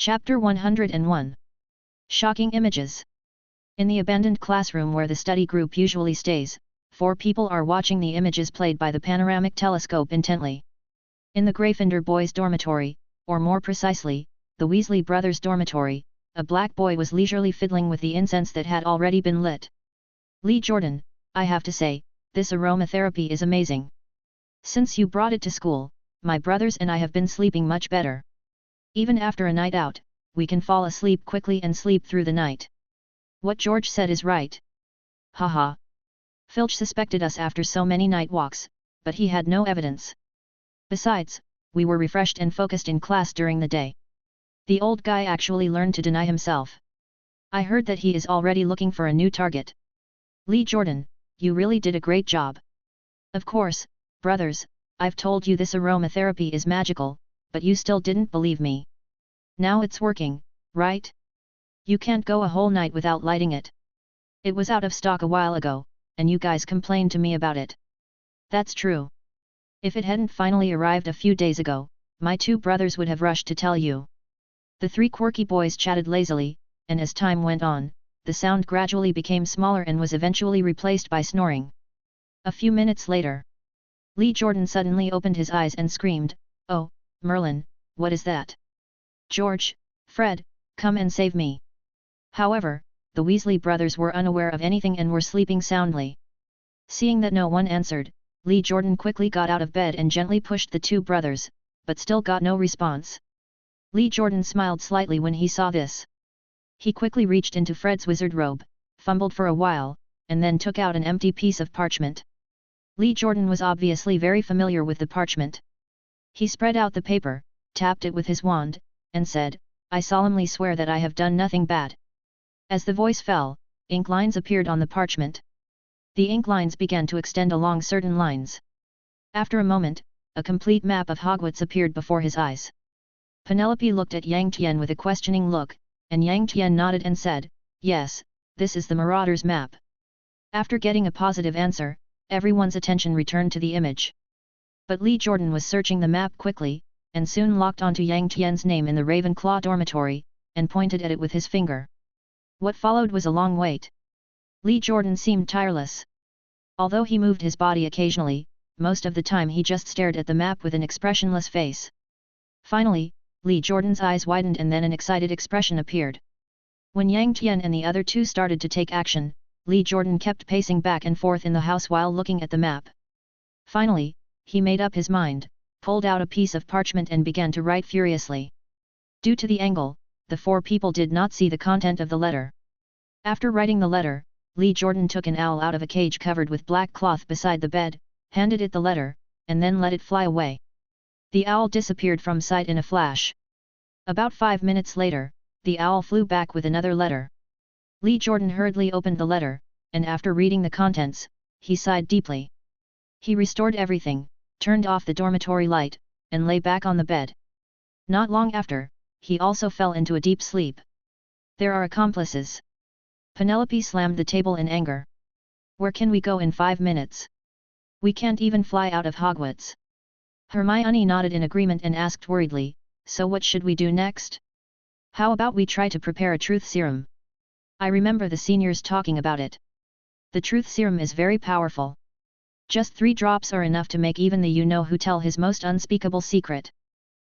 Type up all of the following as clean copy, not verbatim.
Chapter 101. Shocking Images. In the abandoned classroom where the study group usually stays, 4 people are watching the images played by the panoramic telescope intently. In the Gryffindor boys' dormitory, or more precisely, the Weasley brothers' dormitory, a black boy was leisurely fiddling with the incense that had already been lit. "Lee Jordan, I have to say, this aromatherapy is amazing. Since you brought it to school, my brothers and I have been sleeping much better. Even after a night out, we can fall asleep quickly and sleep through the night. What George said is right. Haha. Filch suspected us after so many night walks, but he had no evidence. Besides, we were refreshed and focused in class during the day. The old guy actually learned to deny himself. I heard that he is already looking for a new target. Lee Jordan, you really did a great job. Of course, brothers, I've told you this aromatherapy is magical, but you still didn't believe me. Now it's working, right? You can't go a whole night without lighting it. It was out of stock a while ago, and you guys complained to me about it. That's true. If it hadn't finally arrived a few days ago, my 2 brothers would have rushed to tell you." The 3 quirky boys chatted lazily, and as time went on, the sound gradually became smaller and was eventually replaced by snoring. A few minutes later, Lee Jordan suddenly opened his eyes and screamed, "Oh, Merlin, what is that? George, Fred, come and save me." However, the Weasley brothers were unaware of anything and were sleeping soundly. Seeing that no one answered, Lee Jordan quickly got out of bed and gently pushed the 2 brothers, but still got no response. Lee Jordan smiled slightly when he saw this. He quickly reached into Fred's wizard robe, fumbled for a while, and then took out an empty piece of parchment. Lee Jordan was obviously very familiar with the parchment. He spread out the paper, tapped it with his wand, and said, "I solemnly swear that I have done nothing bad." As the voice fell, ink lines appeared on the parchment. The ink lines began to extend along certain lines. After a moment, a complete map of Hogwarts appeared before his eyes. Penelope looked at Yang Tian with a questioning look, and Yang Tian nodded and said, "Yes, this is the Marauders map." After getting a positive answer, everyone's attention returned to the image. But Lee Jordan was searching the map quickly, and soon locked onto Yang Tian's name in the Ravenclaw dormitory, and pointed at it with his finger. What followed was a long wait. Lee Jordan seemed tireless. Although he moved his body occasionally, most of the time he just stared at the map with an expressionless face. Finally, Lee Jordan's eyes widened and then an excited expression appeared. When Yang Tian and the other 2 started to take action, Lee Jordan kept pacing back and forth in the house while looking at the map. Finally, he made up his mind, pulled out a piece of parchment and began to write furiously. Due to the angle, the 4 people did not see the content of the letter. After writing the letter, Lee Jordan took an owl out of a cage covered with black cloth beside the bed, handed it the letter, and then let it fly away. The owl disappeared from sight in a flash. About 5 minutes later, the owl flew back with another letter. Lee Jordan hurriedly opened the letter, and after reading the contents, he sighed deeply. He restored everything, turned off the dormitory light, and lay back on the bed. Not long after, he also fell into a deep sleep. There are accomplices. Penelope slammed the table in anger. Where can we go in 5 minutes? We can't even fly out of Hogwarts. Hermione nodded in agreement and asked worriedly, so what should we do next? How about we try to prepare a truth serum? I remember the seniors talking about it. The truth serum is very powerful. Just 3 drops are enough to make even the you-know-who tell his most unspeakable secret.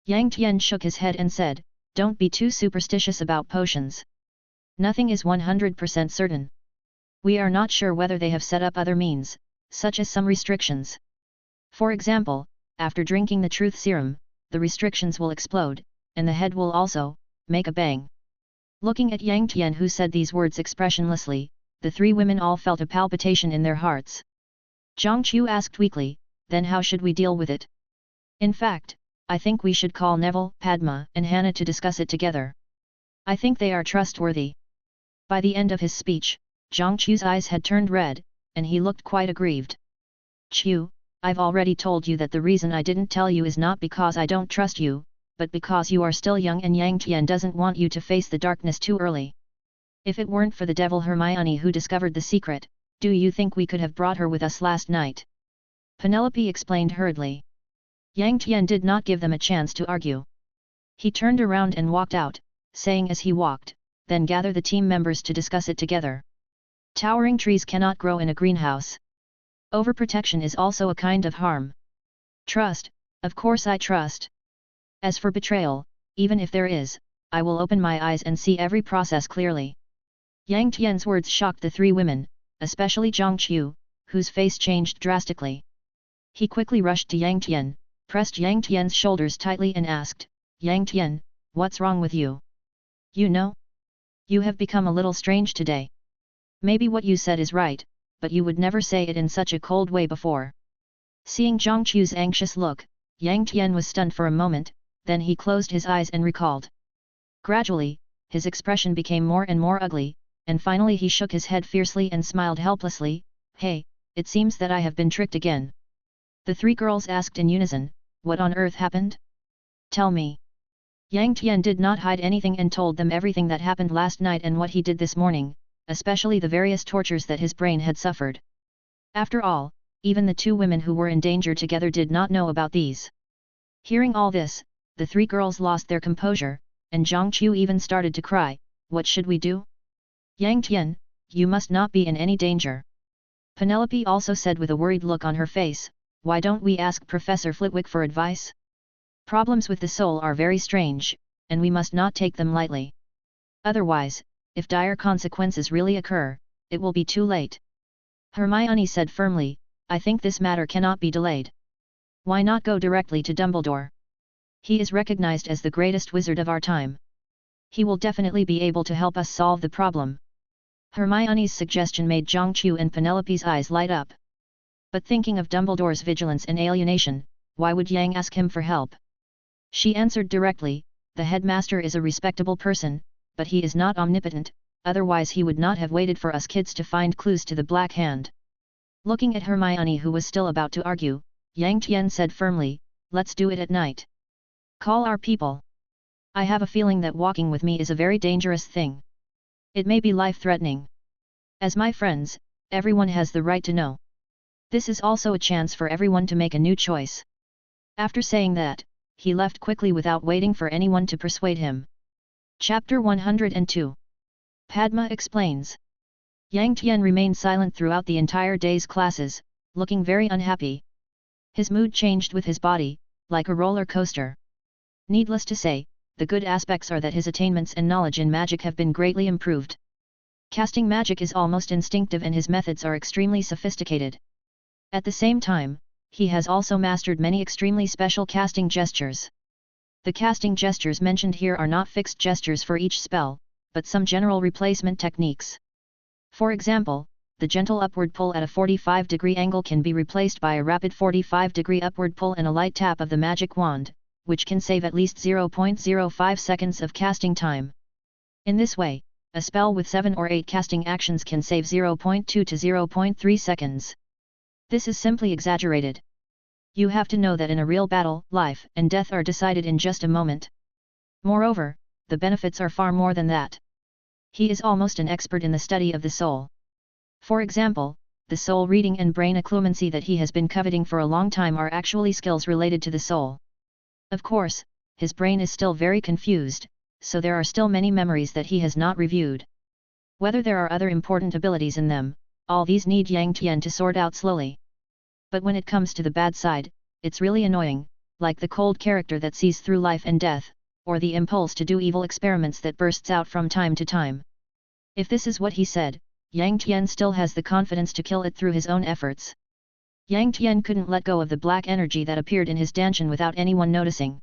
Yang Tian shook his head and said, "Don't be too superstitious about potions. Nothing is 100% certain. We are not sure whether they have set up other means, such as some restrictions. For example, after drinking the truth serum, the restrictions will explode, and the head will also make a bang." Looking at Yang Tian, who said these words expressionlessly, the 3 women all felt a palpitation in their hearts. Zhang Qiu asked weakly, "Then how should we deal with it?" "In fact, I think we should call Neville, Padma, and Hannah to discuss it together. I think they are trustworthy." By the end of his speech, Zhang Qiu's eyes had turned red, and he looked quite aggrieved. "Qiu, I've already told you that the reason I didn't tell you is not because I don't trust you, but because you are still young and Yang Tian doesn't want you to face the darkness too early. If it weren't for the devil Hermione who discovered the secret, do you think we could have brought her with us last night?" Penelope explained hurriedly. Yang Tian did not give them a chance to argue. He turned around and walked out, saying as he walked, then gather the team members to discuss it together. Towering trees cannot grow in a greenhouse. Overprotection is also a kind of harm. Trust, of course I trust. As for betrayal, even if there is, I will open my eyes and see every process clearly. Yang Tian's words shocked the three women, especially Zhang Qiu, whose face changed drastically. He quickly rushed to Yang Tian, pressed Yang Tian's shoulders tightly and asked, Yang Tian, what's wrong with you? You know? You have become a little strange today. Maybe what you said is right, but you would never say it in such a cold way before. Seeing Zhang Qiu's anxious look, Yang Tian was stunned for a moment, then he closed his eyes and recalled. Gradually, his expression became more and more ugly, and finally he shook his head fiercely and smiled helplessly, Hey, it seems that I have been tricked again. The three girls asked in unison, what on earth happened? Tell me. Yang Tian did not hide anything and told them everything that happened last night and what he did this morning, especially the various tortures that his brain had suffered. After all, even the two women who were in danger together did not know about these. Hearing all this, the three girls lost their composure, and Zhang Qiu even started to cry, What should we do? Yang Tian, you must not be in any danger. Penelope also said with a worried look on her face, Why don't we ask Professor Flitwick for advice? Problems with the soul are very strange, and we must not take them lightly. Otherwise, if dire consequences really occur, it will be too late. Hermione said firmly, I think this matter cannot be delayed. Why not go directly to Dumbledore? He is recognized as the greatest wizard of our time. He will definitely be able to help us solve the problem. Hermione's suggestion made Zhang Qiu and Penelope's eyes light up. But thinking of Dumbledore's vigilance and alienation, why would Yang ask him for help? She answered directly, the headmaster is a respectable person, but he is not omnipotent, otherwise he would not have waited for us kids to find clues to the Black Hand. Looking at Hermione who was still about to argue, Yang Tian said firmly, Let's do it at night. Call our people. I have a feeling that walking with me is a very dangerous thing. It may be life-threatening. As my friends, everyone has the right to know. This is also a chance for everyone to make a new choice. After saying that, he left quickly without waiting for anyone to persuade him. Chapter 102. Padma explains. Yang Tian remained silent throughout the entire day's classes, looking very unhappy. His mood changed with his body, like a roller coaster. Needless to say, the good aspects are that his attainments and knowledge in magic have been greatly improved. Casting magic is almost instinctive and his methods are extremely sophisticated. At the same time, he has also mastered many extremely special casting gestures. The casting gestures mentioned here are not fixed gestures for each spell, but some general replacement techniques. For example, the gentle upward pull at a 45-degree angle can be replaced by a rapid 45-degree upward pull and a light tap of the magic wand, which can save at least 0.05 seconds of casting time. In this way, a spell with 7 or 8 casting actions can save 0.2 to 0.3 seconds. This is simply exaggerated. You have to know that in a real battle, life and death are decided in just a moment. Moreover, the benefits are far more than that. He is almost an expert in the study of the soul. For example, the soul reading and brain occlumency that he has been coveting for a long time are actually skills related to the soul. Of course, his brain is still very confused, so there are still many memories that he has not reviewed. Whether there are other important abilities in them, all these need Yang Tian to sort out slowly. But when it comes to the bad side, it's really annoying, like the cold character that sees through life and death, or the impulse to do evil experiments that bursts out from time to time. If this is what he said, Yang Tian still has the confidence to kill it through his own efforts. Yang Tian couldn't let go of the black energy that appeared in his dantian without anyone noticing.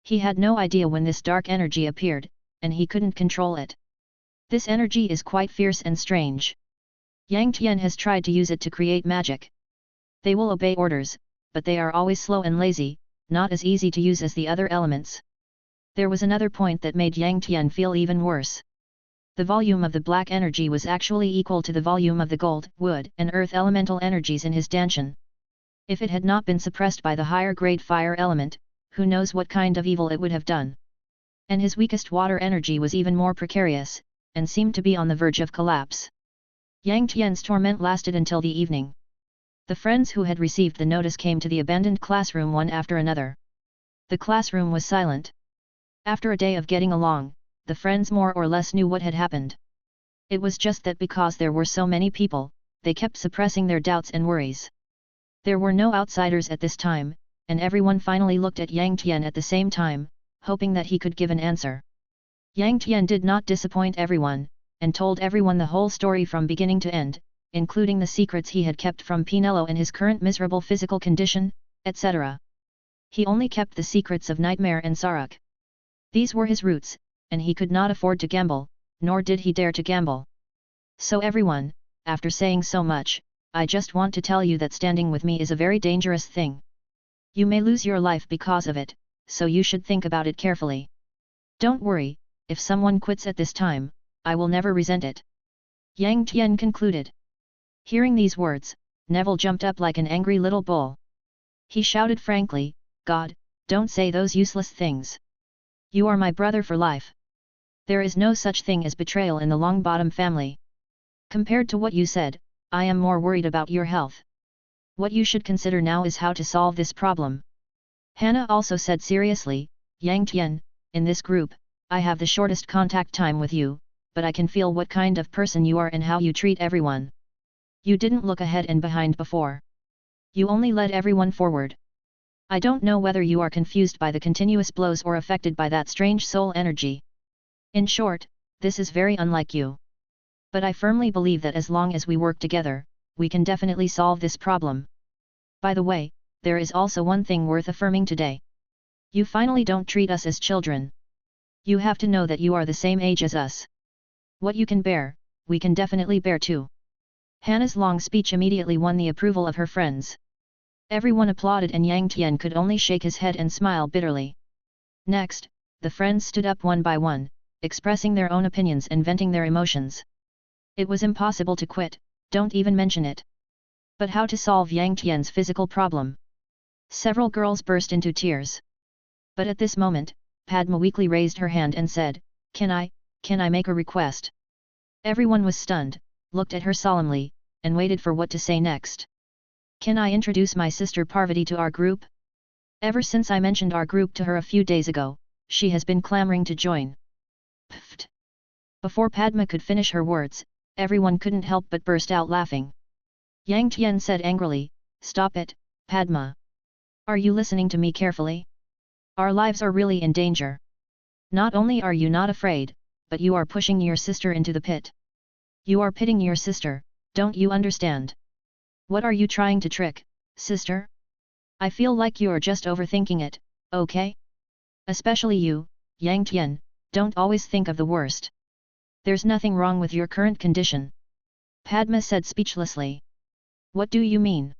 He had no idea when this dark energy appeared, and he couldn't control it. This energy is quite fierce and strange. Yang Tian has tried to use it to create magic. They will obey orders, but they are always slow and lazy, not as easy to use as the other elements. There was another point that made Yang Tian feel even worse. The volume of the black energy was actually equal to the volume of the gold, wood, and earth elemental energies in his dantian. If it had not been suppressed by the higher grade fire element, who knows what kind of evil it would have done. And his weakest water energy was even more precarious, and seemed to be on the verge of collapse. Yang Tian's torment lasted until the evening. The friends who had received the notice came to the abandoned classroom one after another. The classroom was silent. After a day of getting along, the friends more or less knew what had happened. It was just that because there were so many people, they kept suppressing their doubts and worries. There were no outsiders at this time, and everyone finally looked at Yang Tian at the same time, hoping that he could give an answer. Yang Tian did not disappoint everyone, and told everyone the whole story from beginning to end, including the secrets he had kept from Pinello and his current miserable physical condition, etc. He only kept the secrets of Nightmare and Saruk. These were his roots, and he could not afford to gamble, nor did he dare to gamble. So everyone, after saying so much, I just want to tell you that standing with me is a very dangerous thing. You may lose your life because of it, so you should think about it carefully. Don't worry, if someone quits at this time, I will never resent it. Yang Tian concluded. Hearing these words, Neville jumped up like an angry little bull. He shouted frankly, God, don't say those useless things. You are my brother for life. There is no such thing as betrayal in the Longbottom family. Compared to what you said, I am more worried about your health. What you should consider now is how to solve this problem. Hannah also said seriously, Yang Tian, in this group, I have the shortest contact time with you, but I can feel what kind of person you are and how you treat everyone. You didn't look ahead and behind before. You only led everyone forward. I don't know whether you are confused by the continuous blows or affected by that strange soul energy. In short, this is very unlike you. But I firmly believe that as long as we work together, we can definitely solve this problem. By the way, there is also one thing worth affirming today. You finally don't treat us as children. You have to know that you are the same age as us. What you can bear, we can definitely bear too. Hannah's long speech immediately won the approval of her friends. Everyone applauded and Yang Tian could only shake his head and smile bitterly. Next, the friends stood up one by one, expressing their own opinions and venting their emotions. It was impossible to quit, don't even mention it. But how to solve Yang Tian's physical problem? Several girls burst into tears. But at this moment, Padma weakly raised her hand and said, Can I make a request? Everyone was stunned, looked at her solemnly, and waited for what to say next. Can I introduce my sister Parvati to our group? Ever since I mentioned our group to her a few days ago, she has been clamoring to join. Pfft! Before Padma could finish her words, everyone couldn't help but burst out laughing. Yang Tian said angrily, Stop it, Padma. Are you listening to me carefully? Our lives are really in danger. Not only are you not afraid, but you are pushing your sister into the pit. You are pitting your sister, don't you understand? What are you trying to trick, sister? I feel like you are just overthinking it, okay? Especially you, Yang Tian, don't always think of the worst. There's nothing wrong with your current condition. Padma said speechlessly. What do you mean?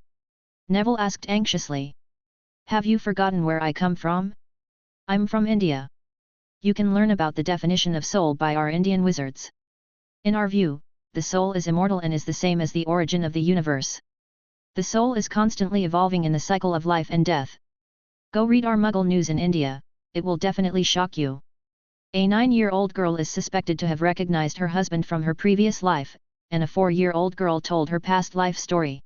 Neville asked anxiously. Have you forgotten where I come from? I'm from India. You can learn about the definition of soul by our Indian wizards. In our view, the soul is immortal and is the same as the origin of the universe. The soul is constantly evolving in the cycle of life and death. Go read our Mughal news in India, it will definitely shock you. A 9-year-old girl is suspected to have recognized her husband from her previous life, and a 4-year-old girl told her past life story.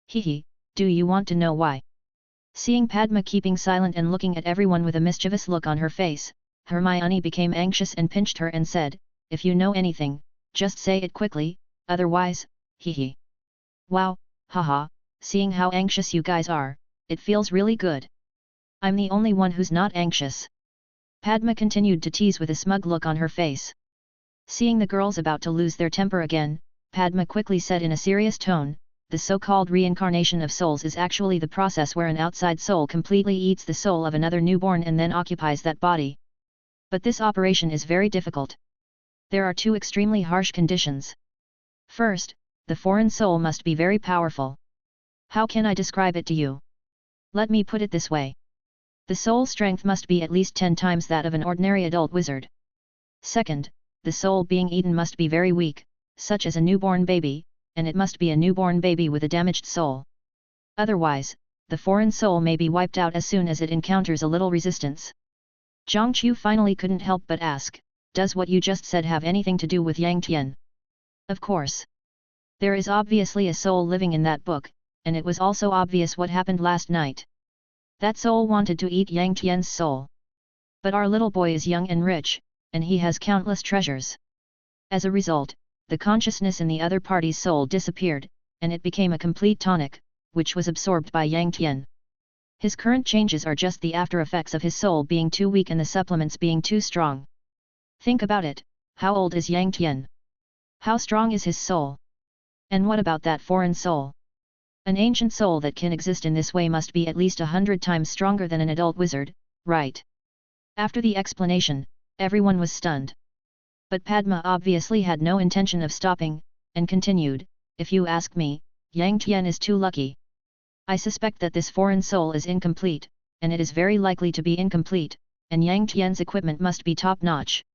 Hehe, do you want to know why? Seeing Padma keeping silent and looking at everyone with a mischievous look on her face, Hermione became anxious and pinched her and said, If you know anything, just say it quickly, otherwise, hehe. Wow, haha, seeing how anxious you guys are, it feels really good. I'm the only one who's not anxious. Padma continued to tease with a smug look on her face. Seeing the girls about to lose their temper again, Padma quickly said in a serious tone, the so-called reincarnation of souls is actually the process where an outside soul completely eats the soul of another newborn and then occupies that body. But this operation is very difficult. There are 2 extremely harsh conditions. First, the foreign soul must be very powerful. How can I describe it to you? Let me put it this way. The soul strength must be at least 10 times that of an ordinary adult wizard. Second, the soul being eaten must be very weak, such as a newborn baby, and it must be a newborn baby with a damaged soul. Otherwise, the foreign soul may be wiped out as soon as it encounters a little resistance. Zhang Qiu finally couldn't help but ask, does what you just said have anything to do with Yang Tian? Of course. There is obviously a soul living in that book, and it was also obvious what happened last night. That soul wanted to eat Yang Tian's soul. But our little boy is young and rich, and he has countless treasures. As a result, the consciousness in the other party's soul disappeared, and it became a complete tonic, which was absorbed by Yang Tian. His current changes are just the after effects of his soul being too weak and the supplements being too strong. Think about it, how old is Yang Tian? How strong is his soul? And what about that foreign soul? An ancient soul that can exist in this way must be at least 100 times stronger than an adult wizard, right? After the explanation, everyone was stunned. But Padma obviously had no intention of stopping, and continued, if you ask me, Yang Tian is too lucky. I suspect that this foreign soul is incomplete, and it is very likely to be incomplete, and Yang Tian's equipment must be top-notch.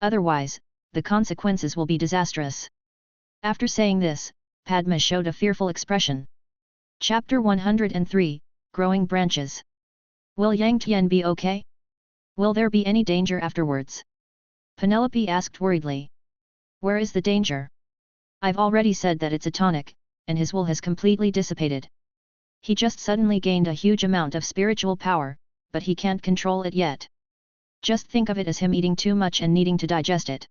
Otherwise, the consequences will be disastrous. After saying this, Padma showed a fearful expression. Chapter 103, Growing Branches. Will Yang Tian be okay? Will there be any danger afterwards? Penelope asked worriedly. Where is the danger? I've already said that it's a tonic, and his will has completely dissipated. He just suddenly gained a huge amount of spiritual power, but he can't control it yet. Just think of it as him eating too much and needing to digest it.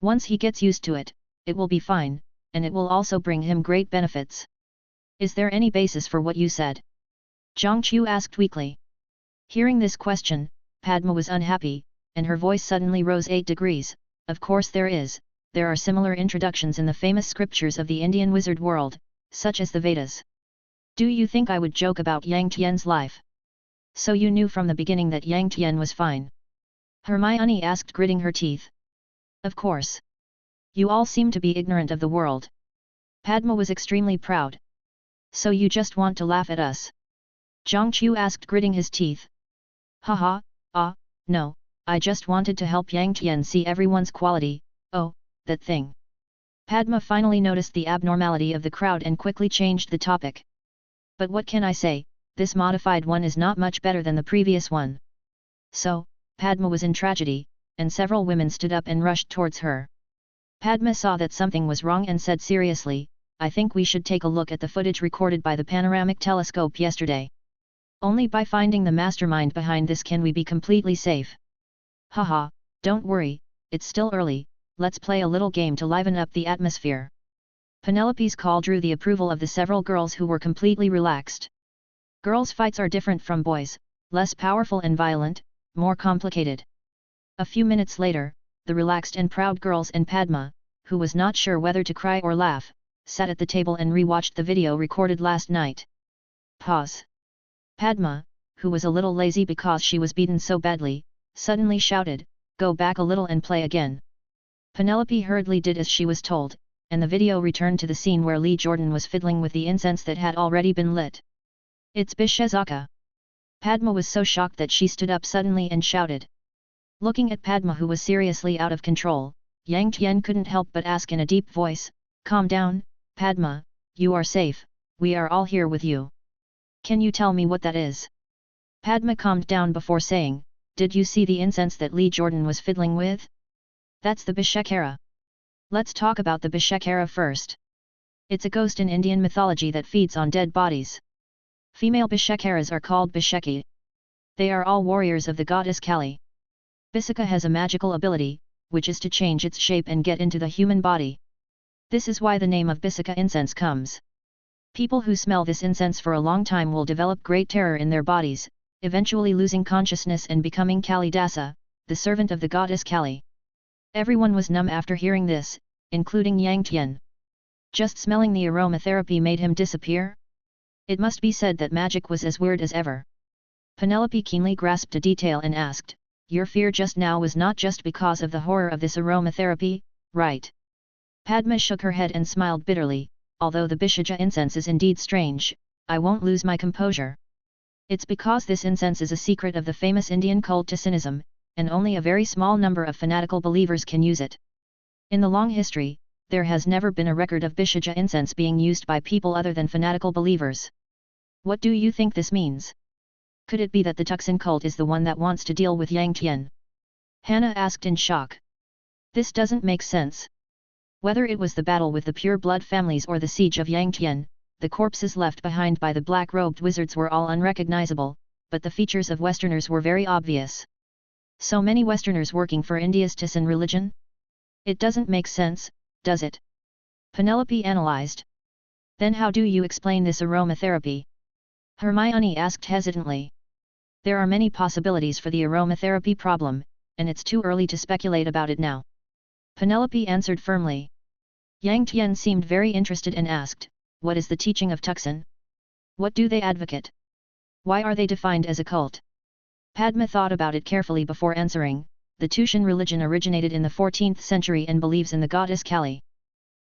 Once he gets used to it, it will be fine, and it will also bring him great benefits. Is there any basis for what you said? Zhang Qiu asked weakly. Hearing this question, Padma was unhappy, and her voice suddenly rose 8 degrees. Of course there is. There are similar introductions in the famous scriptures of the Indian wizard world, such as the Vedas. Do you think I would joke about Yang Tian's life? So you knew from the beginning that Yang Tian was fine? Hermione asked, gritting her teeth. Of course. You all seem to be ignorant of the world. Padma was extremely proud. So you just want to laugh at us? Zhang Qiu asked, gritting his teeth. Haha, no, I just wanted to help Yang Tian see everyone's quality. Oh, that thing. Padma finally noticed the abnormality of the crowd and quickly changed the topic. But what can I say, this modified one is not much better than the previous one. So, Padma was in tragedy, and several women stood up and rushed towards her. Padma saw that something was wrong and said seriously, I think we should take a look at the footage recorded by the panoramic telescope yesterday. Only by finding the mastermind behind this can we be completely safe. Haha, don't worry, it's still early, let's play a little game to liven up the atmosphere. Penelope's call drew the approval of the several girls who were completely relaxed. Girls' fights are different from boys, less powerful and violent, more complicated. A few minutes later, the relaxed and proud girls and Padma, who was not sure whether to cry or laugh, sat at the table and re-watched the video recorded last night. Pause. Padma, who was a little lazy because she was beaten so badly, suddenly shouted, go back a little and play again. Penelope hurriedly did as she was told, and the video returned to the scene where Lee Jordan was fiddling with the incense that had already been lit. It's Bishazaka. Padma was so shocked that she stood up suddenly and shouted. Looking at Padma, who was seriously out of control, Yang Tian couldn't help but ask in a deep voice, calm down, Padma, you are safe, we are all here with you. Can you tell me what that is? Padma calmed down before saying, did you see the incense that Lee Jordan was fiddling with? That's the Bishakara. Let's talk about the Bishakara first. It's a ghost in Indian mythology that feeds on dead bodies. Female Bishakaras are called Bishaki. They are all warriors of the goddess Kali. Bisaka has a magical ability, which is to change its shape and get into the human body. This is why the name of Bisaka incense comes. People who smell this incense for a long time will develop great terror in their bodies, eventually losing consciousness and becoming Kali Dasa, the servant of the goddess Kali. Everyone was numb after hearing this, including Yang Tian. Just smelling the aromatherapy made him disappear? It must be said that magic was as weird as ever. Penelope keenly grasped a detail and asked, your fear just now was not just because of the horror of this aromatherapy, right? Padma shook her head and smiled bitterly, although the Bishaja incense is indeed strange, I won't lose my composure. It's because this incense is a secret of the famous Indian cult to Sinism, and only a very small number of fanatical believers can use it. In the long history, there has never been a record of Bishaja incense being used by people other than fanatical believers. What do you think this means? Could it be that the Tuxin cult is the one that wants to deal with Yang Tian? Hannah asked in shock. This doesn't make sense. Whether it was the battle with the pure blood families or the siege of Yang Tian, the corpses left behind by the black-robed wizards were all unrecognizable, but the features of Westerners were very obvious. So many Westerners working for India's Tisan religion? It doesn't make sense, does it? Penelope analyzed. Then how do you explain this aromatherapy? Hermione asked hesitantly. There are many possibilities for the aromatherapy problem, and it's too early to speculate about it now. Penelope answered firmly. Yang Tian seemed very interested and asked, what is the teaching of Tuxin? What do they advocate? Why are they defined as a cult? Padma thought about it carefully before answering. The Tushan religion originated in the 14th century and believes in the goddess Kali.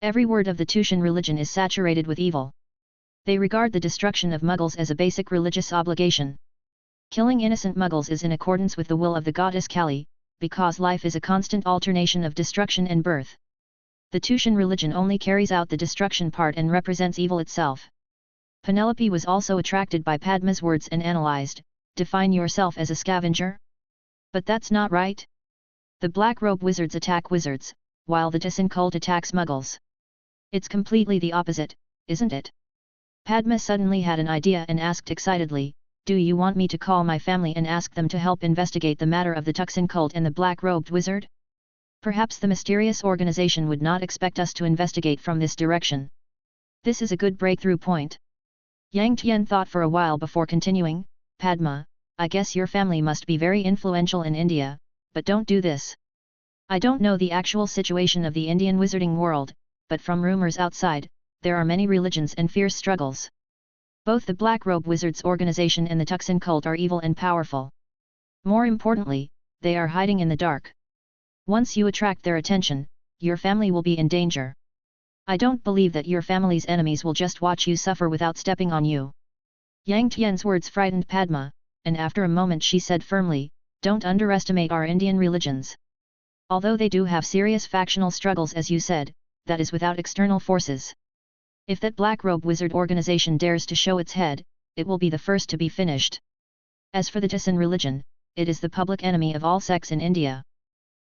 Every word of the Tushan religion is saturated with evil. They regard the destruction of Muggles as a basic religious obligation. Killing innocent Muggles is in accordance with the will of the goddess Kali, because life is a constant alternation of destruction and birth. The Tushan religion only carries out the destruction part and represents evil itself. Penelope was also attracted by Padma's words and analyzed, define yourself as a scavenger? But that's not right. The Black Robe Wizards attack wizards, while the Tisan cult attacks Muggles. It's completely the opposite, isn't it? Padma suddenly had an idea and asked excitedly, do you want me to call my family and ask them to help investigate the matter of the Tuxin cult and the Black-Robed Wizard? Perhaps the mysterious organization would not expect us to investigate from this direction. This is a good breakthrough point. Yang Tian thought for a while before continuing, Padma, I guess your family must be very influential in India, but don't do this. I don't know the actual situation of the Indian wizarding world, but from rumors outside, there are many religions and fierce struggles. Both the Black Robe Wizards organization and the Tuxin cult are evil and powerful. More importantly, they are hiding in the dark. Once you attract their attention, your family will be in danger. I don't believe that your family's enemies will just watch you suffer without stepping on you. Yang Tian's words frightened Padma, and after a moment she said firmly, don't underestimate our Indian religions. Although they do have serious factional struggles as you said, that is without external forces. If that Black Robe Wizard organization dares to show its head, it will be the first to be finished. As for the Tisan religion, it is the public enemy of all sects in India.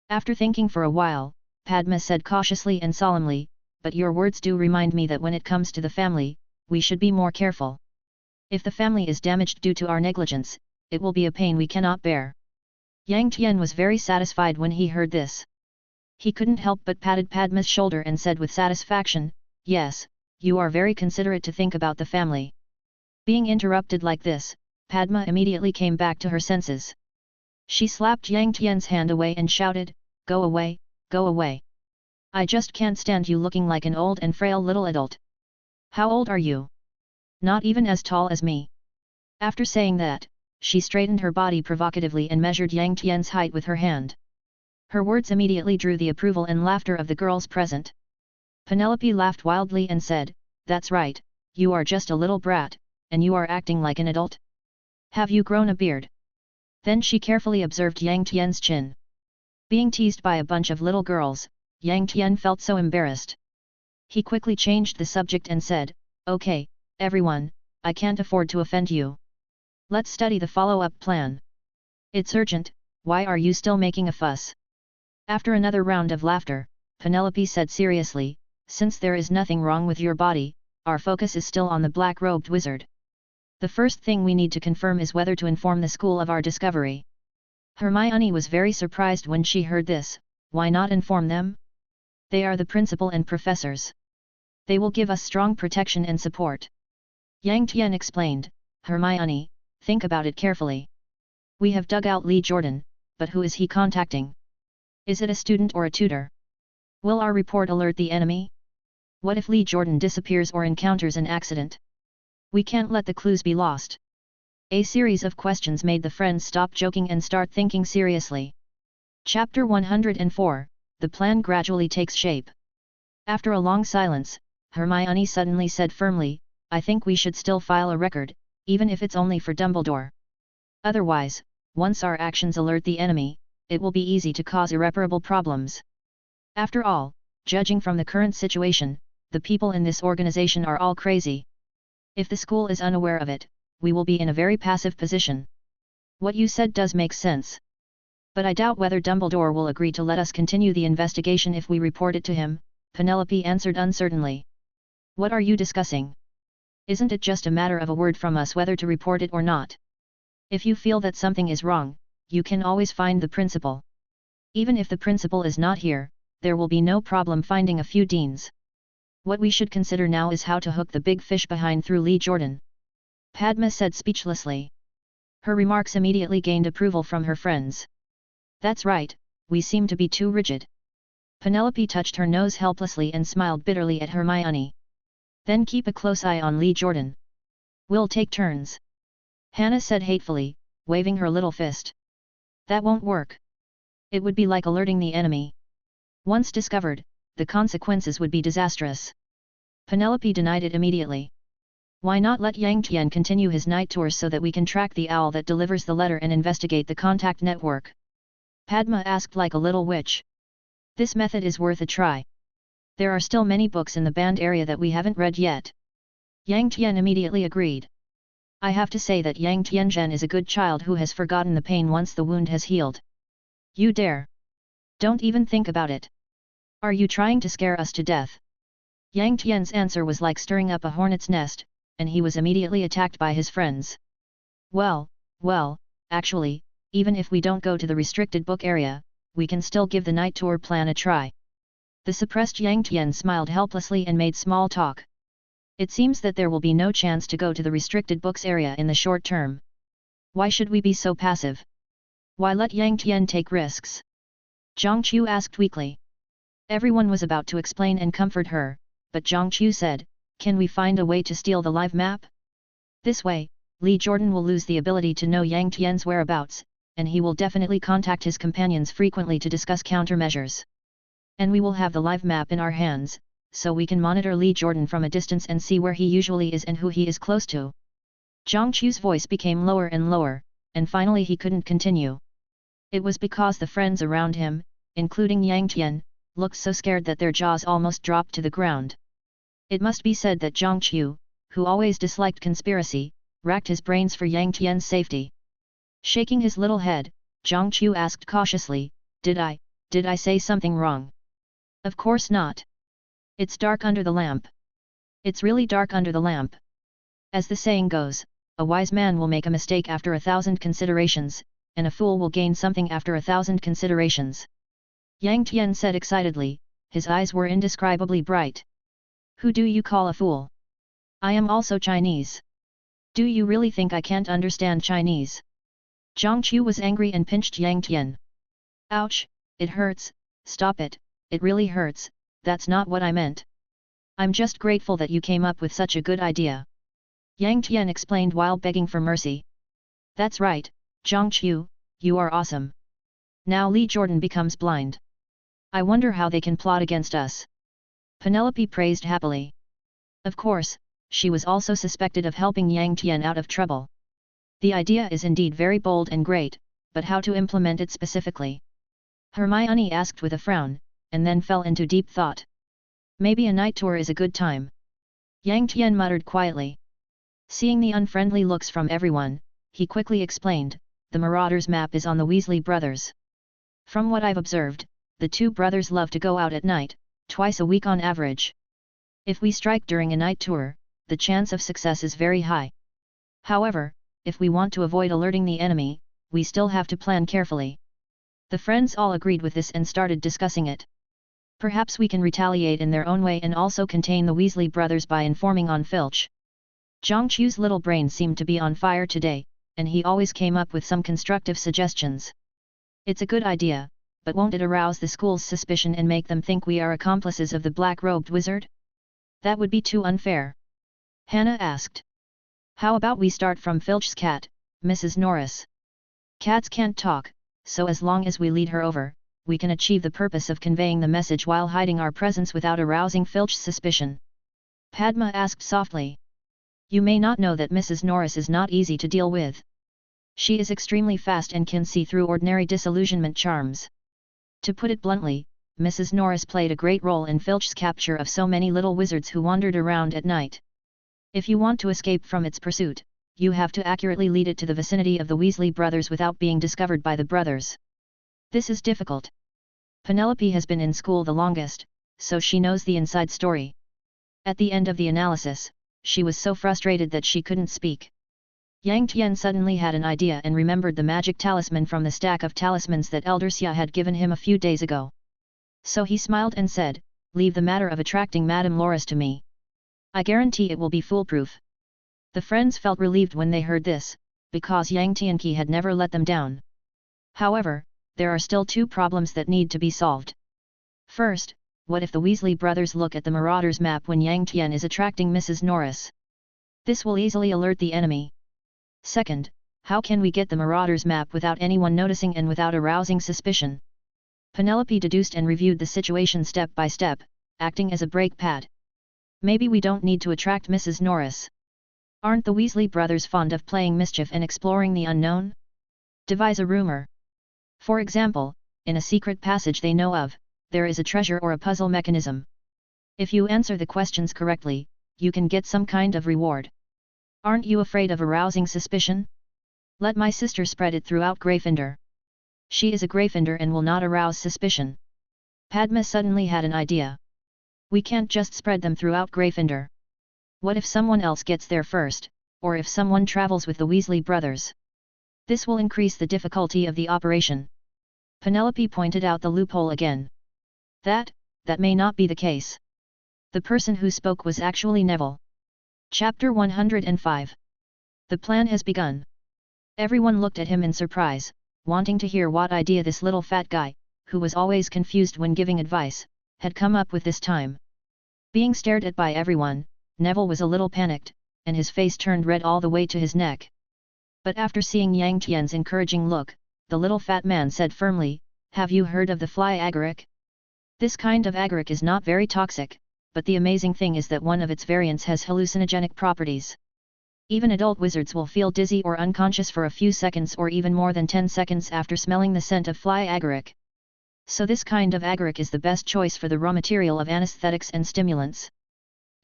After thinking for a while, Padma said cautiously and solemnly, but your words do remind me that when it comes to the family, we should be more careful. If the family is damaged due to our negligence, it will be a pain we cannot bear. Yang Tian was very satisfied when he heard this. He couldn't help but patted Padma's shoulder and said with satisfaction, yes, you are very considerate to think about the family. Being interrupted like this, Padma immediately came back to her senses. She slapped Yang Tian's hand away and shouted, go away, go away. I just can't stand you looking like an old and frail little adult. How old are you? Not even as tall as me. After saying that, she straightened her body provocatively and measured Yang Tian's height with her hand. Her words immediately drew the approval and laughter of the girls present. Penelope laughed wildly and said, that's right, you are just a little brat, and you are acting like an adult. Have you grown a beard? Then she carefully observed Yang Tian's chin. Being teased by a bunch of little girls, Yang Tian felt so embarrassed. He quickly changed the subject and said, okay, everyone, I can't afford to offend you. Let's study the follow-up plan. It's urgent, why are you still making a fuss? After another round of laughter, Penelope said seriously, since there is nothing wrong with your body, our focus is still on the Black-Robed Wizard. The first thing we need to confirm is whether to inform the school of our discovery. Hermione was very surprised when she heard this, why not inform them? They are the principal and professors. They will give us strong protection and support. Yang Tian explained, Hermione, think about it carefully. We have dug out Lee Jordan, but who is he contacting? Is it a student or a tutor? Will our report alert the enemy? What if Lee Jordan disappears or encounters an accident? We can't let the clues be lost. A series of questions made the friends stop joking and start thinking seriously. Chapter 104, The plan gradually takes shape. After a long silence, Hermione suddenly said firmly, I think we should still file a record, even if it's only for Dumbledore. Otherwise, once our actions alert the enemy, it will be easy to cause irreparable problems. After all, judging from the current situation, the people in this organization are all crazy. If the school is unaware of it, we will be in a very passive position. What you said does make sense. But I doubt whether Dumbledore will agree to let us continue the investigation if we report it to him, Penelope answered uncertainly. What are you discussing? Isn't it just a matter of a word from us whether to report it or not? If you feel that something is wrong, you can always find the principal. Even if the principal is not here, there will be no problem finding a few deans. What we should consider now is how to hook the big fish behind through Lee Jordan. Padma said speechlessly. Her remarks immediately gained approval from her friends. That's right, we seem to be too rigid. Penelope touched her nose helplessly and smiled bitterly at Hermione. Then keep a close eye on Lee Jordan. We'll take turns. Hannah said hatefully, waving her little fist. That won't work. It would be like alerting the enemy. Once discovered, the consequences would be disastrous. Penelope denied it immediately. Why not let Yang Tian continue his night tours so that we can track the owl that delivers the letter and investigate the contact network? Padma asked like a little witch. This method is worth a try. There are still many books in the banned area that we haven't read yet. Yang Tian immediately agreed. I have to say that Yang Tianzhen is a good child who has forgotten the pain once the wound has healed. You dare! Don't even think about it. Are you trying to scare us to death? Yang Tian's answer was like stirring up a hornet's nest, and he was immediately attacked by his friends. Well, actually, even if we don't go to the restricted book area, we can still give the night tour plan a try. The suppressed Yang Tian smiled helplessly and made small talk. It seems that there will be no chance to go to the restricted books area in the short term. Why should we be so passive? Why let Yang Tian take risks? Zhang Qiu asked weakly. Everyone was about to explain and comfort her, but Zhang Qiu said, can we find a way to steal the live map? This way, Lee Jordan will lose the ability to know Yang Tian's whereabouts, and he will definitely contact his companions frequently to discuss countermeasures. And we will have the live map in our hands, so we can monitor Lee Jordan from a distance and see where he usually is and who he is close to. Zhang Qiu's voice became lower and lower, and finally he couldn't continue. It was because the friends around him, including Yang Tian, looked so scared that their jaws almost dropped to the ground. It must be said that Zhang Qiu, who always disliked conspiracy, racked his brains for Yang Tian's safety. Shaking his little head, Zhang Qiu asked cautiously, Did I say something wrong? Of course not. It's dark under the lamp. It's really dark under the lamp. As the saying goes, a wise man will make a mistake after 1,000 considerations, and a fool will gain something after 1,000 considerations. Yang Tian said excitedly, his eyes were indescribably bright. Who do you call a fool? I am also Chinese. Do you really think I can't understand Chinese? Zhang Qiu was angry and pinched Yang Tian. Ouch, it hurts, stop it, it really hurts, that's not what I meant. I'm just grateful that you came up with such a good idea. Yang Tian explained while begging for mercy. That's right, Zhang Qiu, you are awesome. Now Lee Jordan becomes blind. I wonder how they can plot against us. Penelope praised happily. Of course, she was also suspected of helping Yang Tian out of trouble. The idea is indeed very bold and great, but how to implement it specifically? Hermione asked with a frown, and then fell into deep thought. Maybe a night tour is a good time. Yang Tian muttered quietly. Seeing the unfriendly looks from everyone, he quickly explained, the Marauders map is on the Weasley brothers. From what I've observed, the two brothers love to go out at night, twice a week on average. If we strike during a night tour, the chance of success is very high. However, if we want to avoid alerting the enemy, we still have to plan carefully. The friends all agreed with this and started discussing it. Perhaps we can retaliate in their own way and also contain the Weasley brothers by informing on Filch. Zhang Qiu's little brain seemed to be on fire today, and he always came up with some constructive suggestions. It's a good idea, but won't it arouse the school's suspicion and make them think we are accomplices of the black-robed wizard? That would be too unfair. Hannah asked. How about we start from Filch's cat, Mrs. Norris? Cats can't talk, so as long as we lead her over, we can achieve the purpose of conveying the message while hiding our presence without arousing Filch's suspicion. Padma asked softly. You may not know that Mrs. Norris is not easy to deal with. She is extremely fast and can see through ordinary disillusionment charms. To put it bluntly, Mrs. Norris played a great role in Filch's capture of so many little wizards who wandered around at night. If you want to escape from its pursuit, you have to accurately lead it to the vicinity of the Weasley brothers without being discovered by the brothers. This is difficult. Penelope has been in school the longest, so she knows the inside story. At the end of the analysis, she was so frustrated that she couldn't speak. Yang Tian suddenly had an idea and remembered the magic talisman from the stack of talismans that Elder Xia had given him a few days ago. So he smiled and said, "Leave the matter of attracting Madame Loris to me. I guarantee it will be foolproof." The friends felt relieved when they heard this, because Yang Tianqi had never let them down. However, there are still two problems that need to be solved. First, what if the Weasley brothers look at the Marauders map when Yang Tian is attracting Mrs. Norris? This will easily alert the enemy. Second, how can we get the Marauders map without anyone noticing and without arousing suspicion? Penelope deduced and reviewed the situation step by step, acting as a brake pad. Maybe we don't need to attract Mrs. Norris. Aren't the Weasley brothers fond of playing mischief and exploring the unknown? Devise a rumor. For example, in a secret passage they know of, there is a treasure or a puzzle mechanism. If you answer the questions correctly, you can get some kind of reward. Aren't you afraid of arousing suspicion? Let my sister spread it throughout Gryffindor. She is a Gryffindor and will not arouse suspicion. Padma suddenly had an idea. We can't just spread them throughout Gryffindor. What if someone else gets there first, or if someone travels with the Weasley brothers? This will increase the difficulty of the operation. Penelope pointed out the loophole again. That may not be the case. The person who spoke was actually Neville. Chapter 105. The plan has begun. Everyone looked at him in surprise, wanting to hear what idea this little fat guy, who was always confused when giving advice, had come up with this time. Being stared at by everyone, Neville was a little panicked, and his face turned red all the way to his neck. But after seeing Yang Tian's encouraging look, the little fat man said firmly, "Have you heard of the fly agaric? This kind of agaric is not very toxic, but the amazing thing is that one of its variants has hallucinogenic properties. Even adult wizards will feel dizzy or unconscious for a few seconds or even more than 10 seconds after smelling the scent of fly agaric. So this kind of agaric is the best choice for the raw material of anesthetics and stimulants.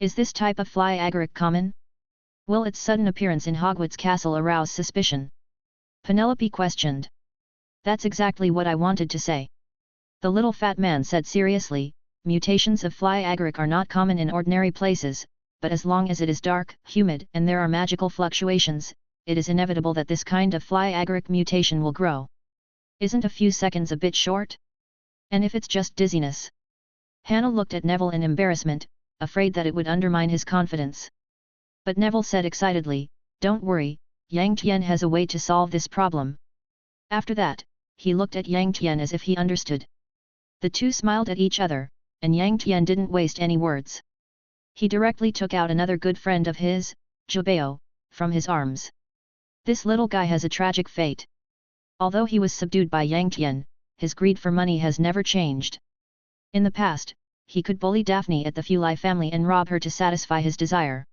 Is this type of fly agaric common? Will its sudden appearance in Hogwarts Castle arouse suspicion?" Penelope questioned. "That's exactly what I wanted to say." The little fat man said seriously, "Mutations of fly agaric are not common in ordinary places, but as long as it is dark, humid, and there are magical fluctuations, it is inevitable that this kind of fly agaric mutation will grow. Isn't a few seconds a bit short? And if it's just dizziness?" Hannah looked at Neville in embarrassment, afraid that it would undermine his confidence. But Neville said excitedly, "Don't worry, Yang Tian has a way to solve this problem." After that, he looked at Yang Tian as if he understood. The two smiled at each other, and Yang Tian didn't waste any words. He directly took out another good friend of his, Jubeo, from his arms. This little guy has a tragic fate. Although he was subdued by Yang Tian, his greed for money has never changed. In the past, he could bully Daphne at the Fulai family and rob her to satisfy his desire.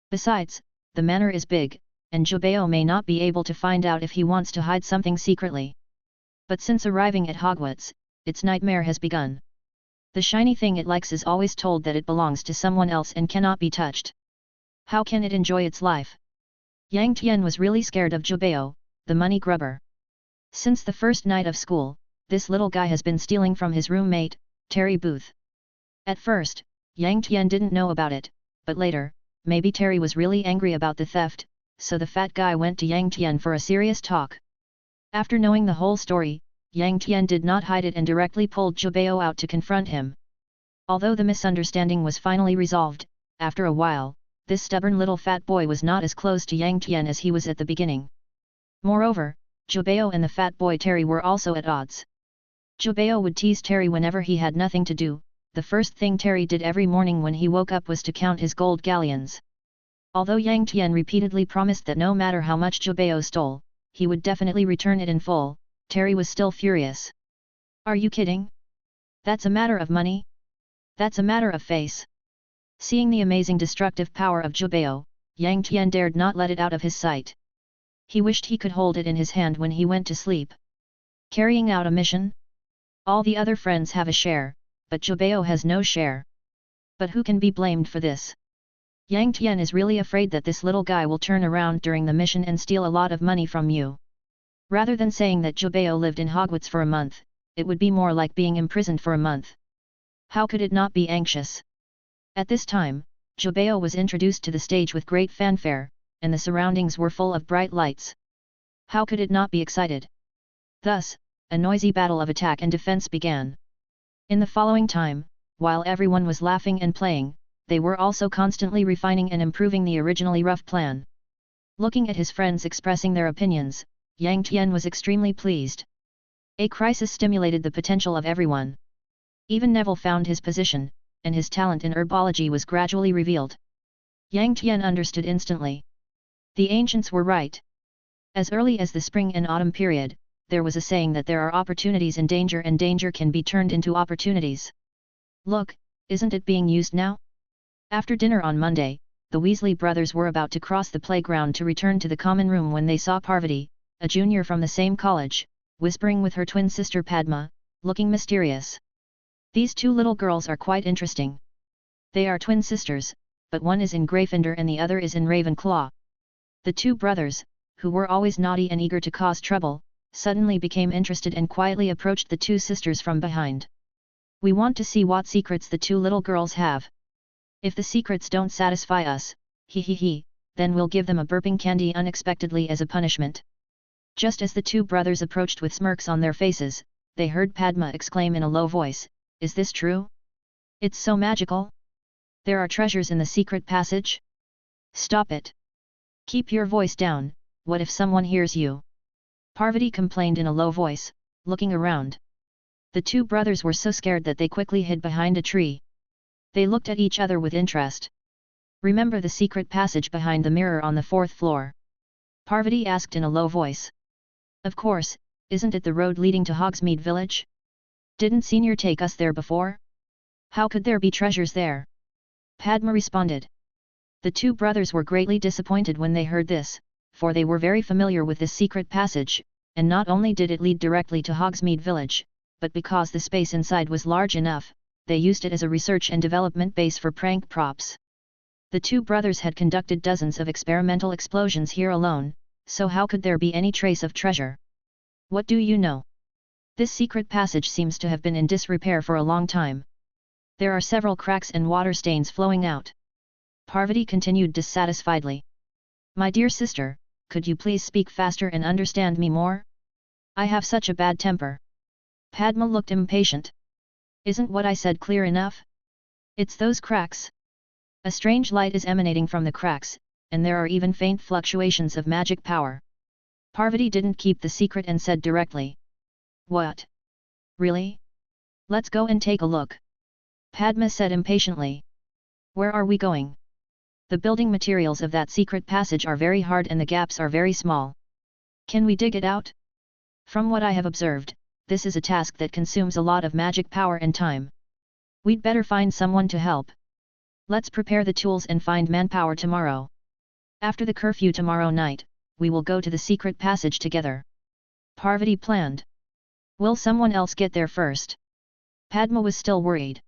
Besides, the manor is big, and Jubeo may not be able to find out if he wants to hide something secretly. But since arriving at Hogwarts, its nightmare has begun. The shiny thing it likes is always told that it belongs to someone else and cannot be touched. How can it enjoy its life? Yang Tian was really scared of Jubeo, the money grubber. Since the first night of school, this little guy has been stealing from his roommate, Terry Booth. At first, Yang Tian didn't know about it, but later, maybe Terry was really angry about the theft, so the fat guy went to Yang Tian for a serious talk. After knowing the whole story, Yang Tian did not hide it and directly pulled Jubeo out to confront him. Although the misunderstanding was finally resolved, after a while, this stubborn little fat boy was not as close to Yang Tian as he was at the beginning. Moreover, Jubeo and the fat boy Terry were also at odds. Jubeo would tease Terry whenever he had nothing to do. The first thing Terry did every morning when he woke up was to count his gold galleons. Although Yang Tian repeatedly promised that no matter how much Jubeo stole, he would definitely return it in full, Terry was still furious. "Are you kidding? That's a matter of money? That's a matter of face." Seeing the amazing destructive power of Jubeo, Yang Tian dared not let it out of his sight. He wished he could hold it in his hand when he went to sleep. Carrying out a mission? All the other friends have a share, but Jubeo has no share. But who can be blamed for this? Yang Tian is really afraid that this little guy will turn around during the mission and steal a lot of money from you. Rather than saying that Jubeo lived in Hogwarts for a month, it would be more like being imprisoned for a month. How could it not be anxious? At this time, Jubeo was introduced to the stage with great fanfare, and the surroundings were full of bright lights. How could it not be excited? Thus, a noisy battle of attack and defense began. In the following time, while everyone was laughing and playing, they were also constantly refining and improving the originally rough plan. Looking at his friends expressing their opinions, Yang Tian was extremely pleased. A crisis stimulated the potential of everyone. Even Neville found his position, and his talent in herbology was gradually revealed. Yang Tian understood instantly. The ancients were right. As early as the spring and autumn period, there was a saying that there are opportunities in danger and danger can be turned into opportunities. Look, isn't it being used now? After dinner on Monday, the Weasley brothers were about to cross the playground to return to the common room when they saw Parvati, a junior from the same college, whispering with her twin sister Padma, looking mysterious. These two little girls are quite interesting. They are twin sisters, but one is in Gryffindor and the other is in Ravenclaw. The two brothers, who were always naughty and eager to cause trouble, suddenly became interested and quietly approached the two sisters from behind. We want to see what secrets the two little girls have. If the secrets don't satisfy us, then we'll give them a burping candy unexpectedly as a punishment. Just as the two brothers approached with smirks on their faces, they heard Padma exclaim in a low voice, "Is this true? It's so magical? There are treasures in the secret passage? Stop it! Keep your voice down, what if someone hears you?" Parvati complained in a low voice, looking around. The two brothers were so scared that they quickly hid behind a tree. They looked at each other with interest. "Remember the secret passage behind the mirror on the 4th floor?" Parvati asked in a low voice. "Of course, isn't it the road leading to Hogsmeade Village? Didn't Senior take us there before? How could there be treasures there?" Padma responded. The two brothers were greatly disappointed when they heard this, for they were very familiar with this secret passage, and not only did it lead directly to Hogsmeade Village, but because the space inside was large enough, they used it as a research and development base for prank props. The two brothers had conducted dozens of experimental explosions here alone, so how could there be any trace of treasure? "What do you know? This secret passage seems to have been in disrepair for a long time. There are several cracks and water stains flowing out." Parvati continued dissatisfiedly. "My dear sister, could you please speak faster and understand me more? I have such a bad temper." Padma looked impatient. "Isn't what I said clear enough? It's those cracks. A strange light is emanating from the cracks, and there are even faint fluctuations of magic power." Parvati didn't keep the secret and said directly. "What? Really? Let's go and take a look." Padma said impatiently. "Where are we going? The building materials of that secret passage are very hard and the gaps are very small. Can we dig it out? From what I have observed, this is a task that consumes a lot of magic power and time. We'd better find someone to help. Let's prepare the tools and find manpower tomorrow. After the curfew tomorrow night, we will go to the secret passage together." Parvati planned. "Will someone else get there first?" Padma was still worried.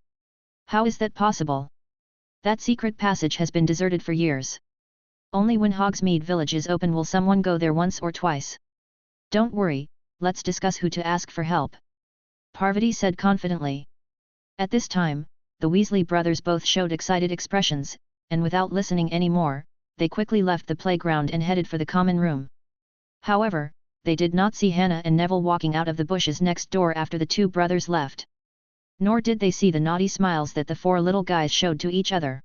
"How is that possible? That secret passage has been deserted for years. Only when Hogsmeade Village is open will someone go there once or twice. Don't worry, let's discuss who to ask for help," Parvati said confidently. At this time, the Weasley brothers both showed excited expressions, and without listening any more, they quickly left the playground and headed for the common room. However, they did not see Hannah and Neville walking out of the bushes next door after the two brothers left. Nor did they see the naughty smiles that the four little guys showed to each other.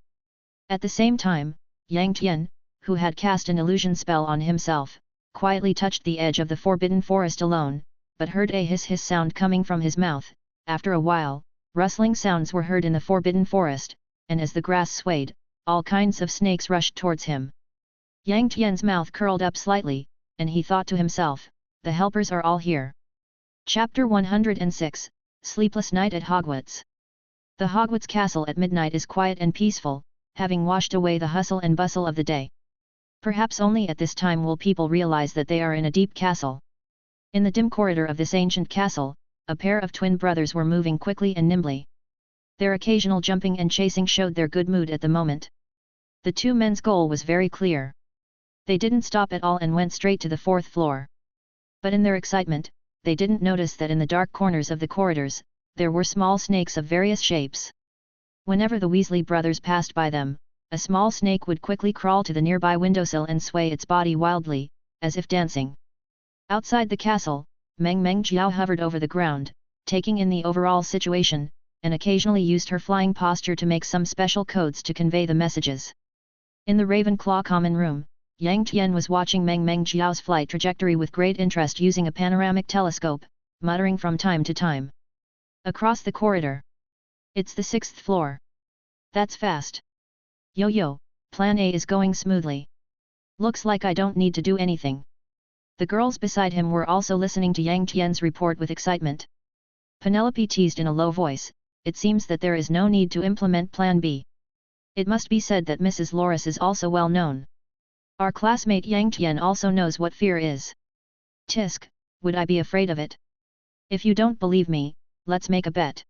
At the same time, Yang Tian, who had cast an illusion spell on himself, quietly touched the edge of the Forbidden Forest alone, but heard a hiss sound coming from his mouth. After a while, rustling sounds were heard in the Forbidden Forest, and as the grass swayed, all kinds of snakes rushed towards him. Yang Tian's mouth curled up slightly, and he thought to himself, "The helpers are all here." Chapter 106, Sleepless Night at Hogwarts. The Hogwarts castle at midnight is quiet and peaceful, having washed away the hustle and bustle of the day. Perhaps only at this time will people realize that they are in a deep castle. In the dim corridor of this ancient castle, a pair of twin brothers were moving quickly and nimbly. Their occasional jumping and chasing showed their good mood at the moment. The two men's goal was very clear. They didn't stop at all and went straight to the 4th floor. But in their excitement, they didn't notice that in the dark corners of the corridors, there were small snakes of various shapes. Whenever the Weasley brothers passed by them, a small snake would quickly crawl to the nearby windowsill and sway its body wildly, as if dancing. Outside the castle, Meng Meng Jiao hovered over the ground, taking in the overall situation, and occasionally used her flying posture to make some special codes to convey the messages. In the Ravenclaw common room, Yang Tian was watching Meng Meng Jiao's flight trajectory with great interest using a panoramic telescope, muttering from time to time. Across the corridor. It's the 6th floor. That's fast. Yo, plan A is going smoothly. Looks like I don't need to do anything. The girls beside him were also listening to Yang Tian's report with excitement. Penelope teased in a low voice, it seems that there is no need to implement Plan B. It must be said that Mrs. Loris is also well known. Our classmate Yang Tian also knows what fear is. Tisk, would I be afraid of it? If you don't believe me, let's make a bet.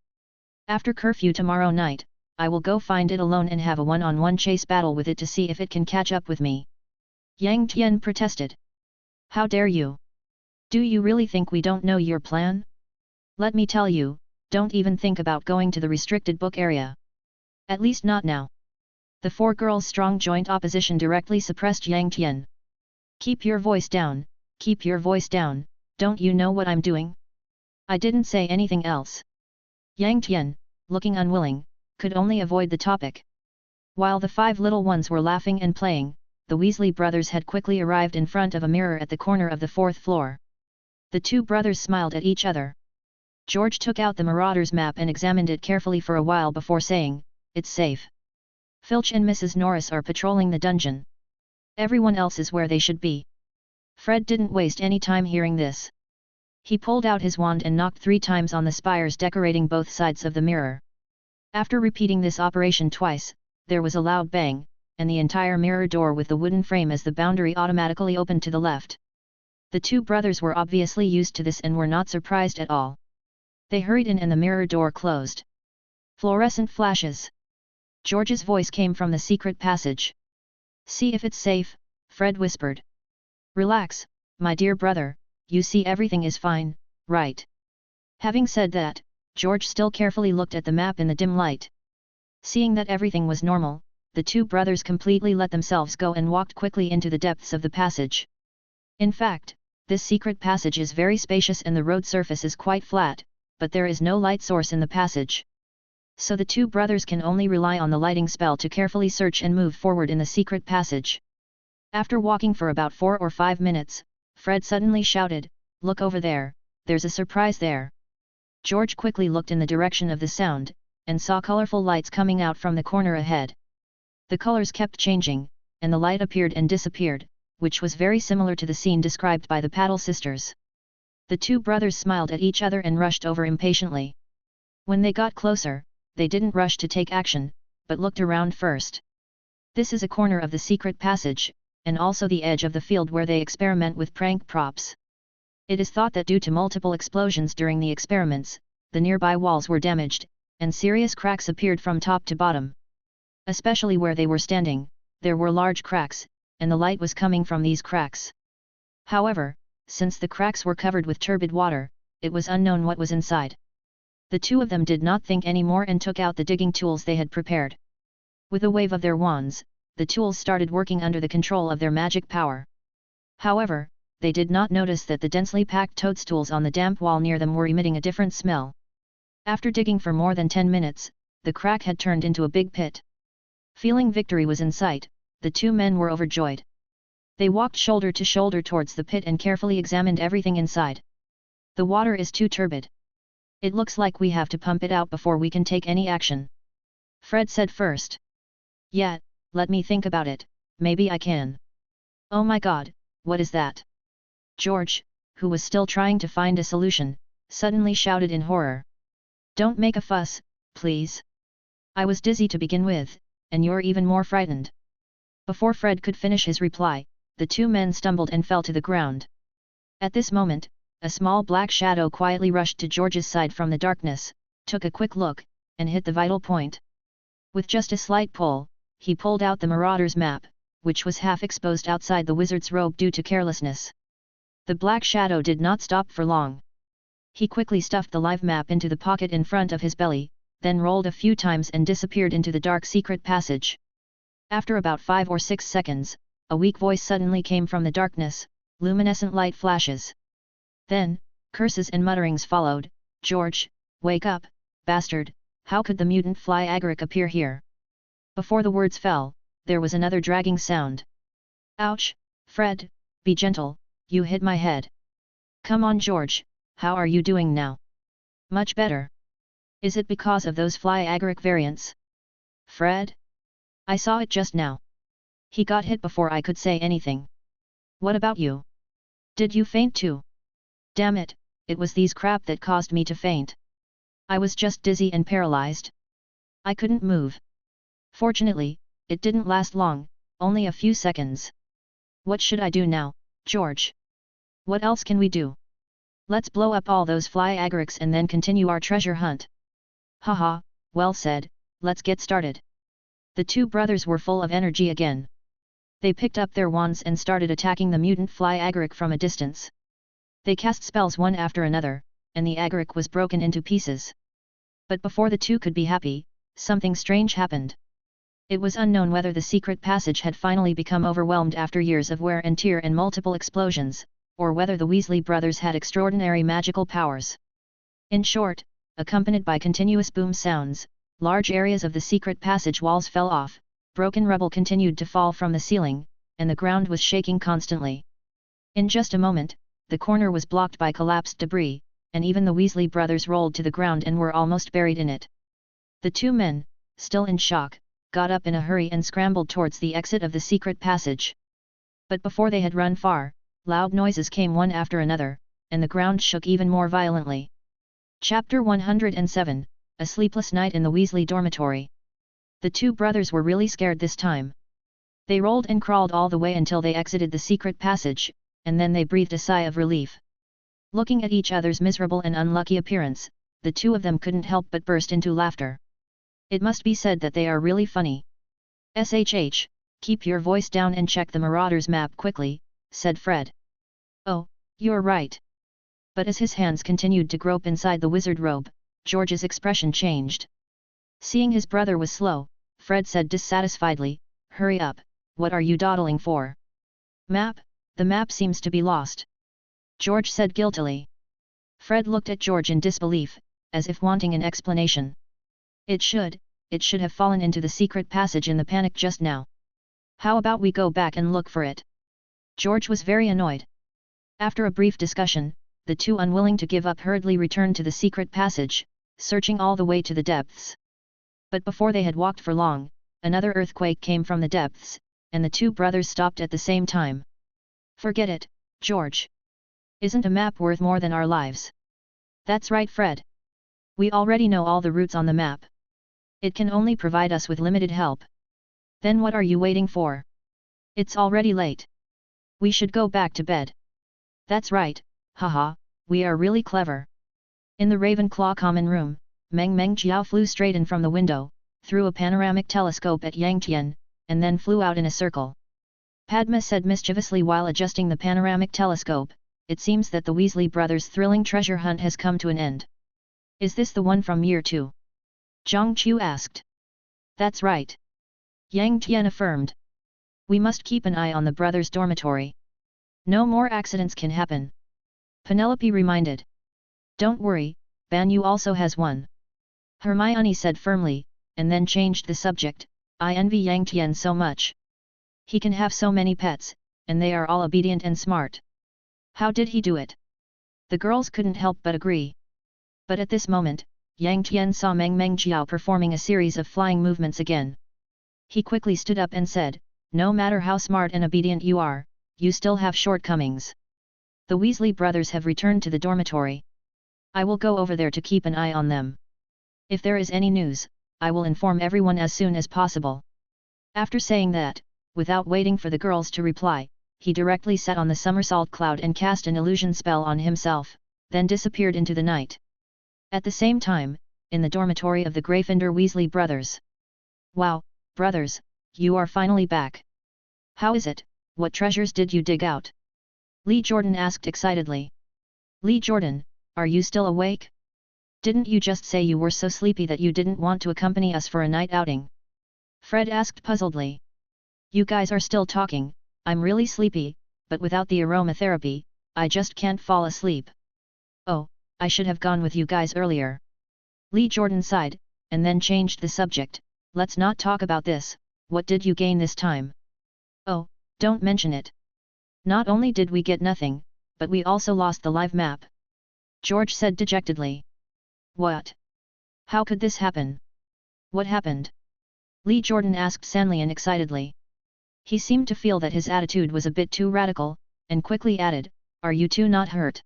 After curfew tomorrow night, I will go find it alone and have a one-on-one chase battle with it to see if it can catch up with me. Yang Tian protested. How dare you? Do you really think we don't know your plan? Let me tell you, don't even think about going to the restricted book area. At least not now. The 4 girls' strong joint opposition directly suppressed Yang Tian. Keep your voice down, keep your voice down, don't you know what I'm doing? I didn't say anything else. Yang Tian, looking unwilling, could only avoid the topic. While the 5 little ones were laughing and playing, the Weasley brothers had quickly arrived in front of a mirror at the corner of the 4th floor. The 2 brothers smiled at each other. George took out the Marauder's map and examined it carefully for a while before saying, it's safe. Filch and Mrs. Norris are patrolling the dungeon. Everyone else is where they should be. Fred didn't waste any time hearing this. He pulled out his wand and knocked 3 times on the spires decorating both sides of the mirror. After repeating this operation twice, there was a loud bang, and the entire mirror door with the wooden frame as the boundary automatically opened to the left. The 2 brothers were obviously used to this and were not surprised at all. They hurried in and the mirror door closed. Fluorescent flashes. George's voice came from the secret passage. See if it's safe, Fred whispered. Relax, my dear brother, you see everything is fine, right? Having said that, George still carefully looked at the map in the dim light. Seeing that everything was normal, the 2 brothers completely let themselves go and walked quickly into the depths of the passage. In fact, this secret passage is very spacious and the road surface is quite flat, but there is no light source in the passage. So the 2 brothers can only rely on the lighting spell to carefully search and move forward in the secret passage. After walking for about 4 or 5 minutes, Fred suddenly shouted, look over there, there's a surprise there. George quickly looked in the direction of the sound, and saw colorful lights coming out from the corner ahead. The colors kept changing, and the light appeared and disappeared, which was very similar to the scene described by the Paddle sisters. The 2 brothers smiled at each other and rushed over impatiently. When they got closer, they didn't rush to take action, but looked around first. This is a corner of the secret passage, and also the edge of the field where they experiment with prank props. It is thought that due to multiple explosions during the experiments, the nearby walls were damaged, and serious cracks appeared from top to bottom. Especially where they were standing, there were large cracks, and the light was coming from these cracks. However, since the cracks were covered with turbid water, it was unknown what was inside. The 2 of them did not think any more and took out the digging tools they had prepared. With a wave of their wands, the tools started working under the control of their magic power. However, they did not notice that the densely packed toadstools on the damp wall near them were emitting a different smell. After digging for more than 10 minutes, the crack had turned into a big pit. Feeling victory was in sight, the 2 men were overjoyed. They walked shoulder to shoulder towards the pit and carefully examined everything inside. The water is too turbid. It looks like we have to pump it out before we can take any action. Fred said first. Yeah, let me think about it, maybe I can. Oh my god, what is that? George, who was still trying to find a solution, suddenly shouted in horror. Don't make a fuss, please. I was dizzy to begin with, and you're even more frightened. Before Fred could finish his reply, the 2 men stumbled and fell to the ground. At this moment, a small black shadow quietly rushed to George's side from the darkness, took a quick look, and hit the vital point. With just a slight pull, he pulled out the Marauder's map, which was half exposed outside the wizard's robe due to carelessness. The black shadow did not stop for long. He quickly stuffed the live map into the pocket in front of his belly, then rolled a few times and disappeared into the dark secret passage. After about 5 or 6 seconds, a weak voice suddenly came from the darkness, luminescent light flashes. Then, curses and mutterings followed. "George, wake up, bastard, how could the mutant fly agaric appear here?" Before the words fell, there was another dragging sound. "Ouch, Fred, be gentle, you hit my head." "Come on George, how are you doing now?" "Much better." "Is it because of those fly agaric variants?" "Fred? I saw it just now. He got hit before I could say anything." "What about you? Did you faint too?" "Damn it, it was these crap that caused me to faint. I was just dizzy and paralyzed. I couldn't move. Fortunately, it didn't last long, only a few seconds." "What should I do now, George? What else can we do?" "Let's blow up all those fly agarics and then continue our treasure hunt." "Haha, well said, let's get started." The two brothers were full of energy again. They picked up their wands and started attacking the mutant fly agaric from a distance. They cast spells one after another, and the agaric was broken into pieces. But before the two could be happy, something strange happened. It was unknown whether the secret passage had finally become overwhelmed after years of wear and tear and multiple explosions, or whether the Weasley brothers had extraordinary magical powers. In short, accompanied by continuous boom sounds, large areas of the secret passage walls fell off, broken rubble continued to fall from the ceiling, and the ground was shaking constantly. In just a moment, the corner was blocked by collapsed debris, and even the Weasley brothers rolled to the ground and were almost buried in it. The two men, still in shock, got up in a hurry and scrambled towards the exit of the secret passage. But before they had run far, loud noises came one after another, and the ground shook even more violently. Chapter 107, A Sleepless Night in the Weasley Dormitory. The two brothers were really scared this time. They rolled and crawled all the way until they exited the secret passage, and then they breathed a sigh of relief. Looking at each other's miserable and unlucky appearance, the two of them couldn't help but burst into laughter. It must be said that they are really funny. "SHH, keep your voice down and check the Marauders map quickly," said Fred. "Oh, you're right." But as his hands continued to grope inside the wizard robe, George's expression changed. Seeing his brother was slow, Fred said dissatisfiedly, "Hurry up, what are you dawdling for?" "Map, the map seems to be lost," George said guiltily. Fred looked at George in disbelief, as if wanting an explanation. It should have fallen into the secret passage in the panic just now. How about we go back and look for it?" George was very annoyed. After a brief discussion, the two unwilling to give up hurriedly returned to the secret passage, searching all the way to the depths. But before they had walked for long, another earthquake came from the depths, and the two brothers stopped at the same time. "Forget it, George. Isn't a map worth more than our lives?" "That's right, Fred. We already know all the routes on the map. It can only provide us with limited help." "Then what are you waiting for? It's already late. We should go back to bed." "That's right, haha, we are really clever." In the Ravenclaw common room, Meng Jiao flew straight in from the window, threw a panoramic telescope at Yang Tian, and then flew out in a circle. Padma said mischievously while adjusting the panoramic telescope, "It seems that the Weasley brothers' thrilling treasure hunt has come to an end." "Is this the one from year 2? Zhang Qiu asked. "That's right," Yang Tian affirmed. "We must keep an eye on the brothers' dormitory. No more accidents can happen," Penelope reminded. "Don't worry, Banyu also has one," Hermione said firmly, and then changed the subject. "I envy Yang Tian so much. He can have so many pets, and they are all obedient and smart. How did he do it?" The girls couldn't help but agree. But at this moment, Yang Tian saw Meng Jiao performing a series of flying movements again. He quickly stood up and said, "No matter how smart and obedient you are, you still have shortcomings. The Weasley brothers have returned to the dormitory. I will go over there to keep an eye on them. If there is any news, I will inform everyone as soon as possible." After saying that, without waiting for the girls to reply, he directly sat on the somersault cloud and cast an illusion spell on himself, then disappeared into the night. At the same time, in the dormitory of the Gryffindor Weasley brothers. "Wow, brothers, you are finally back. How is it, what treasures did you dig out?" Lee Jordan asked excitedly. "Lee Jordan, are you still awake? Didn't you just say you were so sleepy that you didn't want to accompany us for a night outing?" Fred asked puzzledly. You guys are still talking, I'm really sleepy, but without the aromatherapy, I just can't fall asleep. Oh, I should have gone with you guys earlier. Lee Jordan sighed, and then changed the subject. Let's not talk about this, what did you gain this time? Oh, don't mention it. Not only did we get nothing, but we also lost the live map. George said dejectedly. What? How could this happen? What happened? Lee Jordan asked sadly and excitedly. He seemed to feel that his attitude was a bit too radical, and quickly added, Are you two not hurt?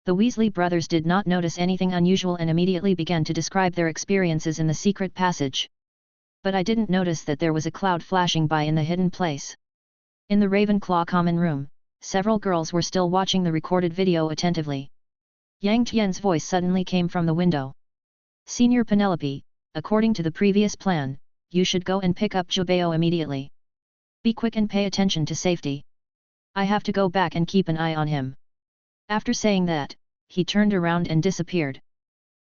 The Weasley brothers did not notice anything unusual and immediately began to describe their experiences in the secret passage. But I didn't notice that there was a cloud flashing by in the hidden place. In the Ravenclaw common room, several girls were still watching the recorded video attentively. Yang Tian's voice suddenly came from the window. Senior Penelope, according to the previous plan, you should go and pick up Jubeo immediately. Be quick and pay attention to safety. I have to go back and keep an eye on him. After saying that, he turned around and disappeared.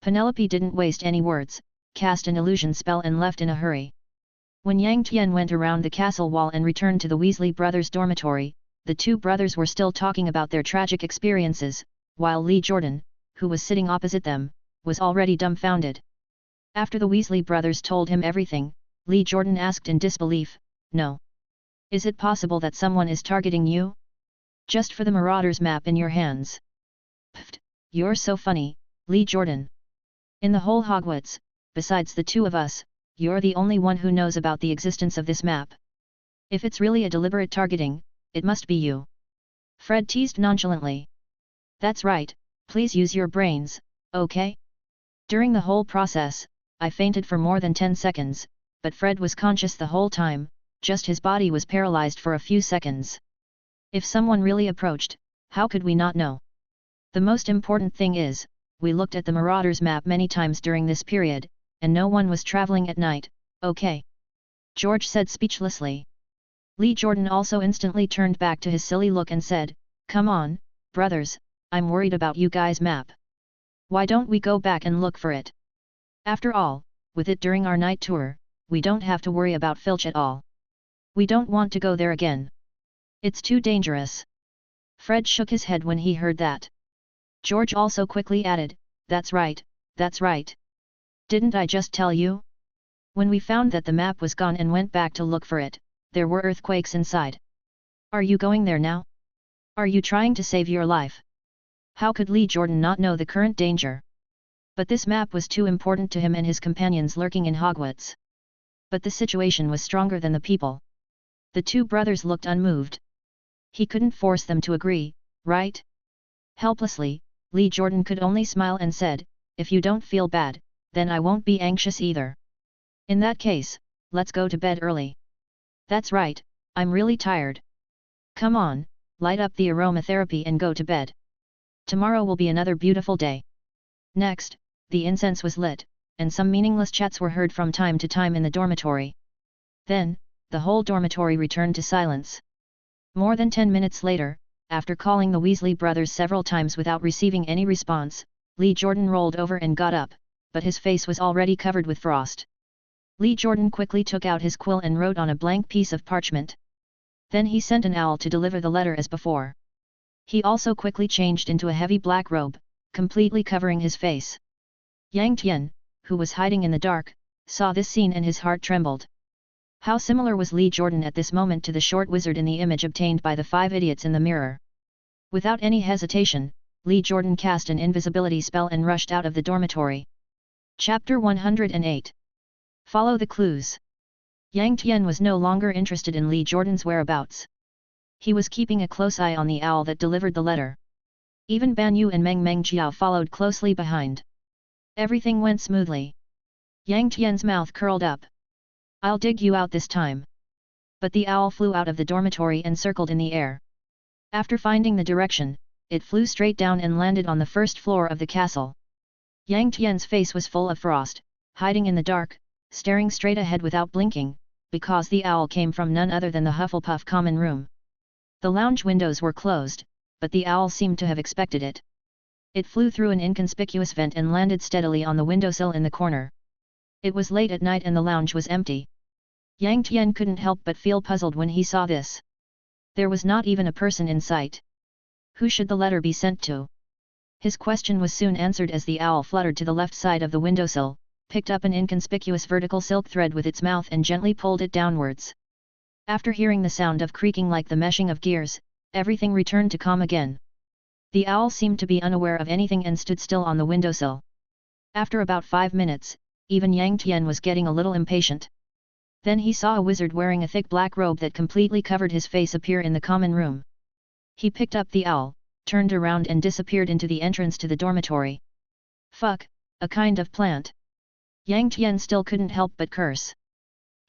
Penelope didn't waste any words, cast an illusion spell and left in a hurry. When Yang Tian went around the castle wall and returned to the Weasley brothers' dormitory, the two brothers were still talking about their tragic experiences, while Lee Jordan, who was sitting opposite them, was already dumbfounded. After the Weasley brothers told him everything, Lee Jordan asked in disbelief, No. Is it possible that someone is targeting you? Just for the Marauders map in your hands. Pfft, you're so funny, Lee Jordan. In the whole Hogwarts, besides the two of us, you're the only one who knows about the existence of this map. If it's really a deliberate targeting, it must be you. Fred teased nonchalantly. That's right, please use your brains, okay? During the whole process, I fainted for more than 10 seconds, but Fred was conscious the whole time, just his body was paralyzed for a few seconds. If someone really approached, how could we not know? The most important thing is, we looked at the Marauders map many times during this period, and no one was traveling at night, okay? George said speechlessly. Lee Jordan also instantly turned back to his silly look and said, Come on, brothers, I'm worried about you guys' map. Why don't we go back and look for it? After all, with it during our night tour, we don't have to worry about Filch at all. We don't want to go there again. It's too dangerous. Fred shook his head when he heard that. George also quickly added, That's right, that's right. Didn't I just tell you? When we found that the map was gone and went back to look for it, there were earthquakes inside. Are you going there now? Are you trying to save your life? How could Lee Jordan not know the current danger? But this map was too important to him and his companions lurking in Hogwarts. But the situation was stronger than the people. The two brothers looked unmoved. He couldn't force them to agree, right? Helplessly, Lee Jordan could only smile and said, If you don't feel bad, then I won't be anxious either. In that case, let's go to bed early. That's right, I'm really tired. Come on, light up the aromatherapy and go to bed. Tomorrow will be another beautiful day. Next, the incense was lit, and some meaningless chats were heard from time to time in the dormitory. Then, the whole dormitory returned to silence. More than 10 minutes later, after calling the Weasley brothers several times without receiving any response, Lee Jordan rolled over and got up, but his face was already covered with frost. Lee Jordan quickly took out his quill and wrote on a blank piece of parchment. Then he sent an owl to deliver the letter as before. He also quickly changed into a heavy black robe, completely covering his face. Yang Tian, who was hiding in the dark, saw this scene and his heart trembled. How similar was Lee Jordan at this moment to the short wizard in the image obtained by the 5 idiots in the mirror. Without any hesitation, Lee Jordan cast an invisibility spell and rushed out of the dormitory. Chapter 108. Follow the clues. Yang Tian was no longer interested in Lee Jordan's whereabouts. He was keeping a close eye on the owl that delivered the letter. Even Ban Yu and Meng Meng Jiao followed closely behind. Everything went smoothly. Yang Tian's mouth curled up. I'll dig you out this time. But the owl flew out of the dormitory and circled in the air. After finding the direction, it flew straight down and landed on the first floor of the castle. Yang Tian's face was full of frost, hiding in the dark, staring straight ahead without blinking, because the owl came from none other than the Hufflepuff common room. The lounge windows were closed, but the owl seemed to have expected it. It flew through an inconspicuous vent and landed steadily on the windowsill in the corner. It was late at night and the lounge was empty. Yang Tian couldn't help but feel puzzled when he saw this. There was not even a person in sight. Who should the letter be sent to? His question was soon answered as the owl fluttered to the left side of the windowsill, picked up an inconspicuous vertical silk thread with its mouth and gently pulled it downwards. After hearing the sound of creaking like the meshing of gears, everything returned to calm again. The owl seemed to be unaware of anything and stood still on the windowsill. After about 5 minutes, even Yang Tian was getting a little impatient. Then he saw a wizard wearing a thick black robe that completely covered his face appear in the common room. He picked up the owl, turned around and disappeared into the entrance to the dormitory. Fuck, a kind of plant. Yang Tian still couldn't help but curse.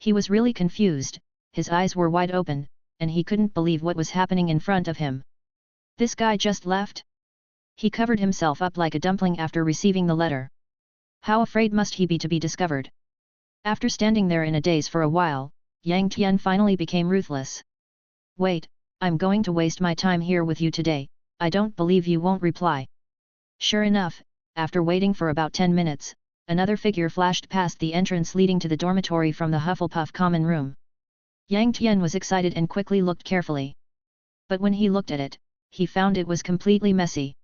He was really confused, his eyes were wide open, and he couldn't believe what was happening in front of him. This guy just left? He covered himself up like a dumpling after receiving the letter. How afraid must he be to be discovered? After standing there in a daze for a while, Yang Tian finally became ruthless. Wait, I'm going to waste my time here with you today, I don't believe you won't reply. Sure enough, after waiting for about 10 minutes, another figure flashed past the entrance leading to the dormitory from the Hufflepuff common room. Yang Tian was excited and quickly looked carefully. But when he looked at it, he found it was completely messy.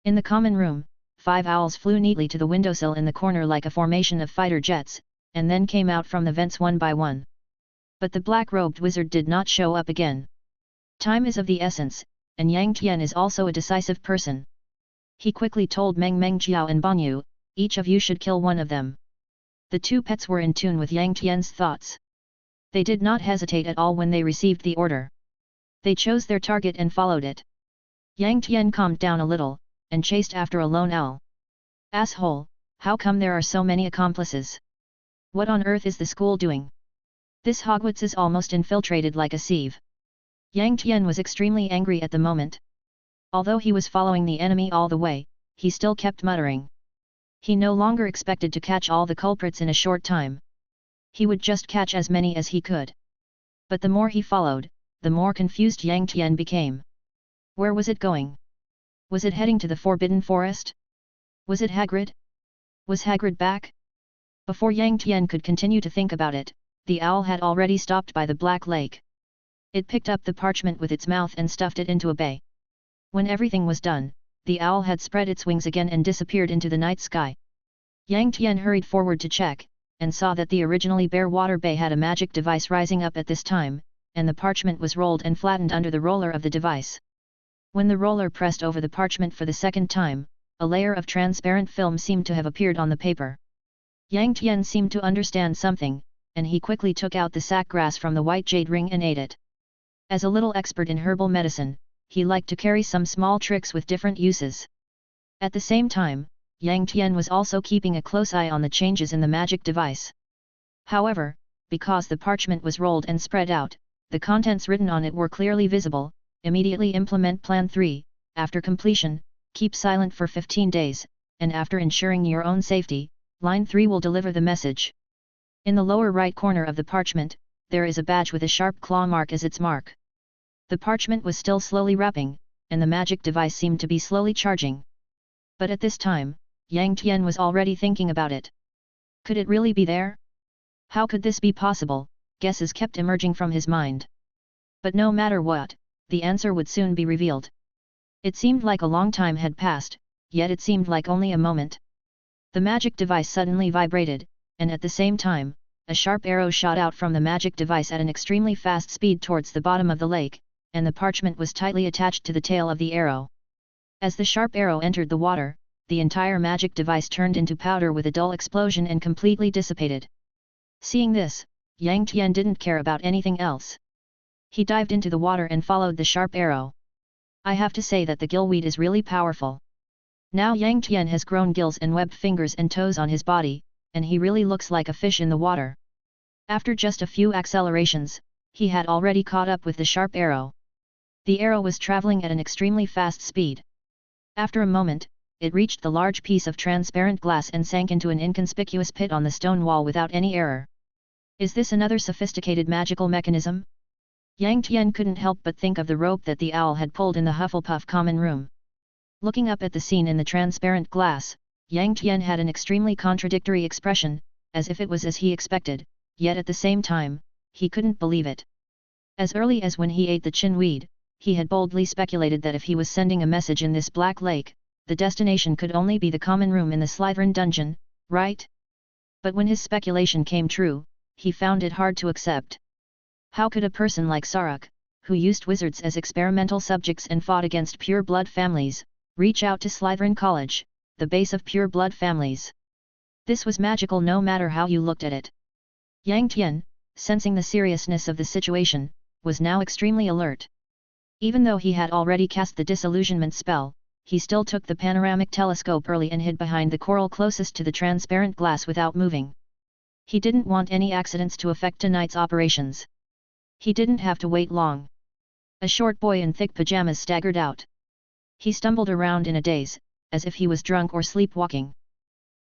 In the common room, 5 owls flew neatly to the windowsill in the corner like a formation of fighter jets, and then came out from the vents one by one. But the black-robed wizard did not show up again. Time is of the essence, and Yang Tian is also a decisive person. He quickly told Meng Meng Jiao and Banyu, each of you should kill one of them. The 2 pets were in tune with Yang Tian's thoughts. They did not hesitate at all when they received the order. They chose their target and followed it. Yang Tian calmed down a little, and chased after a lone owl. Asshole, how come there are so many accomplices? What on earth is the school doing? This Hogwarts is almost infiltrated like a sieve. Yang Tian was extremely angry at the moment. Although he was following the enemy all the way, he still kept muttering. He no longer expected to catch all the culprits in a short time. He would just catch as many as he could. But the more he followed, the more confused Yang Tian became. Where was it going? Was it heading to the Forbidden Forest? Was it Hagrid? Was Hagrid back? Before Yang Tian could continue to think about it, the owl had already stopped by the Black Lake. It picked up the parchment with its mouth and stuffed it into a bay. When everything was done, the owl had spread its wings again and disappeared into the night sky. Yang Tian hurried forward to check, and saw that the originally bare water bay had a magic device rising up at this time, and the parchment was rolled and flattened under the roller of the device. When the roller pressed over the parchment for the second time, a layer of transparent film seemed to have appeared on the paper. Yang Tian seemed to understand something, and he quickly took out the sack grass from the white jade ring and ate it. As a little expert in herbal medicine, he liked to carry some small tricks with different uses. At the same time, Yang Tian was also keeping a close eye on the changes in the magic device. However, because the parchment was rolled and spread out, the contents written on it were clearly visible. Immediately implement Plan 3, after completion, keep silent for 15 days, and after ensuring your own safety, Line 3 will deliver the message. In the lower right corner of the parchment, there is a badge with a sharp claw mark as its mark. The parchment was still slowly wrapping, and the magic device seemed to be slowly charging. But at this time, Yang Tian was already thinking about it. Could it really be there? How could this be possible? Guesses kept emerging from his mind. But no matter what, the answer would soon be revealed. It seemed like a long time had passed, yet it seemed like only a moment. The magic device suddenly vibrated, and at the same time, a sharp arrow shot out from the magic device at an extremely fast speed towards the bottom of the lake, and the parchment was tightly attached to the tail of the arrow. As the sharp arrow entered the water, the entire magic device turned into powder with a dull explosion and completely dissipated. Seeing this, Yang Tian didn't care about anything else. He dived into the water and followed the sharp arrow. I have to say that the gillweed is really powerful. Now Yang Tian has grown gills and webbed fingers and toes on his body, and he really looks like a fish in the water. After just a few accelerations, he had already caught up with the sharp arrow. The arrow was traveling at an extremely fast speed. After a moment, it reached the large piece of transparent glass and sank into an inconspicuous pit on the stone wall without any error. Is this another sophisticated magical mechanism? Yang Tian couldn't help but think of the rope that the owl had pulled in the Hufflepuff common room. Looking up at the scene in the transparent glass, Yang Tian had an extremely contradictory expression, as if it was as he expected, yet at the same time, he couldn't believe it. As early as when he ate the chinweed, he had boldly speculated that if he was sending a message in this black lake, the destination could only be the common room in the Slytherin dungeon, right? But when his speculation came true, he found it hard to accept. How could a person like Saruk, who used wizards as experimental subjects and fought against pure-blood families, reach out to Slytherin College, the base of pure-blood families? This was magical no matter how you looked at it. Yang Tian, sensing the seriousness of the situation, was now extremely alert. Even though he had already cast the disillusionment spell, he still took the panoramic telescope early and hid behind the coral closest to the transparent glass without moving. He didn't want any accidents to affect tonight's operations. He didn't have to wait long. A short boy in thick pajamas staggered out. He stumbled around in a daze, as if he was drunk or sleepwalking.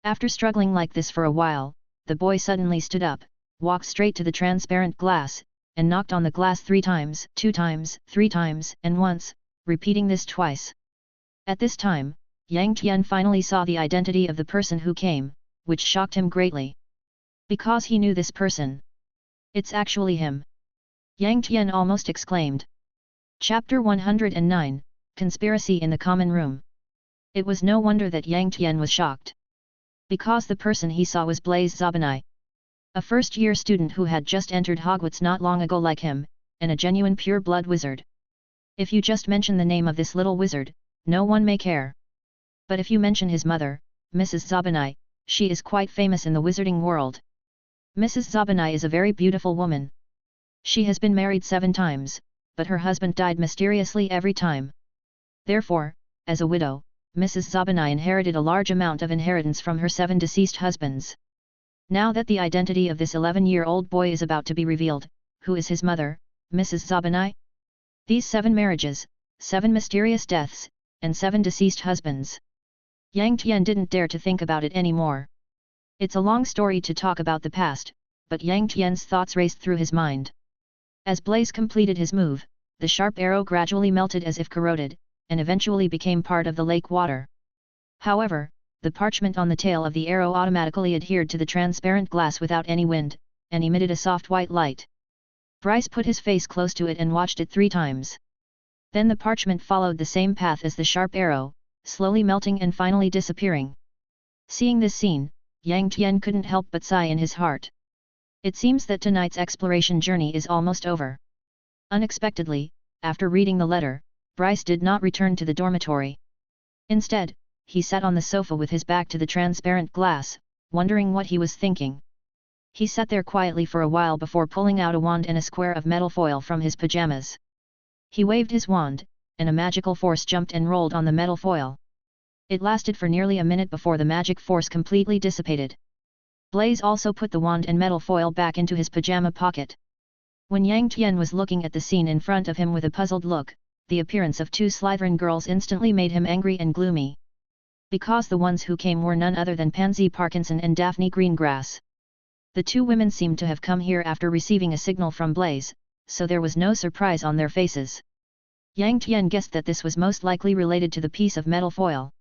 After struggling like this for a while, the boy suddenly stood up, walked straight to the transparent glass, and knocked on the glass 3 times, 2 times, 3 times, and once, repeating this twice. At this time, Yang Tian finally saw the identity of the person who came, which shocked him greatly. Because he knew this person. It's actually him! Yang Tian almost exclaimed. Chapter 109, Conspiracy in the Common Room. It was no wonder that Yang Tian was shocked. Because the person he saw was Blaise Zabinai. A first-year student who had just entered Hogwarts not long ago like him, and a genuine pure-blood wizard. If you just mention the name of this little wizard, no one may care. But if you mention his mother, Mrs. Zabinai, she is quite famous in the wizarding world. Mrs. Zabinai is a very beautiful woman. She has been married 7 times, but her husband died mysteriously every time. Therefore, as a widow, Mrs. Zabinai inherited a large amount of inheritance from her 7 deceased husbands. Now that the identity of this 11-year-old boy is about to be revealed, who is his mother, Mrs. Zabinai? These 7 marriages, 7 mysterious deaths, and 7 deceased husbands. Yang Tian didn't dare to think about it anymore. It's a long story to talk about the past, but Yang Tian's thoughts raced through his mind. As Blaise completed his move, the sharp arrow gradually melted as if corroded, and eventually became part of the lake water. However, the parchment on the tail of the arrow automatically adhered to the transparent glass without any wind, and emitted a soft white light. Bryce put his face close to it and watched it 3 times. Then the parchment followed the same path as the sharp arrow, slowly melting and finally disappearing. Seeing this scene, Yang Tian couldn't help but sigh in his heart. It seems that tonight's exploration journey is almost over. Unexpectedly, after reading the letter, Bryce did not return to the dormitory. Instead, he sat on the sofa with his back to the transparent glass, wondering what he was thinking. He sat there quietly for a while before pulling out a wand and a square of metal foil from his pajamas. He waved his wand, and a magical force jumped and rolled on the metal foil. It lasted for nearly a minute before the magic force completely dissipated. Blaise also put the wand and metal foil back into his pajama pocket. When Yang Tian was looking at the scene in front of him with a puzzled look, the appearance of 2 Slytherin girls instantly made him angry and gloomy. Because the ones who came were none other than Pansy Parkinson and Daphne Greengrass. The 2 women seemed to have come here after receiving a signal from Blaise, so there was no surprise on their faces. Yang Tian guessed that this was most likely related to the piece of metal foil.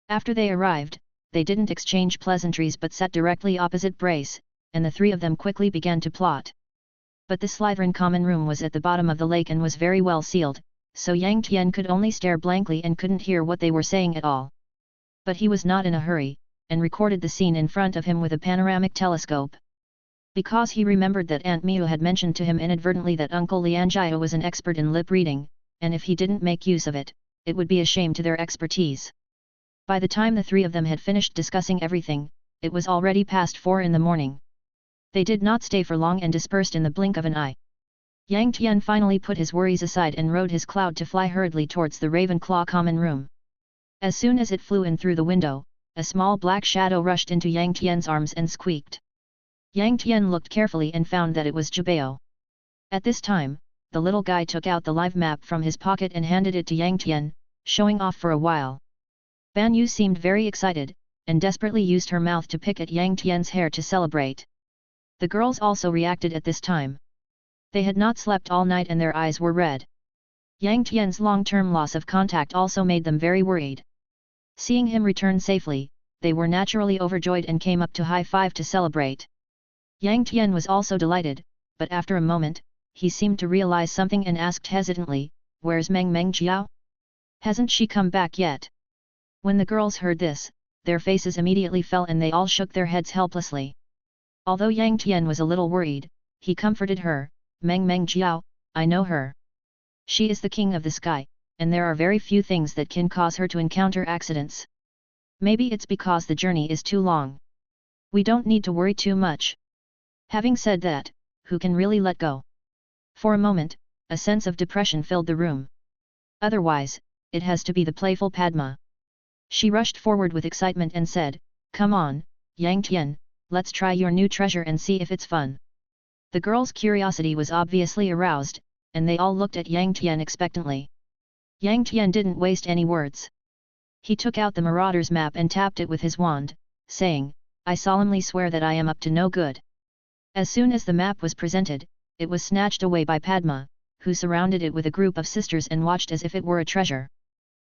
After they arrived, they didn't exchange pleasantries but sat directly opposite Bryce, and the 3 of them quickly began to plot. But the Slytherin common room was at the bottom of the lake and was very well sealed, so Yang Tian could only stare blankly and couldn't hear what they were saying at all. But he was not in a hurry, and recorded the scene in front of him with a panoramic telescope. Because he remembered that Aunt Miu had mentioned to him inadvertently that Uncle Lianjia was an expert in lip reading, and if he didn't make use of it, it would be a shame to their expertise. By the time the 3 of them had finished discussing everything, it was already past 4 in the morning. They did not stay for long and dispersed in the blink of an eye. Yang Tian finally put his worries aside and rode his cloud to fly hurriedly towards the Ravenclaw common room. As soon as it flew in through the window, a small black shadow rushed into Yang Tian's arms and squeaked. Yang Tian looked carefully and found that it was Jabeo. At this time, the little guy took out the live map from his pocket and handed it to Yang Tian, showing off for a while. Ban Yu seemed very excited, and desperately used her mouth to pick at Yang Tian's hair to celebrate. The girls also reacted at this time. They had not slept all night and their eyes were red. Yang Tian's long-term loss of contact also made them very worried. Seeing him return safely, they were naturally overjoyed and came up to high-five to celebrate. Yang Tian was also delighted, but after a moment, he seemed to realize something and asked hesitantly, "Where's Meng Meng Jiao? Hasn't she come back yet?" When the girls heard this, their faces immediately fell and they all shook their heads helplessly. Although Yang Tian was a little worried, he comforted her, "Meng Meng Jiao, I know her. She is the king of the sky, and there are very few things that can cause her to encounter accidents. Maybe it's because the journey is too long. We don't need to worry too much." Having said that, who can really let go? For a moment, a sense of depression filled the room. Otherwise, it has to be the playful Padma. She rushed forward with excitement and said, "Come on, Yang Tian, let's try your new treasure and see if it's fun." The girls' curiosity was obviously aroused, and they all looked at Yang Tian expectantly. Yang Tian didn't waste any words. He took out the Marauder's map and tapped it with his wand, saying, "I solemnly swear that I am up to no good." As soon as the map was presented, it was snatched away by Padma, who surrounded it with a group of sisters and watched as if it were a treasure.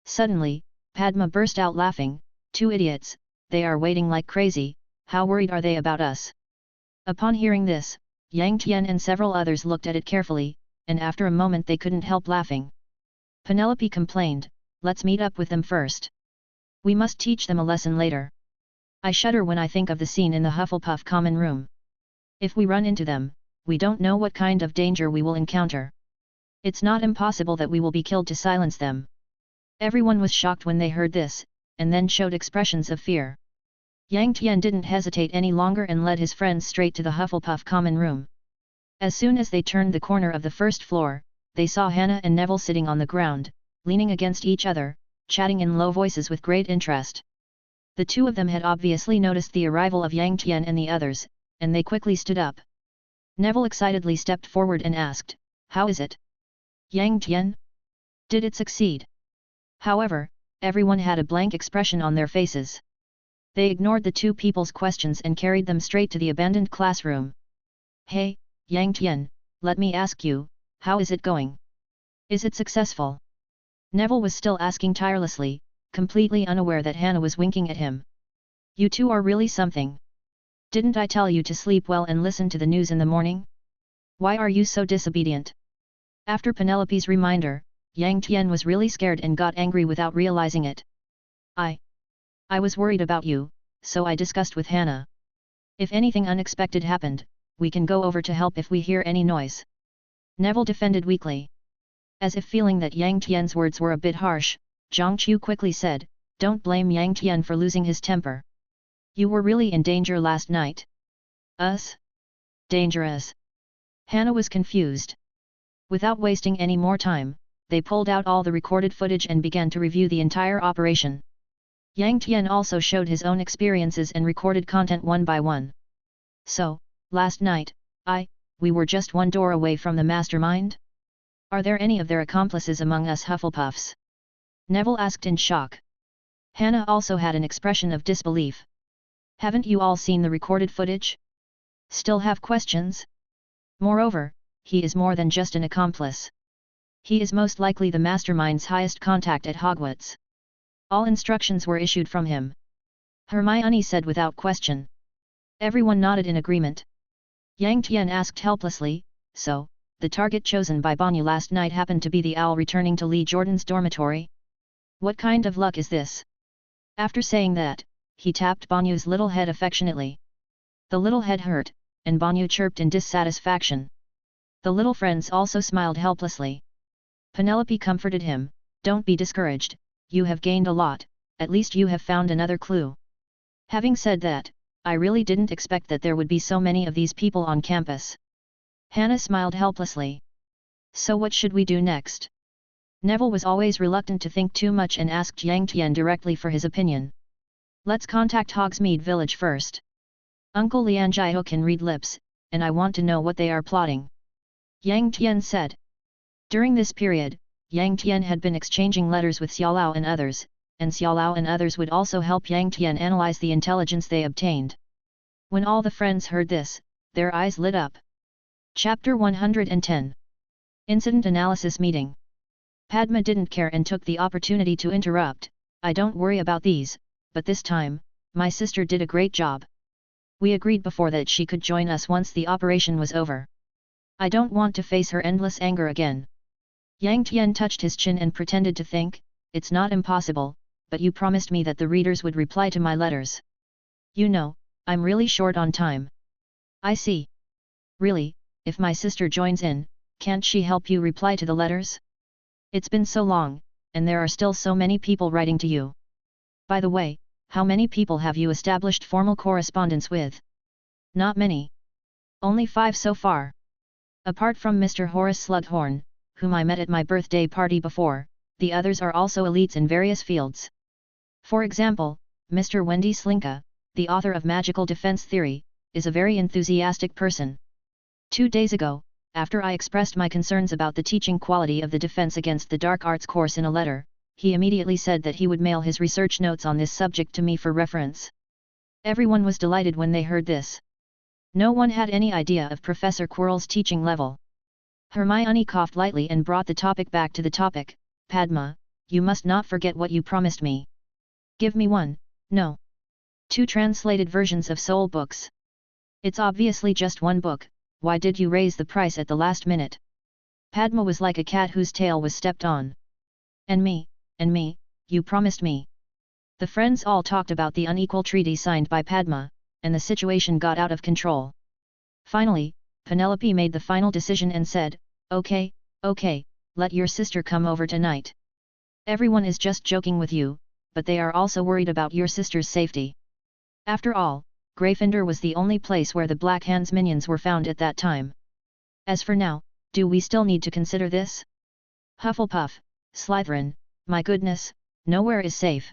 Suddenly, Padma burst out laughing, "Two idiots, they are waiting like crazy, how worried are they about us?" Upon hearing this, Yang Tian and several others looked at it carefully, and after a moment they couldn't help laughing. Penelope complained, "Let's meet up with them first. We must teach them a lesson later. I shudder when I think of the scene in the Hufflepuff common room. If we run into them, we don't know what kind of danger we will encounter. It's not impossible that we will be killed to silence them." Everyone was shocked when they heard this, and then showed expressions of fear. Yang Tian didn't hesitate any longer and led his friends straight to the Hufflepuff common room. As soon as they turned the corner of the first floor, they saw Hannah and Neville sitting on the ground, leaning against each other, chatting in low voices with great interest. The two of them had obviously noticed the arrival of Yang Tian and the others, and they quickly stood up. Neville excitedly stepped forward and asked, "How is it? Yang Tian? Did it succeed?" However, everyone had a blank expression on their faces. They ignored the two people's questions and carried them straight to the abandoned classroom. "Hey, Yang Tian, let me ask you, how is it going? Is it successful?" Neville was still asking tirelessly, completely unaware that Hannah was winking at him. "You two are really something. Didn't I tell you to sleep well and listen to the news in the morning? Why are you so disobedient?" After Penelope's reminder, Yang Tian was really scared and got angry without realizing it. I was worried about you, so I discussed with Hannah. If anything unexpected happened, we can go over to help if we hear any noise." Neville defended weakly. As if feeling that Yang Tian's words were a bit harsh, Zhang Qiu quickly said, "Don't blame Yang Tian for losing his temper. You were really in danger last night." "Us? Dangerous?" Hannah was confused. Without wasting any more time, they pulled out all the recorded footage and began to review the entire operation. Yang Tian also showed his own experiences and recorded content one by one. "So, last night, we were just one door away from the mastermind? Are there any of their accomplices among us Hufflepuffs?" Neville asked in shock. Hannah also had an expression of disbelief. "Haven't you all seen the recorded footage? Still have questions? Moreover, he is more than just an accomplice. He is most likely the mastermind's highest contact at Hogwarts. All instructions were issued from him," Hermione said without question. Everyone nodded in agreement. Yang Tian asked helplessly, "So, the target chosen by Banyu last night happened to be the owl returning to Lee Jordan's dormitory? What kind of luck is this?" After saying that, he tapped Banyu's little head affectionately. The little head hurt, and Banyu chirped in dissatisfaction. The little friends also smiled helplessly. Penelope comforted him, "Don't be discouraged, you have gained a lot, at least you have found another clue." Having said that, "I really didn't expect that there would be so many of these people on campus." Hannah smiled helplessly. "So what should we do next?" Neville was always reluctant to think too much and asked Yang Tian directly for his opinion. "Let's contact Hogsmeade Village first. Uncle Lianjiao can read lips, and I want to know what they are plotting," Yang Tian said. During this period, Yang Tian had been exchanging letters with Xiaolao and others, and Xiaolao and others would also help Yang Tian analyze the intelligence they obtained. When all the friends heard this, their eyes lit up. Chapter 110. Incident Analysis Meeting. Padma didn't care and took the opportunity to interrupt, "I don't worry about these, but this time, my sister did a great job. We agreed before that she could join us once the operation was over. I don't want to face her endless anger again. Yang Tian touched his chin and pretended to think, it's not impossible, but you promised me that the readers would reply to my letters. You know, I'm really short on time. I see. Really, if my sister joins in, can't she help you reply to the letters? It's been so long, and there are still so many people writing to you. By the way, how many people have you established formal correspondence with? Not many. Only 5 so far. Apart from Mr. Horace Slughorn, whom I met at my birthday party before, the others are also elites in various fields. For example, Mr. Wendy Slinka, the author of Magical Defense Theory, is a very enthusiastic person. 2 days ago, after I expressed my concerns about the teaching quality of the Defense Against the Dark Arts course in a letter, he immediately said that he would mail his research notes on this subject to me for reference. Everyone was delighted when they heard this. No one had any idea of Professor Quirrell's teaching level. Hermione coughed lightly and brought the topic back to the topic. Padma, you must not forget what you promised me. Give me 1, no, 2 translated versions of Soul books. It's obviously just 1 book, why did you raise the price at the last minute? Padma was like a cat whose tail was stepped on. And me, you promised me. The friends all talked about the unequal treaty signed by Padma, and the situation got out of control. Finally, Penelope made the final decision and said, okay, let your sister come over tonight. Everyone is just joking with you, but they are also worried about your sister's safety. After all, Gryffindor was the only place where the Black Hand's minions were found at that time. As for now, do we still need to consider this? Hufflepuff, Slytherin, my goodness, nowhere is safe.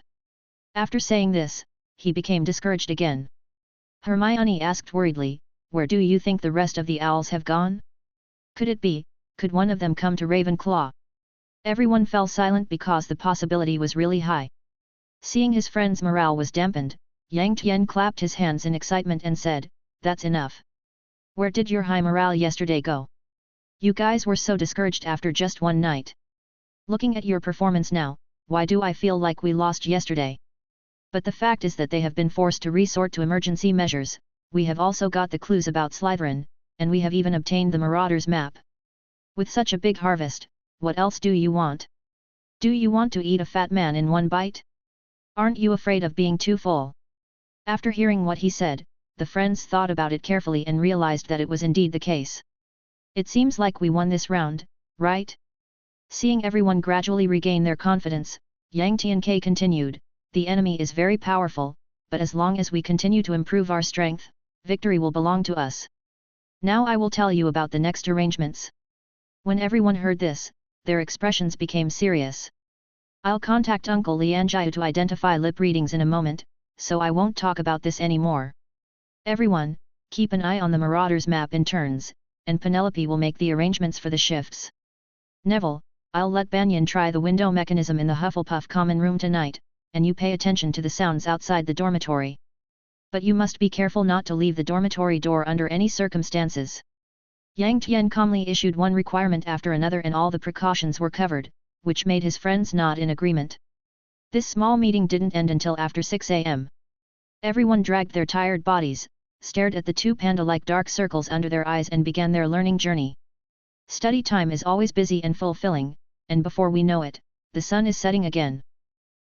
After saying this, he became discouraged again. Hermione asked worriedly, where do you think the rest of the owls have gone? Could one of them come to Ravenclaw? Everyone fell silent because the possibility was really high. Seeing his friend's morale was dampened, Yang Tian clapped his hands in excitement and said, that's enough. Where did your high morale yesterday go? You guys were so discouraged after just 1 night. Looking at your performance now, why do I feel like we lost yesterday? But the fact is that they have been forced to resort to emergency measures. We have also got the clues about Slytherin, and we have even obtained the Marauders map. With such a big harvest, what else do you want? Do you want to eat a fat man in 1 bite? Aren't you afraid of being too full? After hearing what he said, the friends thought about it carefully and realized that it was indeed the case. It seems like we won this round, right? Seeing everyone gradually regain their confidence, Yang Tianke continued, the enemy is very powerful, but as long as we continue to improve our strength, victory will belong to us. Now I will tell you about the next arrangements. When everyone heard this, their expressions became serious. I'll contact Uncle Lianjiu to identify lip readings in a moment, so I won't talk about this anymore. Everyone, keep an eye on the Marauders map in turns, and Penelope will make the arrangements for the shifts. Neville, I'll let Banyan try the window mechanism in the Hufflepuff common room tonight, and you pay attention to the sounds outside the dormitory. But you must be careful not to leave the dormitory door under any circumstances. Yang Tian calmly issued one requirement after another and all the precautions were covered, which made his friends nod in agreement. This small meeting didn't end until after 6 a.m. Everyone dragged their tired bodies, stared at the 2 panda-like dark circles under their eyes and began their learning journey. Study time is always busy and fulfilling, and before we know it, the sun is setting again.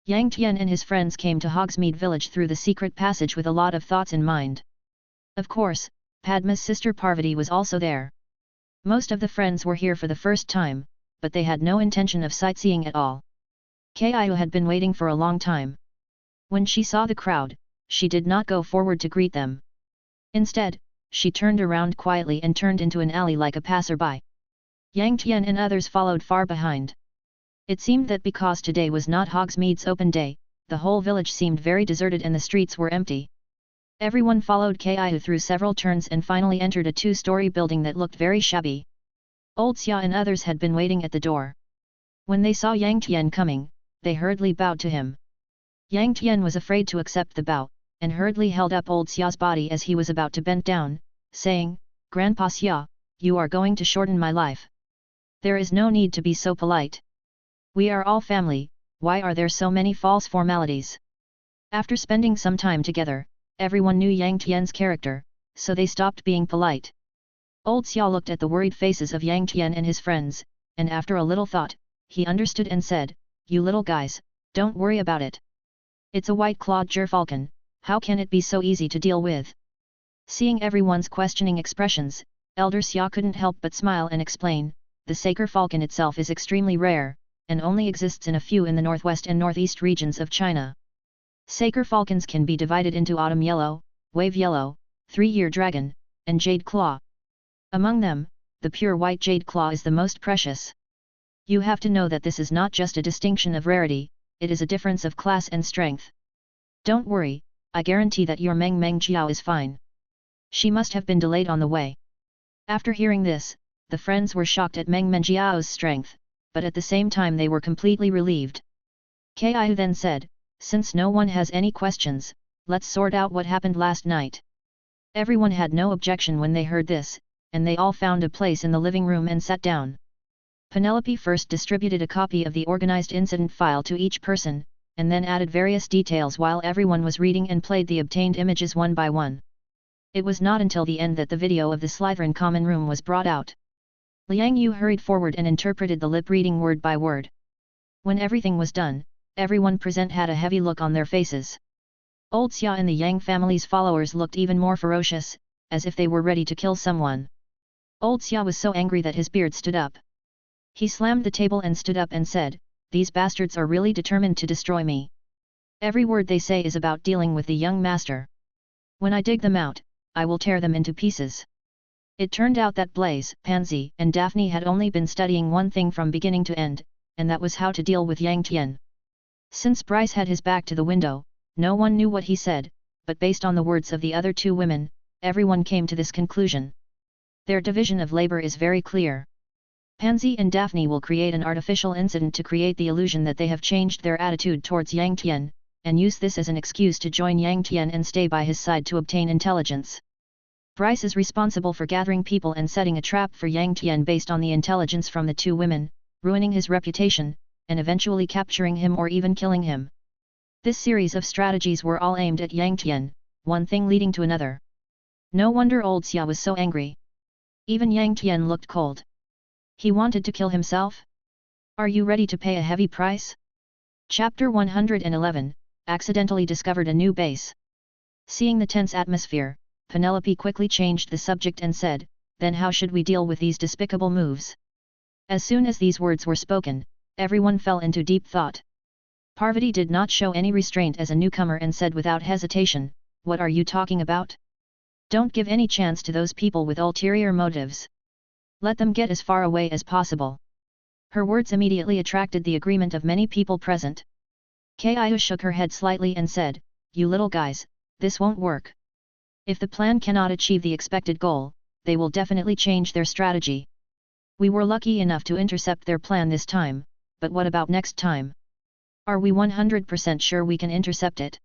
Yang Tian and his friends came to Hogsmeade Village through the secret passage with a lot of thoughts in mind. Of course, Padma's sister Parvati was also there. Most of the friends were here for the first time, but they had no intention of sightseeing at all. Kiyu had been waiting for a long time. When she saw the crowd, she did not go forward to greet them. Instead, she turned around quietly and turned into an alley like a passerby. Yang Tian and others followed far behind. It seemed that because today was not Hogsmeade's open day, the whole village seemed very deserted and the streets were empty. Everyone followed Kiyu through several turns and finally entered a 2-story building that looked very shabby. Old Xia and others had been waiting at the door. When they saw Yang Tian coming, they hurriedly bowed to him. Yang Tian was afraid to accept the bow, and hurriedly held up Old Xia's body as he was about to bend down, saying, Grandpa Xia, you are going to shorten my life. There is no need to be so polite. We are all family, why are there so many false formalities? After spending some time together, everyone knew Yang Tian's character, so they stopped being polite. Old Xia looked at the worried faces of Yang Tian and his friends, and after a little thought, he understood and said, "You little guys, don't worry about it. It's a white-clawed gerfalcon, how can it be so easy to deal with?" Seeing everyone's questioning expressions, Elder Xia couldn't help but smile and explain, "The Saker falcon itself is extremely rare, and only exists in a few in the northwest and northeast regions of China. Saker falcons can be divided into autumn yellow, wave yellow, three-year dragon, and jade claw. Among them, the pure white jade claw is the most precious. You have to know that this is not just a distinction of rarity, it is a difference of class and strength. Don't worry, I guarantee that your Meng Meng Jiao is fine. She must have been delayed on the way." After hearing this, the friends were shocked at Meng Meng Jiao's strength, but at the same time they were completely relieved. Kiu then said, "Since no one has any questions, let's sort out what happened last night." Everyone had no objection when they heard this, and they all found a place in the living room and sat down. Penelope first distributed a copy of the organized incident file to each person, and then added various details while everyone was reading and played the obtained images one by one. It was not until the end that the video of the Slytherin common room was brought out. Liang Yu hurried forward and interpreted the lip-reading word by word. When everything was done, everyone present had a heavy look on their faces. Old Xia and the Yang family's followers looked even more ferocious, as if they were ready to kill someone. Old Xia was so angry that his beard stood up. He slammed the table and stood up and said, "These bastards are really determined to destroy me. Every word they say is about dealing with the young master. When I dig them out, I will tear them into pieces." It turned out that Blaze, Pansy, and Daphne had only been studying one thing from beginning to end, and that was how to deal with Yang Tian. Since Bryce had his back to the window, no one knew what he said, but based on the words of the other two women, everyone came to this conclusion. Their division of labor is very clear. Pansy and Daphne will create an artificial incident to create the illusion that they have changed their attitude towards Yang Tian, and use this as an excuse to join Yang Tian and stay by his side to obtain intelligence. Bryce is responsible for gathering people and setting a trap for Yang Tian based on the intelligence from the two women, ruining his reputation, and eventually capturing him or even killing him. This series of strategies were all aimed at Yang Tian, one thing leading to another. No wonder old Xia was so angry. Even Yang Tian looked cold. He wanted to kill himself? Are you ready to pay a heavy price? Chapter 111, Accidentally Discovered a New Base. Seeing the tense atmosphere, Penelope quickly changed the subject and said, "Then how should we deal with these despicable moves?" As soon as these words were spoken, everyone fell into deep thought. Parvati did not show any restraint as a newcomer and said without hesitation, "What are you talking about? Don't give any chance to those people with ulterior motives. Let them get as far away as possible." Her words immediately attracted the agreement of many people present. Kiu shook her head slightly and said, "You little guys, this won't work. If the plan cannot achieve the expected goal, they will definitely change their strategy. We were lucky enough to intercept their plan this time, but what about next time? Are we 100% sure we can intercept it?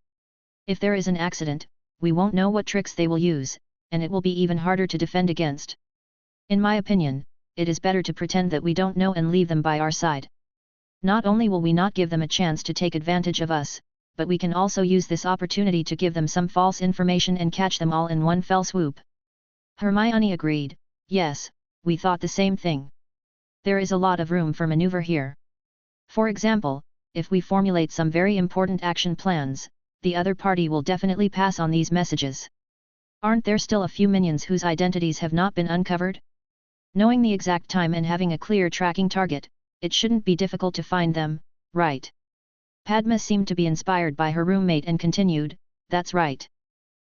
If there is an accident, we won't know what tricks they will use, and it will be even harder to defend against. In my opinion, it is better to pretend that we don't know and leave them by our side. Not only will we not give them a chance to take advantage of us, but we can also use this opportunity to give them some false information and catch them all in one fell swoop." Hermione agreed, "Yes, we thought the same thing. There is a lot of room for maneuver here. For example, if we formulate some very important action plans, the other party will definitely pass on these messages. Aren't there still a few minions whose identities have not been uncovered? Knowing the exact time and having a clear tracking target, it shouldn't be difficult to find them, right?" Padma seemed to be inspired by her roommate and continued, "That's right.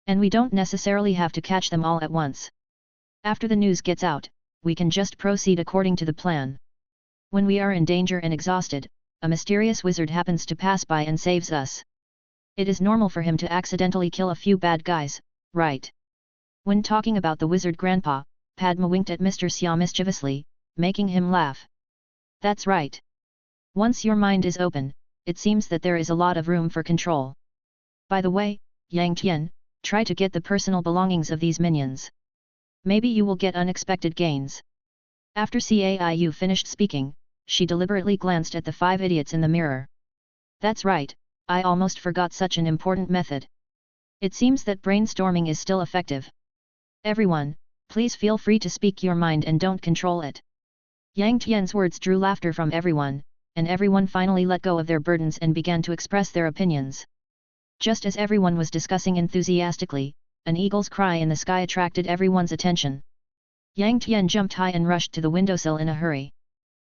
And we don't necessarily have to catch them all at once. After the news gets out, we can just proceed according to the plan. When we are in danger and exhausted, a mysterious wizard happens to pass by and saves us. It is normal for him to accidentally kill a few bad guys, right?" When talking about the wizard grandpa, Padma winked at Mr. Xia mischievously, making him laugh. "That's right. Once your mind is open, it seems that there is a lot of room for control. By the way, Yang Tian, try to get the personal belongings of these minions. Maybe you will get unexpected gains." After Caiu finished speaking, she deliberately glanced at the 5 idiots in the mirror. "That's right, I almost forgot such an important method. It seems that brainstorming is still effective. Everyone, Please feel free to speak your mind and don't control it. Yang Tian's words drew laughter from everyone, and everyone finally let go of their burdens and began to express their opinions. Just as everyone was discussing enthusiastically, an eagle's cry in the sky attracted everyone's attention. Yang Tian jumped high and rushed to the windowsill in a hurry.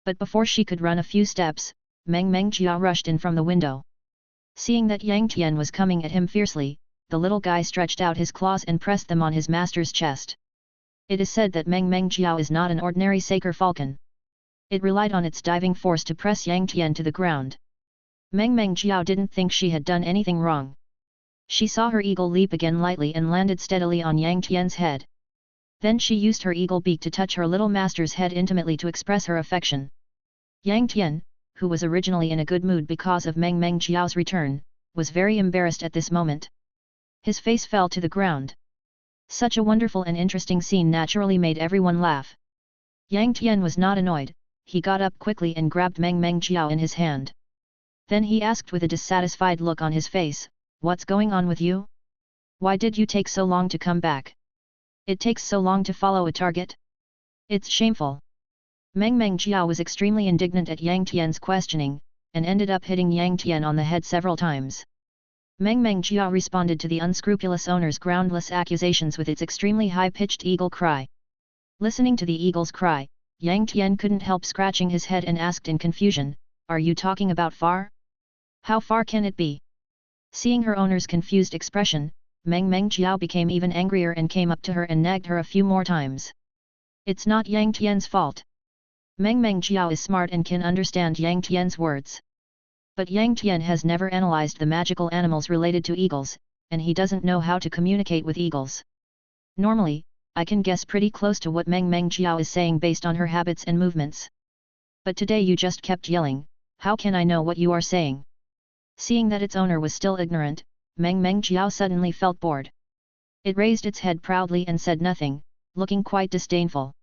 But before she could run a few steps, Meng Jiao rushed in from the window. Seeing that Yang Tian was coming at him fiercely, the little guy stretched out his claws and pressed them on his master's chest. It is said that Meng Jiao is not an ordinary saker falcon. It relied on its diving force to press Yang Tian to the ground. Meng Jiao didn't think she had done anything wrong. She saw her eagle leap again lightly and landed steadily on Yang Tian's head. Then she used her eagle beak to touch her little master's head intimately to express her affection. Yang Tian, who was originally in a good mood because of Meng Jiao's return, was very embarrassed at this moment. His face fell to the ground. Such a wonderful and interesting scene naturally made everyone laugh. Yang Tian was not annoyed, he got up quickly and grabbed Meng Jiao in his hand. Then he asked with a dissatisfied look on his face, "What's going on with you? Why did you take so long to come back? It takes so long to follow a target? It's shameful." Meng Jiao was extremely indignant at Yang Tian's questioning, and ended up hitting Yang Tian on the head several times. Meng Jiao responded to the unscrupulous owner's groundless accusations with its extremely high-pitched eagle cry. Listening to the eagle's cry, Yang Tian couldn't help scratching his head and asked in confusion, "Are you talking about far? How far can it be?" Seeing her owner's confused expression, Meng Jiao became even angrier and came up to her and nagged her a few more times. It's not Yang Tian's fault. Meng Jiao is smart and can understand Yang Tian's words. But Yang Tian has never analyzed the magical animals related to eagles, and he doesn't know how to communicate with eagles. Normally, I can guess pretty close to what Meng Jiao is saying based on her habits and movements. But today you just kept yelling, how can I know what you are saying? Seeing that its owner was still ignorant, Meng Jiao suddenly felt bored. It raised its head proudly and said nothing, looking quite disdainful.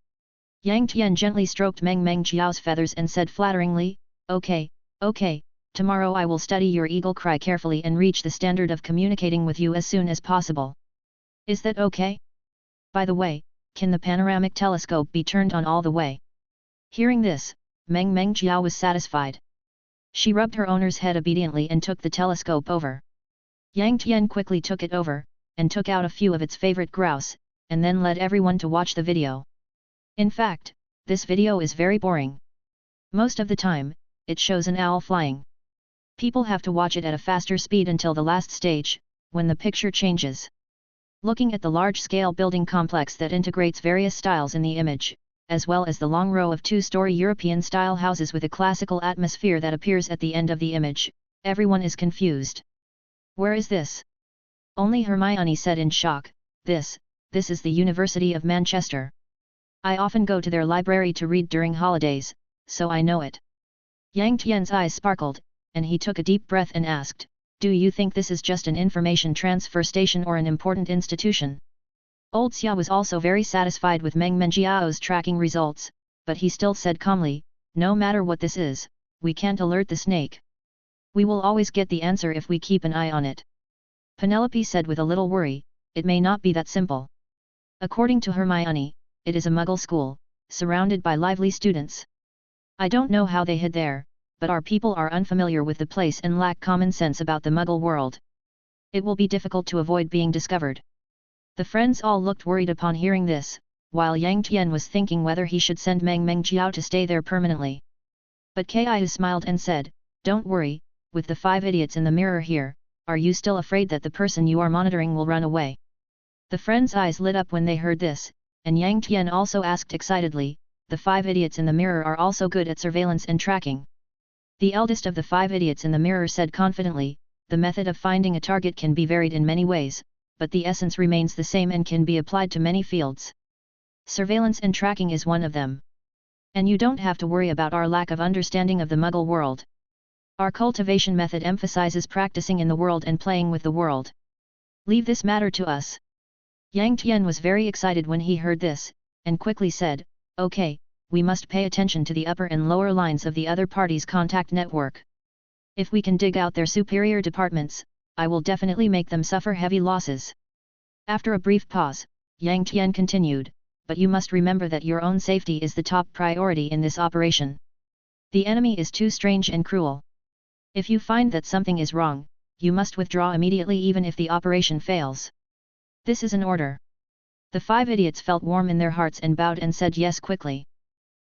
Yang Tian gently stroked Meng Jiao's feathers and said flatteringly, "Okay, okay, tomorrow I will study your eagle cry carefully and reach the standard of communicating with you as soon as possible. Is that okay? By the way, can the panoramic telescope be turned on all the way?" Hearing this, Meng Jiao was satisfied. She rubbed her owner's head obediently and took the telescope over. Yang Tian quickly took it over, and took out a few of its favorite grouse, and then led everyone to watch the video. In fact, this video is very boring. Most of the time, it shows an owl flying. People have to watch it at a faster speed until the last stage, when the picture changes. Looking at the large-scale building complex that integrates various styles in the image, as well as the long row of two-story European-style houses with a classical atmosphere that appears at the end of the image, everyone is confused. Where is this? Only Hermione said in shock, This is the University of Manchester. I often go to their library to read during holidays, so I know it." Yang Tian's eyes sparkled, and he took a deep breath and asked, "Do you think this is just an information transfer station or an important institution?" Old Xia was also very satisfied with Meng Jiao's tracking results, but he still said calmly, "No matter what this is, we can't alert the snake. We will always get the answer if we keep an eye on it." Penelope said with a little worry, "It may not be that simple." According to Hermione, it is a Muggle school, surrounded by lively students. I don't know how they hid there, but our people are unfamiliar with the place and lack common sense about the Muggle world. It will be difficult to avoid being discovered. The friends all looked worried upon hearing this, while Yang Tian was thinking whether he should send Meng Jiao to stay there permanently. But Kai smiled and said, "Don't worry, with the 5 idiots in the mirror here, are you still afraid that the person you are monitoring will run away?" The friends' eyes lit up when they heard this, and Yang Tian also asked excitedly, "The 5 idiots in the mirror are also good at surveillance and tracking?" The eldest of the 5 idiots in the mirror said confidently, "The method of finding a target can be varied in many ways, but the essence remains the same and can be applied to many fields. Surveillance and tracking is one of them. And you don't have to worry about our lack of understanding of the Muggle world. Our cultivation method emphasizes practicing in the world and playing with the world. Leave this matter to us." Yang Tian was very excited when he heard this, and quickly said, "Okay, we must pay attention to the upper and lower lines of the other party's contact network. If we can dig out their superior departments, I will definitely make them suffer heavy losses." After a brief pause, Yang Tian continued, but you must remember that your own safety is the top priority in this operation. The enemy is too strange and cruel. If you find that something is wrong, you must withdraw immediately even if the operation fails. This is an order." The 5 idiots felt warm in their hearts and bowed and said yes quickly.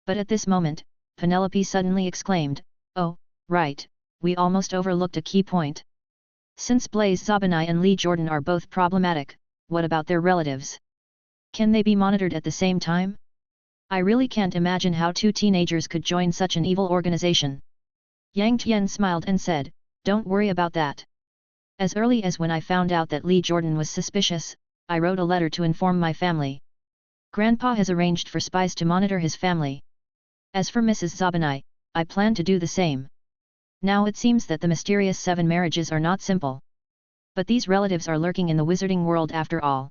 But at this moment, Penelope suddenly exclaimed, "Oh, right, we almost overlooked a key point. Since Blaise Zabani and Lee Jordan are both problematic, what about their relatives? Can they be monitored at the same time? I really can't imagine how 2 teenagers could join such an evil organization." Yang Tian smiled and said, "Don't worry about that. As early as when I found out that Lee Jordan was suspicious, I wrote a letter to inform my family. Grandpa has arranged for spies to monitor his family. As for Mrs. Zabani, I plan to do the same. Now it seems that the mysterious 7 marriages are not simple. But these relatives are lurking in the wizarding world after all.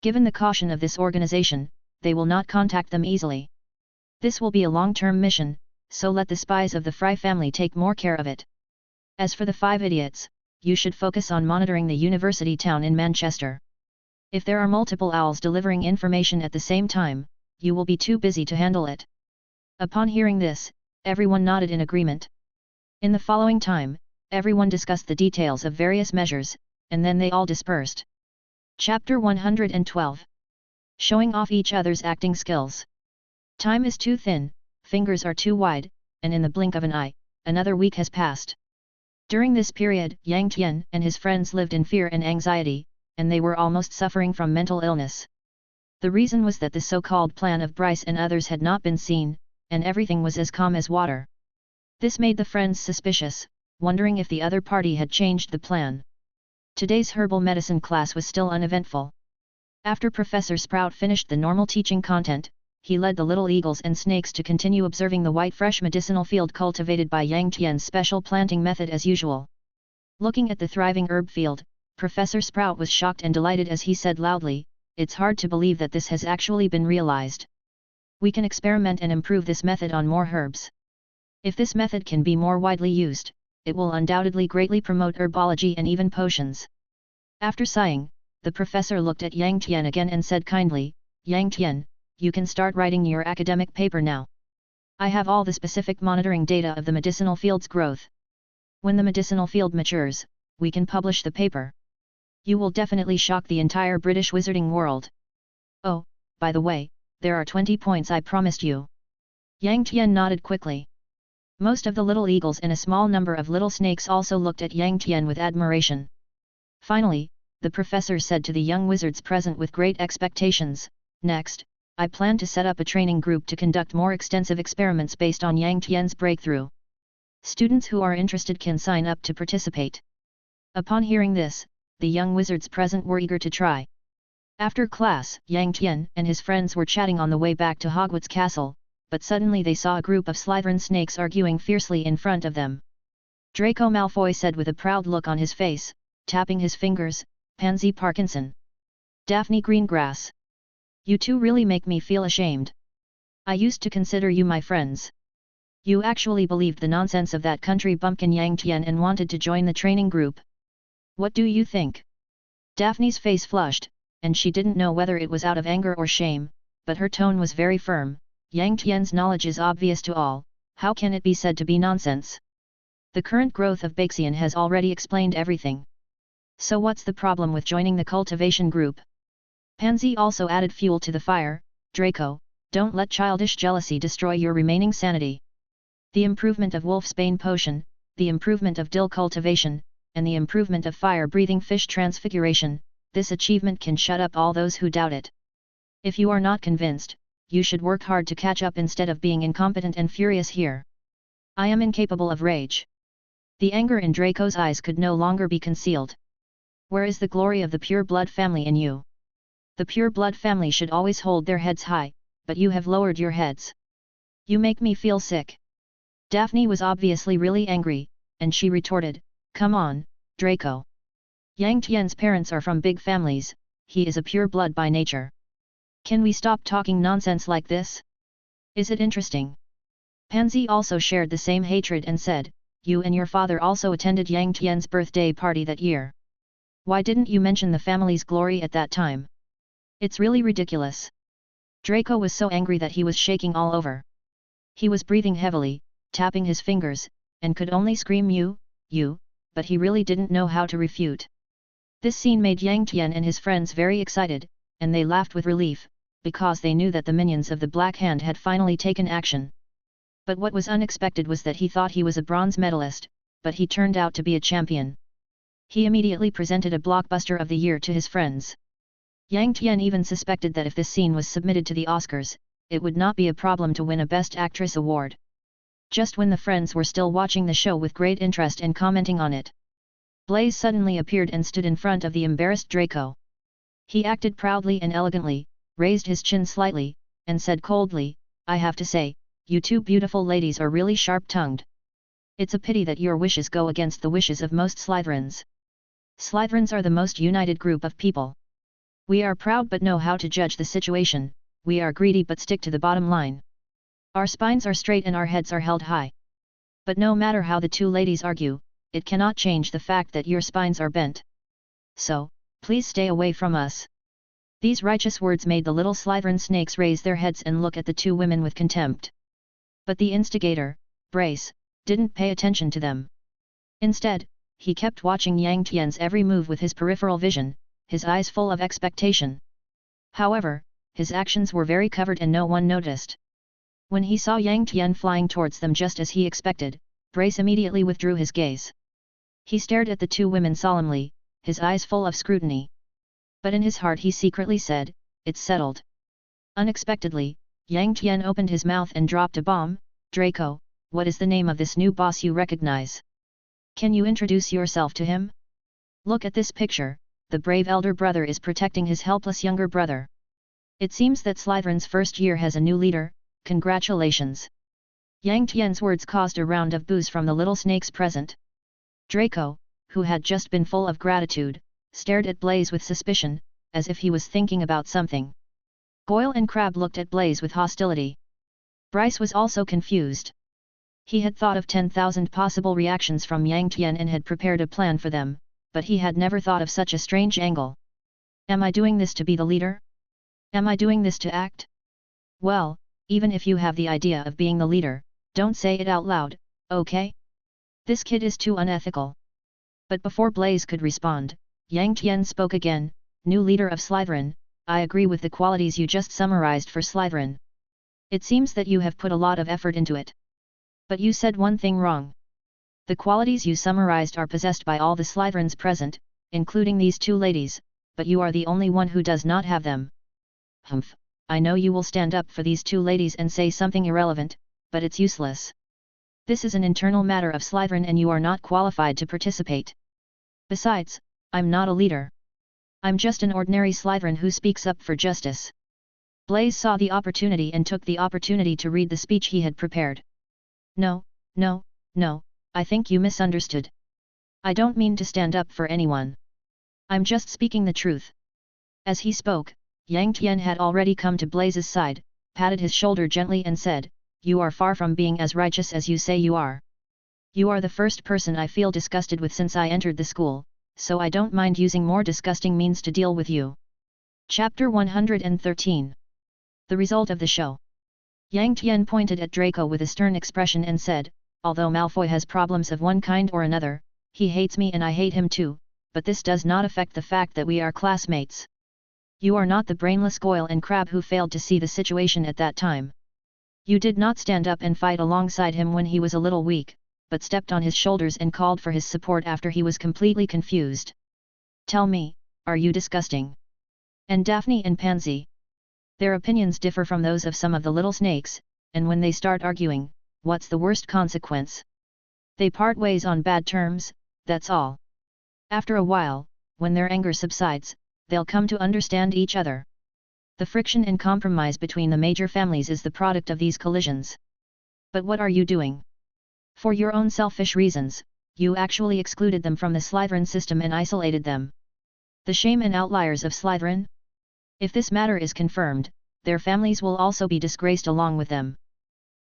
Given the caution of this organization, they will not contact them easily. This will be a long-term mission, so let the spies of the Fry family take more care of it. As for the 5 idiots, you should focus on monitoring the university town in Manchester. If there are multiple owls delivering information at the same time, you will be too busy to handle it." Upon hearing this, everyone nodded in agreement. In the following time, everyone discussed the details of various measures, and then they all dispersed. Chapter 112. Showing off each other's acting skills. Time is too thin, fingers are too wide, and in the blink of an eye, another week has passed. During this period, Yang Tian and his friends lived in fear and anxiety, and they were almost suffering from mental illness. The reason was that the so-called plan of Bryce and others had not been seen, and everything was as calm as water. This made the friends suspicious, wondering if the other party had changed the plan. Today's herbal medicine class was still uneventful. After Professor Sprout finished the normal teaching content, he led the little eagles and snakes to continue observing the white fresh medicinal field cultivated by Yang Tian's special planting method as usual. Looking at the thriving herb field, Professor Sprout was shocked and delighted as he said loudly, "It's hard to believe that this has actually been realized. We can experiment and improve this method on more herbs. If this method can be more widely used, it will undoubtedly greatly promote herbology and even potions." After sighing, the professor looked at Yang Tian again and said kindly, "Yang Tian, you can start writing your academic paper now. I have all the specific monitoring data of the medicinal field's growth. When the medicinal field matures, we can publish the paper. You will definitely shock the entire British wizarding world. Oh, by the way, there are 20 points I promised you." Yang Tian nodded quickly. Most of the little eagles and a small number of little snakes also looked at Yang Tian with admiration. Finally, the professor said to the young wizards present with great expectations, "Next, I plan to set up a training group to conduct more extensive experiments based on Yang Tian's breakthrough. Students who are interested can sign up to participate." Upon hearing this, the young wizards present were eager to try. After class, Yang Tian and his friends were chatting on the way back to Hogwarts Castle, but suddenly they saw a group of Slytherin snakes arguing fiercely in front of them. Draco Malfoy said with a proud look on his face, tapping his fingers, "Pansy Parkinson. Daphne Greengrass. You two really make me feel ashamed. I used to consider you my friends. You actually believed the nonsense of that country bumpkin Yang Tian and wanted to join the training group. What do you think?" Daphne's face flushed, and she didn't know whether it was out of anger or shame, but her tone was very firm. "Yang Tian's knowledge is obvious to all, how can it be said to be nonsense? The current growth of Baxian has already explained everything. So what's the problem with joining the cultivation group?" Pansy also added fuel to the fire, "Draco, don't let childish jealousy destroy your remaining sanity. The improvement of Wolfsbane potion, the improvement of dill cultivation, and the improvement of fire-breathing fish transfiguration, this achievement can shut up all those who doubt it. If you are not convinced, you should work hard to catch up instead of being incompetent and furious here. I am incapable of rage." The anger in Draco's eyes could no longer be concealed. "Where is the glory of the pure blood family in you? The pure blood family should always hold their heads high, but you have lowered your heads. You make me feel sick." Daphne was obviously really angry, and she retorted, "Come on, Draco. Yang Tian's parents are from big families, he is a pure blood by nature. Can we stop talking nonsense like this? Is it interesting?" Pansy also shared the same hatred and said, "You and your father also attended Yang Tian's birthday party that year. Why didn't you mention the family's glory at that time? It's really ridiculous." Draco was so angry that he was shaking all over. He was breathing heavily, tapping his fingers, and could only scream you, but he really didn't know how to refute. This scene made Yang Tian and his friends very excited, and they laughed with relief, because they knew that the minions of the Black Hand had finally taken action. But what was unexpected was that he thought he was a bronze medalist, but he turned out to be a champion. He immediately presented a blockbuster of the year to his friends. Yang Tian even suspected that if this scene was submitted to the Oscars, it would not be a problem to win a Best Actress award. Just when the friends were still watching the show with great interest and commenting on it, Blaze suddenly appeared and stood in front of the embarrassed Draco. He acted proudly and elegantly, raised his chin slightly, and said coldly, "I have to say, you two beautiful ladies are really sharp-tongued. It's a pity that your wishes go against the wishes of most Slytherins. Slytherins are the most united group of people. We are proud but know how to judge the situation, we are greedy but stick to the bottom line. Our spines are straight and our heads are held high. But no matter how the two ladies argue, it cannot change the fact that your spines are bent. So, please stay away from us." These righteous words made the little Slytherin snakes raise their heads and look at the two women with contempt. But the instigator, Brace, didn't pay attention to them. Instead, he kept watching Yang Tian's every move with his peripheral vision, his eyes full of expectation. However, his actions were very covered and no one noticed. When he saw Yang Tian flying towards them just as he expected, Brace immediately withdrew his gaze. He stared at the two women solemnly, his eyes full of scrutiny. But in his heart he secretly said, "It's settled." Unexpectedly, Yang Tian opened his mouth and dropped a bomb. "Draco, what is the name of this new boss you recognize? Can you introduce yourself to him? Look at this picture, the brave elder brother is protecting his helpless younger brother. It seems that Slytherin's first year has a new leader, congratulations." Yang Tian's words caused a round of boos from the little snakes present. Draco, who had just been full of gratitude, stared at Blaze with suspicion, as if he was thinking about something. Goyle and Crab looked at Blaze with hostility. Bryce was also confused. He had thought of 10,000 possible reactions from Yang Tian and had prepared a plan for them, but he had never thought of such a strange angle. Am I doing this to be the leader? Am I doing this to act? Well, even if you have the idea of being the leader, don't say it out loud, okay? This kid is too unethical. But before Blaze could respond, Yang Tian spoke again, "New leader of Slytherin, I agree with the qualities you just summarized for Slytherin. It seems that you have put a lot of effort into it. But you said one thing wrong. The qualities you summarized are possessed by all the Slytherins present, including these two ladies, but you are the only one who does not have them." "Humph, I know you will stand up for these two ladies and say something irrelevant, but it's useless. This is an internal matter of Slytherin and you are not qualified to participate. Besides, I'm not a leader. I'm just an ordinary Slytherin who speaks up for justice." Blaze saw the opportunity and took the opportunity to read the speech he had prepared. No, I think you misunderstood. I don't mean to stand up for anyone. I'm just speaking the truth." As he spoke, Yang Tian had already come to Blaze's side, patted his shoulder gently and said, "You are far from being as righteous as you say you are. You are the first person I feel disgusted with since I entered the school, so I don't mind using more disgusting means to deal with you." Chapter 113. The result of the show. Yang Tian pointed at Draco with a stern expression and said, "Although Malfoy has problems of one kind or another, he hates me and I hate him too, but this does not affect the fact that we are classmates. You are not the brainless Goyle and Crab who failed to see the situation at that time. You did not stand up and fight alongside him when he was a little weak, but stepped on his shoulders and called for his support after he was completely confused. Tell me, are you disgusting?" And Daphne and Pansy. Their opinions differ from those of some of the little snakes, and when they start arguing, what's the worst consequence? They part ways on bad terms, that's all. After a while, when their anger subsides, they'll come to understand each other. The friction and compromise between the major families is the product of these collisions. But what are you doing? For your own selfish reasons, you actually excluded them from the Slytherin system and isolated them. The shame and outliers of Slytherin? If this matter is confirmed, their families will also be disgraced along with them.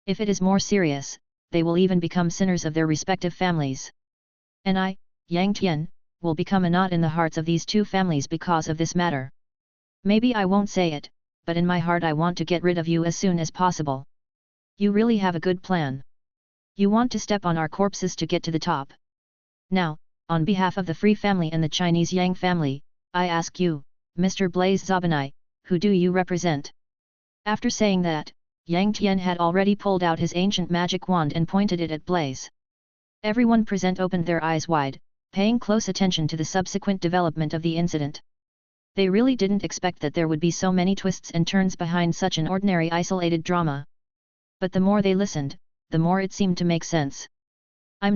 If it is more serious, they will even become sinners of their respective families. And I, Yang Tian, will become a knot in the hearts of these two families because of this matter. Maybe I won't say it, but in my heart I want to get rid of you as soon as possible. You really have a good plan. You want to step on our corpses to get to the top. Now, on behalf of the Free family and the Chinese Yang family, I ask you, Mr. Blaze Zabanai, who do you represent? After saying that, Yang Tian had already pulled out his ancient magic wand and pointed it at Blaze. Everyone present opened their eyes wide, paying close attention to the subsequent development of the incident. They really didn't expect that there would be so many twists and turns behind such an ordinary isolated drama. But the more they listened, the more it seemed to make sense. I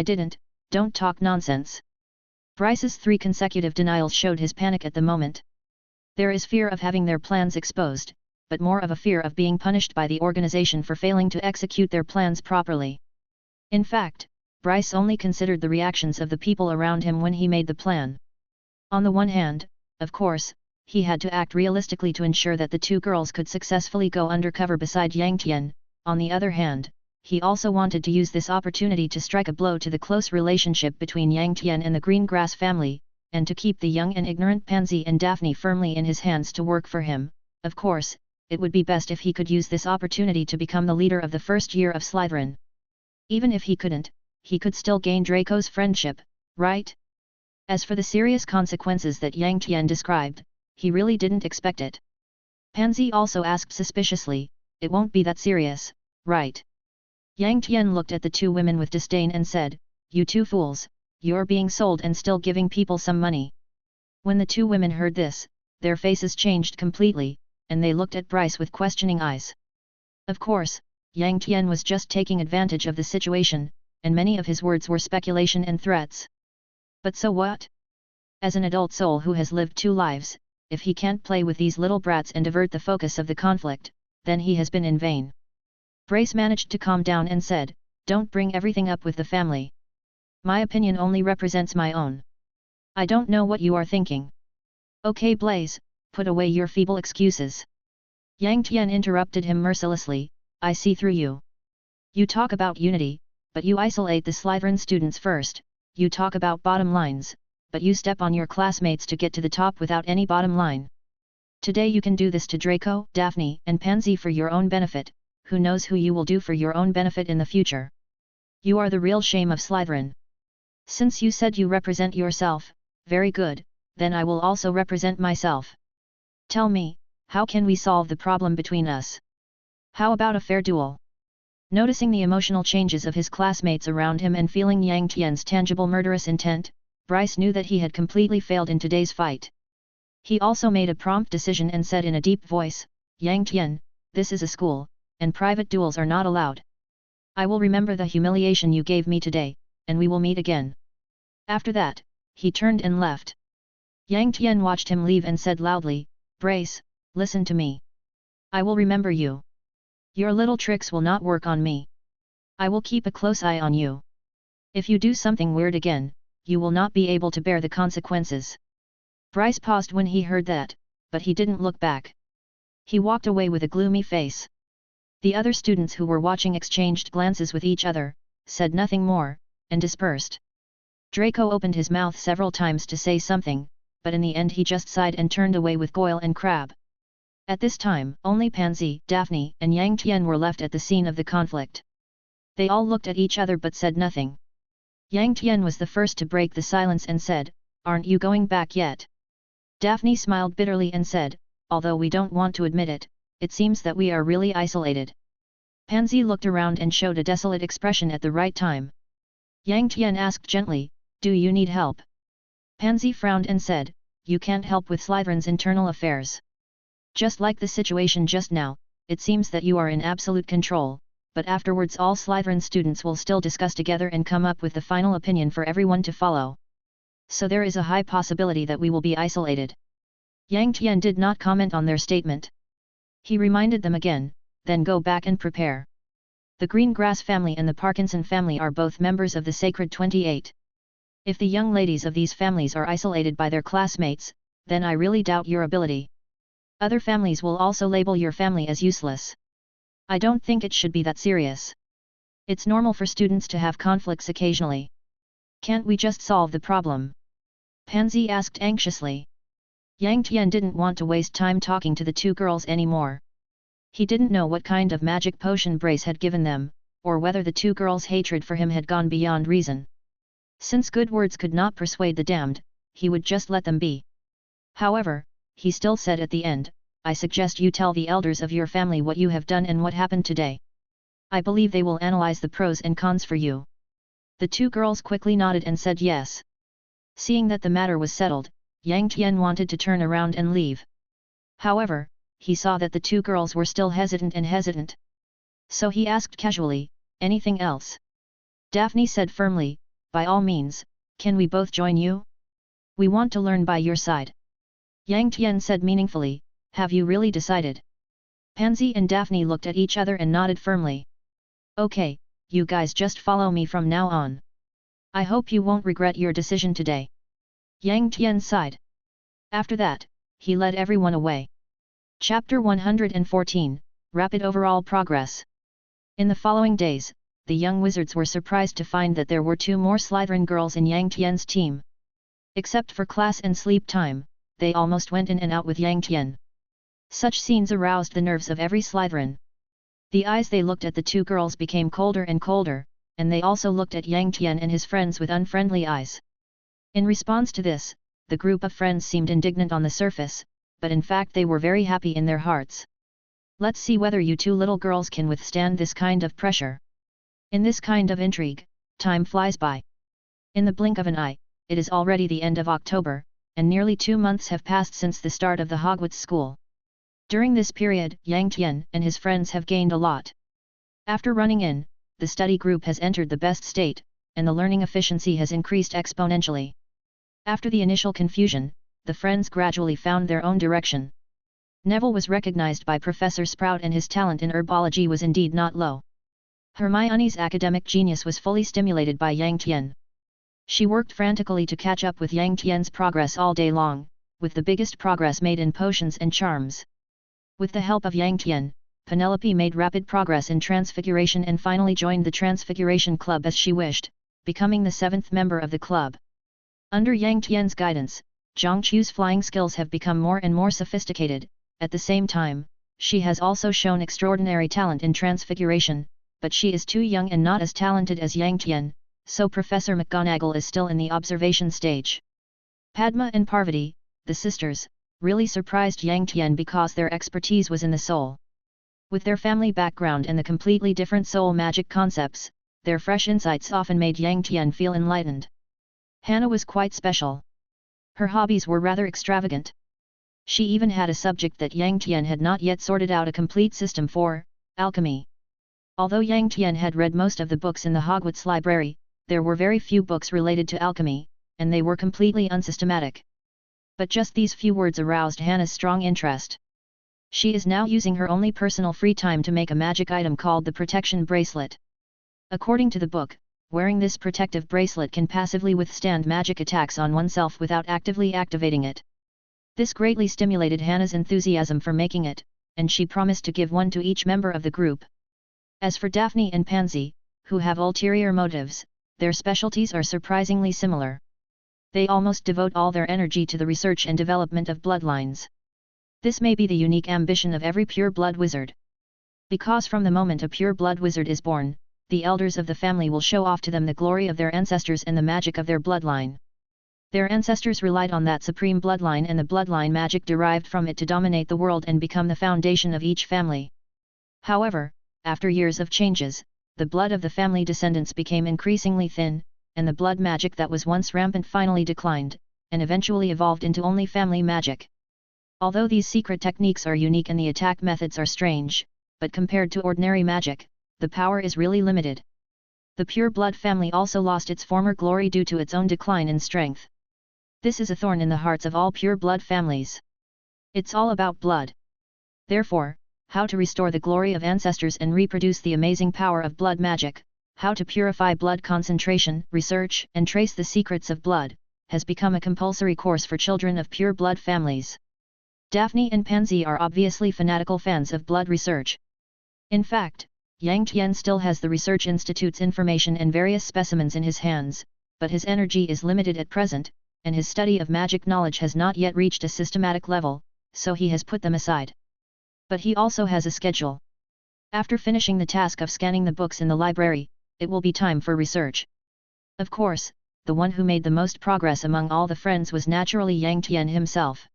didn't, don't talk nonsense. Bryce's 3 consecutive denials showed his panic at the moment. There is fear of having their plans exposed, but more of a fear of being punished by the organization for failing to execute their plans properly. In fact, Bryce only considered the reactions of the people around him when he made the plan. On the one hand, of course, he had to act realistically to ensure that the 2 girls could successfully go undercover beside Yang Tian. On the other hand, he also wanted to use this opportunity to strike a blow to the close relationship between Yang Tian and the Green Grass family, and to keep the young and ignorant Pansy and Daphne firmly in his hands to work for him. Of course, it would be best if he could use this opportunity to become the leader of the first year of Slytherin. Even if he couldn't, he could still gain Draco's friendship, right? As for the serious consequences that Yang Tian described, he really didn't expect it. Pansy also asked suspiciously, it won't be that serious, right? Yang Tian looked at the 2 women with disdain and said, you 2 fools, you're being sold and still giving people some money. When the 2 women heard this, their faces changed completely, and they looked at Bryce with questioning eyes. Of course, Yang Tian was just taking advantage of the situation, and many of his words were speculation and threats. But so what? As an adult soul who has lived 2 lives, if he can't play with these little brats and divert the focus of the conflict, then he has been in vain. Bryce managed to calm down and said, don't bring everything up with the family. My opinion only represents my own. I don't know what you are thinking. Okay Blaze, put away your feeble excuses. Yang Tian interrupted him mercilessly, I see through you. You talk about unity, but you isolate the Slytherin students first, you talk about bottom lines, but you step on your classmates to get to the top without any bottom line. Today you can do this to Draco, Daphne and Pansy for your own benefit, who knows who you will do for your own benefit in the future. You are the real shame of Slytherin. Since you said you represent yourself, very good, then I will also represent myself. Tell me, how can we solve the problem between us? How about a fair duel? Noticing the emotional changes of his classmates around him and feeling Yang Tian's tangible murderous intent, Bryce knew that he had completely failed in today's fight. He also made a prompt decision and said in a deep voice, Yang Tian, this is a school, and private duels are not allowed. I will remember the humiliation you gave me today, and we will meet again. After that, he turned and left. Yang Tian watched him leave and said loudly, Bryce, listen to me. I will remember you. Your little tricks will not work on me. I will keep a close eye on you. If you do something weird again, you will not be able to bear the consequences. Bryce paused when he heard that, but he didn't look back. He walked away with a gloomy face. The other students who were watching exchanged glances with each other, said nothing more, and dispersed. Draco opened his mouth several times to say something, but in the end he just sighed and turned away with Goyle and Crab. At this time, only Pansy, Daphne and Yang Tian were left at the scene of the conflict. They all looked at each other but said nothing. Yang Tian was the first to break the silence and said, Aren't you going back yet? Daphne smiled bitterly and said, Although we don't want to admit it, it seems that we are really isolated. Pansy looked around and showed a desolate expression at the right time. Yang Tian asked gently, Do you need help? Pansy frowned and said, You can't help with Slytherin's internal affairs. Just like the situation just now, it seems that you are in absolute control, but afterwards all Slytherin students will still discuss together and come up with the final opinion for everyone to follow. So there is a high possibility that we will be isolated. Yang Tian did not comment on their statement. He reminded them again, then go back and prepare. The Green Grass family and the Parkinson family are both members of the Sacred 28. If the young ladies of these families are isolated by their classmates, then I really doubt your ability. Other families will also label your family as useless. I don't think it should be that serious. It's normal for students to have conflicts occasionally. Can't we just solve the problem? Pansy asked anxiously. Yang Tian didn't want to waste time talking to the two girls anymore. He didn't know what kind of magic potion Brace had given them, or whether the two girls' hatred for him had gone beyond reason. Since good words could not persuade the damned, he would just let them be. However, he still said at the end, I suggest you tell the elders of your family what you have done and what happened today. I believe they will analyze the pros and cons for you. The two girls quickly nodded and said yes. Seeing that the matter was settled, Yang Tian wanted to turn around and leave. However, he saw that the two girls were still hesitant. So he asked casually, anything else? Daphne said firmly, by all means, can we both join you? We want to learn by your side. Yang Tian said meaningfully, have you really decided? Pansy and Daphne looked at each other and nodded firmly. Okay, you guys just follow me from now on. I hope you won't regret your decision today. Yang Tian sighed. After that, he led everyone away. Chapter 114, Rapid Overall Progress. In the following days, the young wizards were surprised to find that there were 2 more Slytherin girls in Yang Tian's team. Except for class and sleep time, they almost went in and out with Yang Tian. Such scenes aroused the nerves of every Slytherin. The eyes they looked at the 2 girls became colder and colder, and they also looked at Yang Tian and his friends with unfriendly eyes. In response to this, the group of friends seemed indignant on the surface, but in fact they were very happy in their hearts. Let's see whether you 2 little girls can withstand this kind of pressure. In this kind of intrigue, time flies by. In the blink of an eye, it is already the end of October, and nearly 2 months have passed since the start of the Hogwarts school. During this period, Yang Tian and his friends have gained a lot. After running in, the study group has entered the best state, and the learning efficiency has increased exponentially. After the initial confusion, the friends gradually found their own direction. Neville was recognized by Professor Sprout and his talent in herbology was indeed not low. Hermione's academic genius was fully stimulated by Yang Tian. She worked frantically to catch up with Yang Tian's progress all day long, with the biggest progress made in potions and charms. With the help of Yang Tian, Penelope made rapid progress in Transfiguration and finally joined the Transfiguration Club as she wished, becoming the 7th member of the club. Under Yang Tian's guidance, Zhang Chu's flying skills have become more and more sophisticated. At the same time, she has also shown extraordinary talent in Transfiguration, but she is too young and not as talented as Yang Tian, so Professor McGonagall is still in the observation stage. Padma and Parvati, the sisters, really surprised Yang Tian because their expertise was in the soul. With their family background and the completely different soul magic concepts, their fresh insights often made Yang Tian feel enlightened. Hannah was quite special. Her hobbies were rather extravagant. She even had a subject that Yang Tian had not yet sorted out a complete system for, alchemy. Although Yang Tian had read most of the books in the Hogwarts library, there were very few books related to alchemy, and they were completely unsystematic. But just these few words aroused Hannah's strong interest. She is now using her only personal free time to make a magic item called the Protection Bracelet. According to the book, wearing this protective bracelet can passively withstand magic attacks on oneself without actively activating it. This greatly stimulated Hannah's enthusiasm for making it, and she promised to give one to each member of the group. As for Daphne and Pansy, who have ulterior motives, their specialties are surprisingly similar. They almost devote all their energy to the research and development of bloodlines. This may be the unique ambition of every pure blood wizard. Because from the moment a pure blood wizard is born, the elders of the family will show off to them the glory of their ancestors and the magic of their bloodline. Their ancestors relied on that supreme bloodline and the bloodline magic derived from it to dominate the world and become the foundation of each family. However, after years of changes, the blood of the family descendants became increasingly thin, and the blood magic that was once rampant finally declined, and eventually evolved into only family magic. Although these secret techniques are unique and the attack methods are strange, but compared to ordinary magic, the power is really limited. The pure blood family also lost its former glory due to its own decline in strength. This is a thorn in the hearts of all pure blood families. It's all about blood. Therefore, how to restore the glory of ancestors and reproduce the amazing power of blood magic, how to purify blood concentration, research and trace the secrets of blood, has become a compulsory course for children of pure blood families. Daphne and Pansy are obviously fanatical fans of blood research. In fact, Yang Tian still has the Research Institute's information and various specimens in his hands, but his energy is limited at present, and his study of magic knowledge has not yet reached a systematic level, so he has put them aside. But he also has a schedule. After finishing the task of scanning the books in the library, it will be time for research. Of course, the one who made the most progress among all the friends was naturally Yang Tian himself.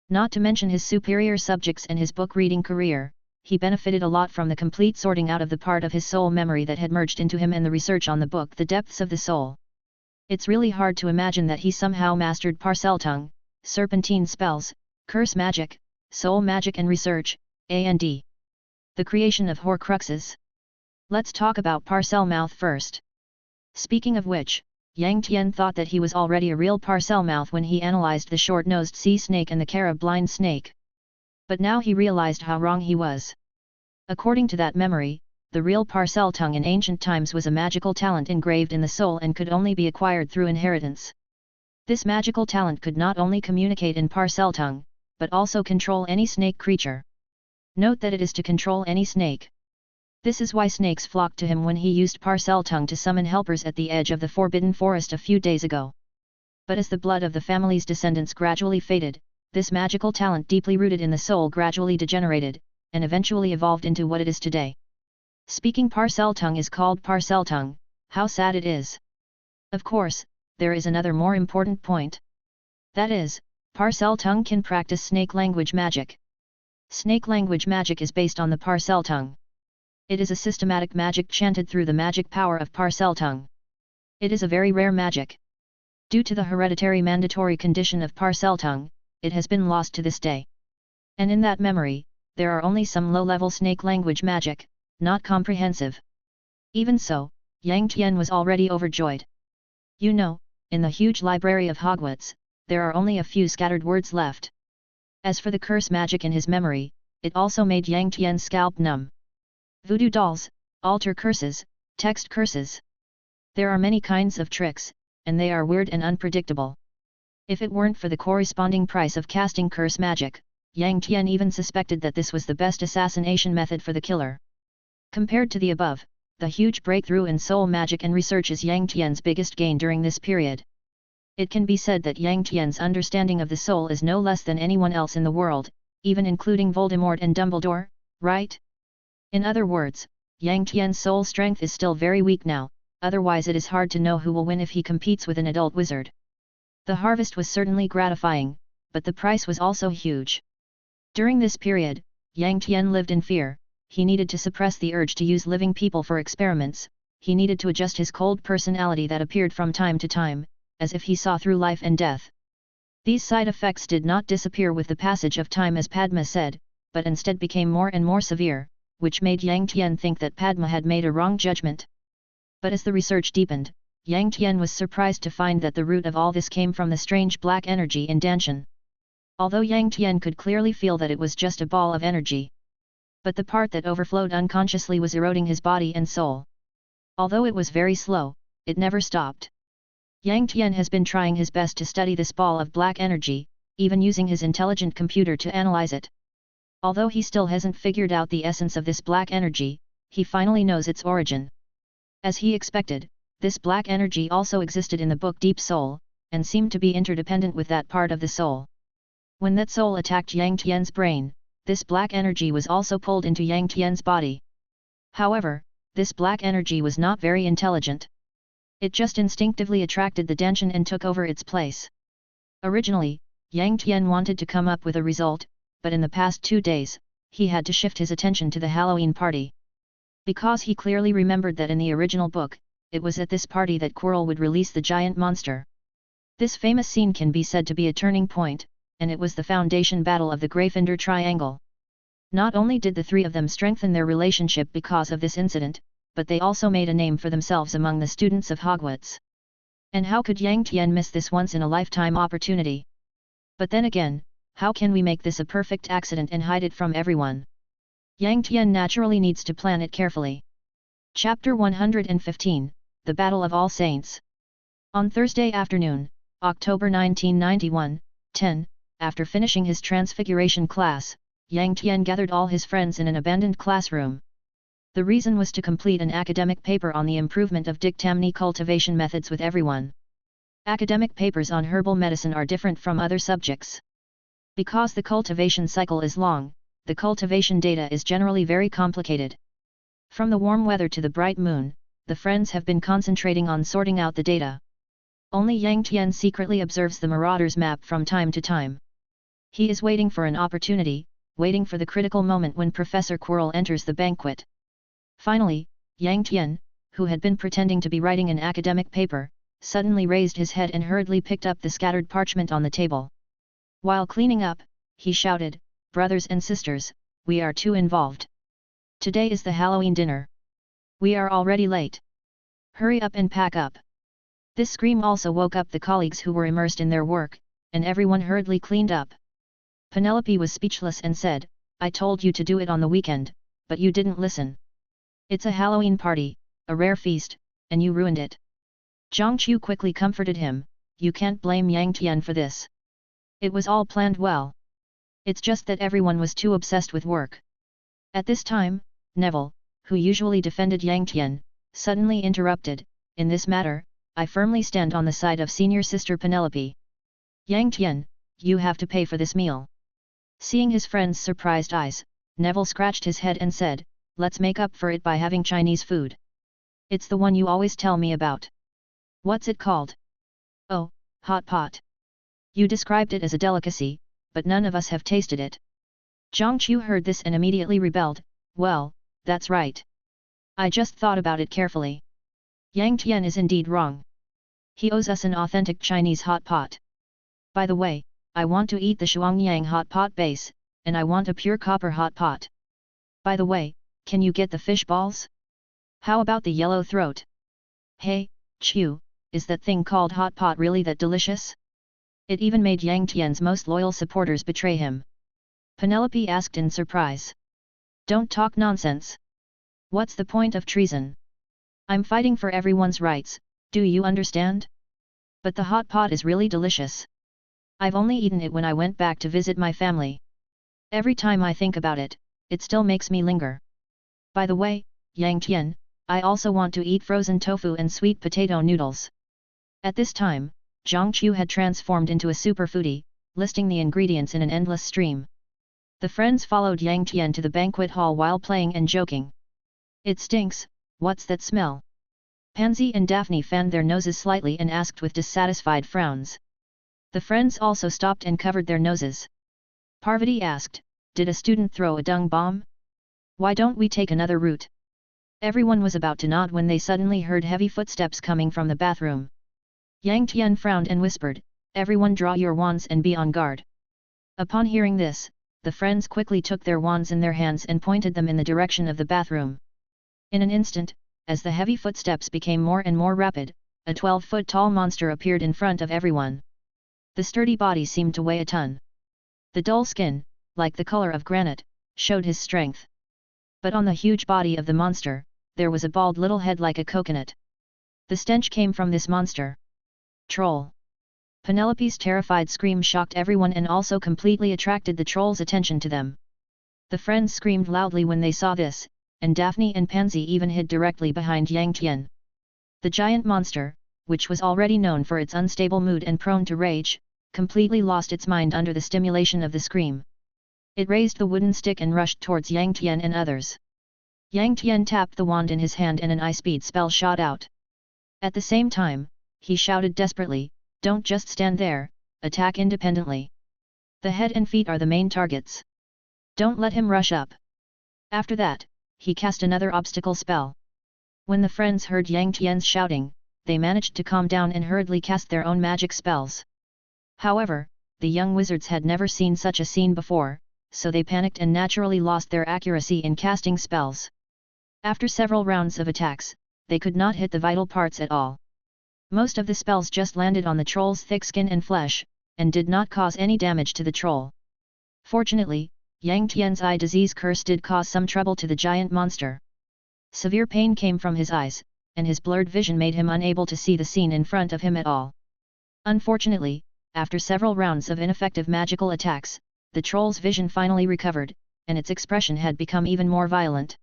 Not to mention his superior subjects and his book-reading career, he benefited a lot from the complete sorting out of the part of his soul memory that had merged into him and the research on the book The Depths of the Soul. It's really hard to imagine that he somehow mastered parcel tongue, serpentine spells, curse magic, soul magic and research, and the creation of Horcruxes. Let's talk about parcel mouth first. Speaking of which, Yang Tian thought that he was already a real parcel mouth when he analyzed the short-nosed sea snake and the Kara blind snake. But now he realized how wrong he was. According to that memory, the real parcel tongue in ancient times was a magical talent engraved in the soul and could only be acquired through inheritance. This magical talent could not only communicate in parcel tongue, but also control any snake creature. Note that it is to control any snake. This is why snakes flocked to him when he used parcel tongue to summon helpers at the edge of the Forbidden Forest a few days ago. But as the blood of the family's descendants gradually faded, this magical talent deeply rooted in the soul gradually degenerated, and eventually evolved into what it is today. Speaking parcel tongue is called parcel tongue. How sad it is. Of course, there is another more important point. That is, parcel tongue can practice snake language magic. Snake language magic is based on the parcel tongue. It is a systematic magic chanted through the magic power of parcel tongue. It is a very rare magic. Due to the hereditary mandatory condition of parcel tongue, it has been lost to this day. And in that memory, there are only some low-level snake language magic, not comprehensive. Even so, Yang Tian was already overjoyed. You know, in the huge library of Hogwarts, there are only a few scattered words left. As for the curse magic in his memory, it also made Yang Tian's scalp numb. Voodoo dolls, altar curses, text curses. There are many kinds of tricks, and they are weird and unpredictable. If it weren't for the corresponding price of casting curse magic, Yang Tian even suspected that this was the best assassination method for the killer. Compared to the above, the huge breakthrough in soul magic and research is Yang Tian's biggest gain during this period. It can be said that Yang Tian's understanding of the soul is no less than anyone else in the world, even including Voldemort and Dumbledore, right? In other words, Yang Tian's soul strength is still very weak now, otherwise it is hard to know who will win if he competes with an adult wizard. The harvest was certainly gratifying, but the price was also huge. During this period, Yang Tian lived in fear. He needed to suppress the urge to use living people for experiments, he needed to adjust his cold personality that appeared from time to time, as if he saw through life and death. These side effects did not disappear with the passage of time as Padma said, but instead became more and more severe, which made Yang Tian think that Padma had made a wrong judgment. But as the research deepened, Yang Tian was surprised to find that the root of all this came from the strange black energy in Danshan. Although Yang Tian could clearly feel that it was just a ball of energy. But the part that overflowed unconsciously was eroding his body and soul. Although it was very slow, it never stopped. Yang Tian has been trying his best to study this ball of black energy, even using his intelligent computer to analyze it. Although he still hasn't figured out the essence of this black energy, he finally knows its origin. As he expected, this black energy also existed in the book Deep Soul, and seemed to be interdependent with that part of the soul. When that soul attacked Yang Tian's brain, this black energy was also pulled into Yang Tian's body. However, this black energy was not very intelligent. It just instinctively attracted the Danshan and took over its place. Originally, Yang Tian wanted to come up with a result, but in the past 2 days, he had to shift his attention to the Halloween party. Because he clearly remembered that in the original book, it was at this party that Quirrell would release the giant monster. This famous scene can be said to be a turning point, and it was the foundation battle of the Gryffindor Triangle. Not only did the three of them strengthen their relationship because of this incident, but they also made a name for themselves among the students of Hogwarts. And how could Yang Tian miss this once-in-a-lifetime opportunity? But then again, how can we make this a perfect accident and hide it from everyone? Yang Tian naturally needs to plan it carefully. Chapter 115, The Battle of All Saints. On Thursday afternoon, October 1991, 10, after finishing his transfiguration class, Yang Tian gathered all his friends in an abandoned classroom. The reason was to complete an academic paper on the improvement of dictamini cultivation methods with everyone. Academic papers on herbal medicine are different from other subjects. Because the cultivation cycle is long, the cultivation data is generally very complicated. From the warm weather to the bright moon, the friends have been concentrating on sorting out the data. Only Yang Tian secretly observes the Marauder's map from time to time. He is waiting for an opportunity, waiting for the critical moment when Professor Quirrell enters the banquet. Finally, Yang Tian, who had been pretending to be writing an academic paper, suddenly raised his head and hurriedly picked up the scattered parchment on the table. While cleaning up, he shouted, "Brothers and sisters, we are too involved. Today is the Halloween dinner. We are already late. Hurry up and pack up." This scream also woke up the colleagues who were immersed in their work, and everyone hurriedly cleaned up. Penelope was speechless and said, "I told you to do it on the weekend, but you didn't listen. It's a Halloween party, a rare feast, and you ruined it." Zhang Qiu quickly comforted him, "You can't blame Yang Tian for this. It was all planned well. It's just that everyone was too obsessed with work." At this time, Neville, who usually defended Yang Tian, suddenly interrupted, "In this matter, I firmly stand on the side of senior sister Penelope. Yang Tian, you have to pay for this meal." Seeing his friend's surprised eyes, Neville scratched his head and said, "Let's make up for it by having Chinese food. It's the one you always tell me about. What's it called?" "Oh, hot pot. You described it as a delicacy, but none of us have tasted it." Zhang Qiu heard this and immediately rebelled, "Well, that's right. I just thought about it carefully. Yang Tian is indeed wrong. He owes us an authentic Chinese hot pot. By the way, I want to eat the Shuangyang hot pot base, and I want a pure copper hot pot. By the way, can you get the fish balls? How about the yellow throat? Hey, Qiu, is that thing called hot pot really that delicious?" It even made Yang Tian's most loyal supporters betray him. Penelope asked in surprise. "Don't talk nonsense. What's the point of treason? I'm fighting for everyone's rights, do you understand? But the hot pot is really delicious. I've only eaten it when I went back to visit my family. Every time I think about it, it still makes me linger. By the way, Yang Tian, I also want to eat frozen tofu and sweet potato noodles." At this time, Zhang Qiu had transformed into a super foodie, listing the ingredients in an endless stream. The friends followed Yang Tian to the banquet hall while playing and joking. "It stinks, what's that smell?" Pansy and Daphne fanned their noses slightly and asked with dissatisfied frowns. The friends also stopped and covered their noses. Parvati asked, "Did a student throw a dung bomb? Why don't we take another route?" Everyone was about to nod when they suddenly heard heavy footsteps coming from the bathroom. Yang Tian frowned and whispered, "Everyone draw your wands and be on guard." Upon hearing this, the friends quickly took their wands in their hands and pointed them in the direction of the bathroom. In an instant, as the heavy footsteps became more and more rapid, a 12-foot-tall monster appeared in front of everyone. The sturdy body seemed to weigh a ton. The dull skin, like the color of granite, showed his strength. But on the huge body of the monster, there was a bald little head like a coconut. The stench came from this monster. Troll! Penelope's terrified scream shocked everyone and also completely attracted the troll's attention to them. The friends screamed loudly when they saw this, and Daphne and Pansy even hid directly behind Yang Tian. The giant monster, which was already known for its unstable mood and prone to rage, completely lost its mind under the stimulation of the scream. It raised the wooden stick and rushed towards Yang Tian and others. Yang Tian tapped the wand in his hand and an eye-speed spell shot out. At the same time, he shouted desperately, "Don't just stand there, attack independently. The head and feet are the main targets. Don't let him rush up." After that, he cast another obstacle spell. When the friends heard Yang Tian's shouting, they managed to calm down and hurriedly cast their own magic spells. However, the young wizards had never seen such a scene before, so they panicked and naturally lost their accuracy in casting spells. After several rounds of attacks, they could not hit the vital parts at all. Most of the spells just landed on the troll's thick skin and flesh, and did not cause any damage to the troll. Fortunately, Yang Tian's eye disease curse did cause some trouble to the giant monster. Severe pain came from his eyes, and his blurred vision made him unable to see the scene in front of him at all. Unfortunately, after several rounds of ineffective magical attacks, the troll's vision finally recovered, and its expression had become even more violent.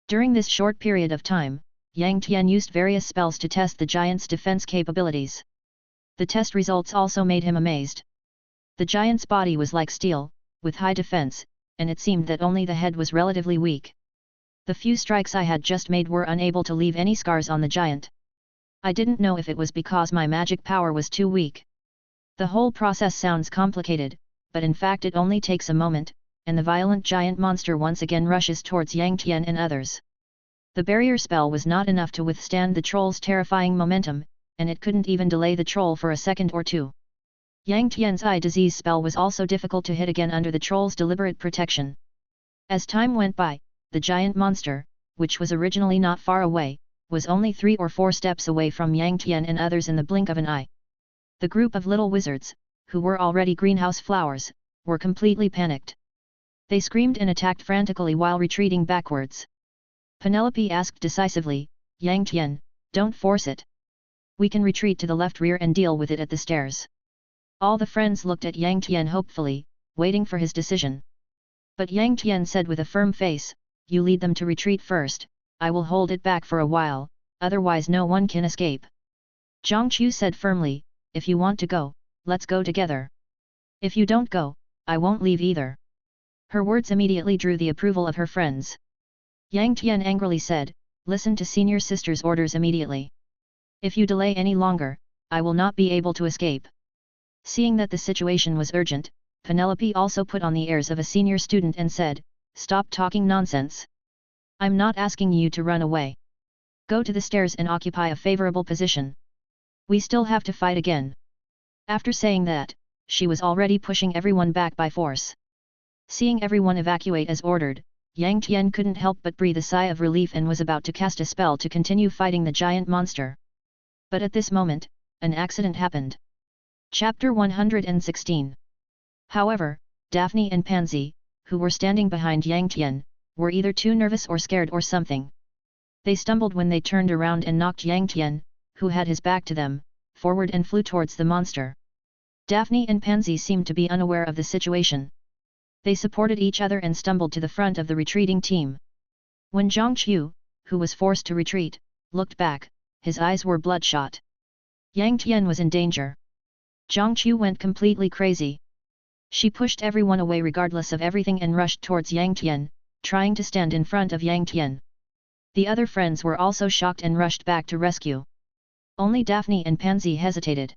During this short period of time, Yang Tian used various spells to test the giant's defense capabilities. The test results also made him amazed. The giant's body was like steel, with high defense, and it seemed that only the head was relatively weak. The few strikes I had just made were unable to leave any scars on the giant. I didn't know if it was because my magic power was too weak. The whole process sounds complicated, but in fact it only takes a moment, and the violent giant monster once again rushes towards Yang Tian and others. The barrier spell was not enough to withstand the troll's terrifying momentum, and it couldn't even delay the troll for a second or two. Yang Tian's eye disease spell was also difficult to hit again under the troll's deliberate protection. As time went by, the giant monster, which was originally not far away, was only 3 or 4 steps away from Yang Tian and others in the blink of an eye. The group of little wizards, who were already greenhouse flowers, were completely panicked. They screamed and attacked frantically while retreating backwards. Penelope asked decisively, "Yang Tian, don't force it. We can retreat to the left rear and deal with it at the stairs." All the friends looked at Yang Tian hopefully, waiting for his decision. But Yang Tian said with a firm face, "You lead them to retreat first, I will hold it back for a while, otherwise no one can escape." Zhang Qiu said firmly, "If you want to go, let's go together. If you don't go, I won't leave either." Her words immediately drew the approval of her friends. Yang Tian angrily said, "Listen to senior sister's orders immediately. If you delay any longer, I will not be able to escape." Seeing that the situation was urgent, Penelope also put on the airs of a senior student and said, "Stop talking nonsense. I'm not asking you to run away. Go to the stairs and occupy a favorable position. We still have to fight again." After saying that, she was already pushing everyone back by force. Seeing everyone evacuate as ordered, Yang Tian couldn't help but breathe a sigh of relief and was about to cast a spell to continue fighting the giant monster. But at this moment, an accident happened. Chapter 116. However, Daphne and Pansy, who were standing behind Yang Tian, were either too nervous or scared or something. They stumbled when they turned around and knocked Yang Tian, who had his back to them, forward and flew towards the monster. Daphne and Pansy seemed to be unaware of the situation. They supported each other and stumbled to the front of the retreating team. When Zhang Qiu, who was forced to retreat, looked back, his eyes were bloodshot. Yang Tian was in danger. Zhang Qiu went completely crazy. She pushed everyone away regardless of everything and rushed towards Yang Tian, trying to stand in front of Yang Tian. The other friends were also shocked and rushed back to rescue. Only Daphne and Pansy hesitated.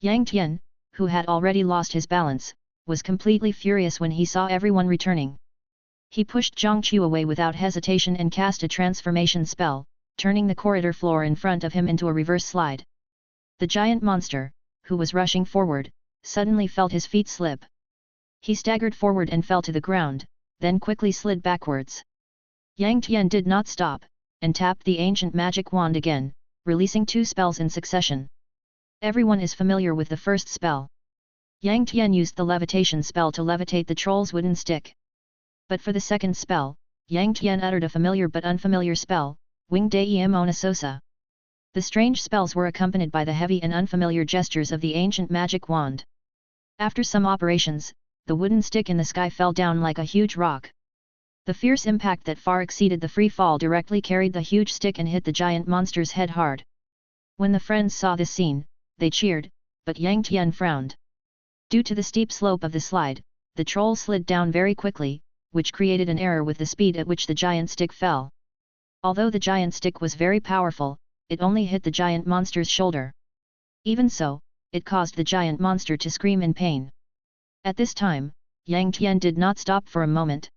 Yang Tian, who had already lost his balance, was completely furious when he saw everyone returning. He pushed Zhang Qiu away without hesitation and cast a transformation spell, turning the corridor floor in front of him into a reverse slide. The giant monster, who was rushing forward, suddenly felt his feet slip. He staggered forward and fell to the ground, then quickly slid backwards. Yang Tian did not stop, and tapped the ancient magic wand again, releasing 2 spells in succession. Everyone is familiar with the first spell. Yang Tian used the levitation spell to levitate the troll's wooden stick. But for the second spell, Yang Tian uttered a familiar but unfamiliar spell, Wing Dei Monasosa. The strange spells were accompanied by the heavy and unfamiliar gestures of the ancient magic wand. After some operations, the wooden stick in the sky fell down like a huge rock. The fierce impact that far exceeded the free fall directly carried the huge stick and hit the giant monster's head hard. When the friends saw this scene, they cheered, but Yang Tian frowned. Due to the steep slope of the slide, the troll slid down very quickly, which created an error with the speed at which the giant stick fell. Although the giant stick was very powerful, it only hit the giant monster's shoulder. Even so, it caused the giant monster to scream in pain. At this time, Yang Tian did not stop for a moment.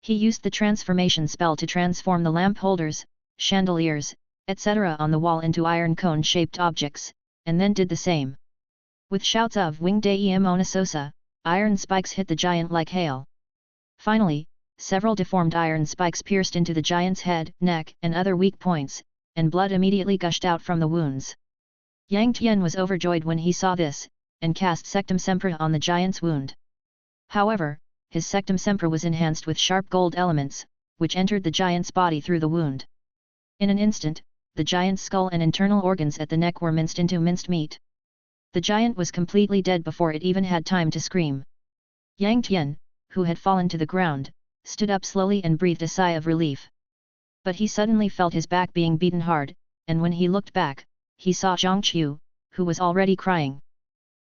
He used the transformation spell to transform the lamp holders, chandeliers, etc. on the wall into iron cone-shaped objects, and then did the same. With shouts of Wing Dei Monasosa, iron spikes hit the giant like hail. Finally, several deformed iron spikes pierced into the giant's head, neck, and other weak points, and blood immediately gushed out from the wounds. Yang Tian was overjoyed when he saw this, and cast Sectum Sempra on the giant's wound. However, his Sectum Sempra was enhanced with sharp gold elements, which entered the giant's body through the wound. In an instant, the giant's skull and internal organs at the neck were minced into minced meat. The giant was completely dead before it even had time to scream. Yang Tian, who had fallen to the ground, stood up slowly and breathed a sigh of relief. But he suddenly felt his back being beaten hard, and when he looked back, he saw Zhang Qiu, who was already crying.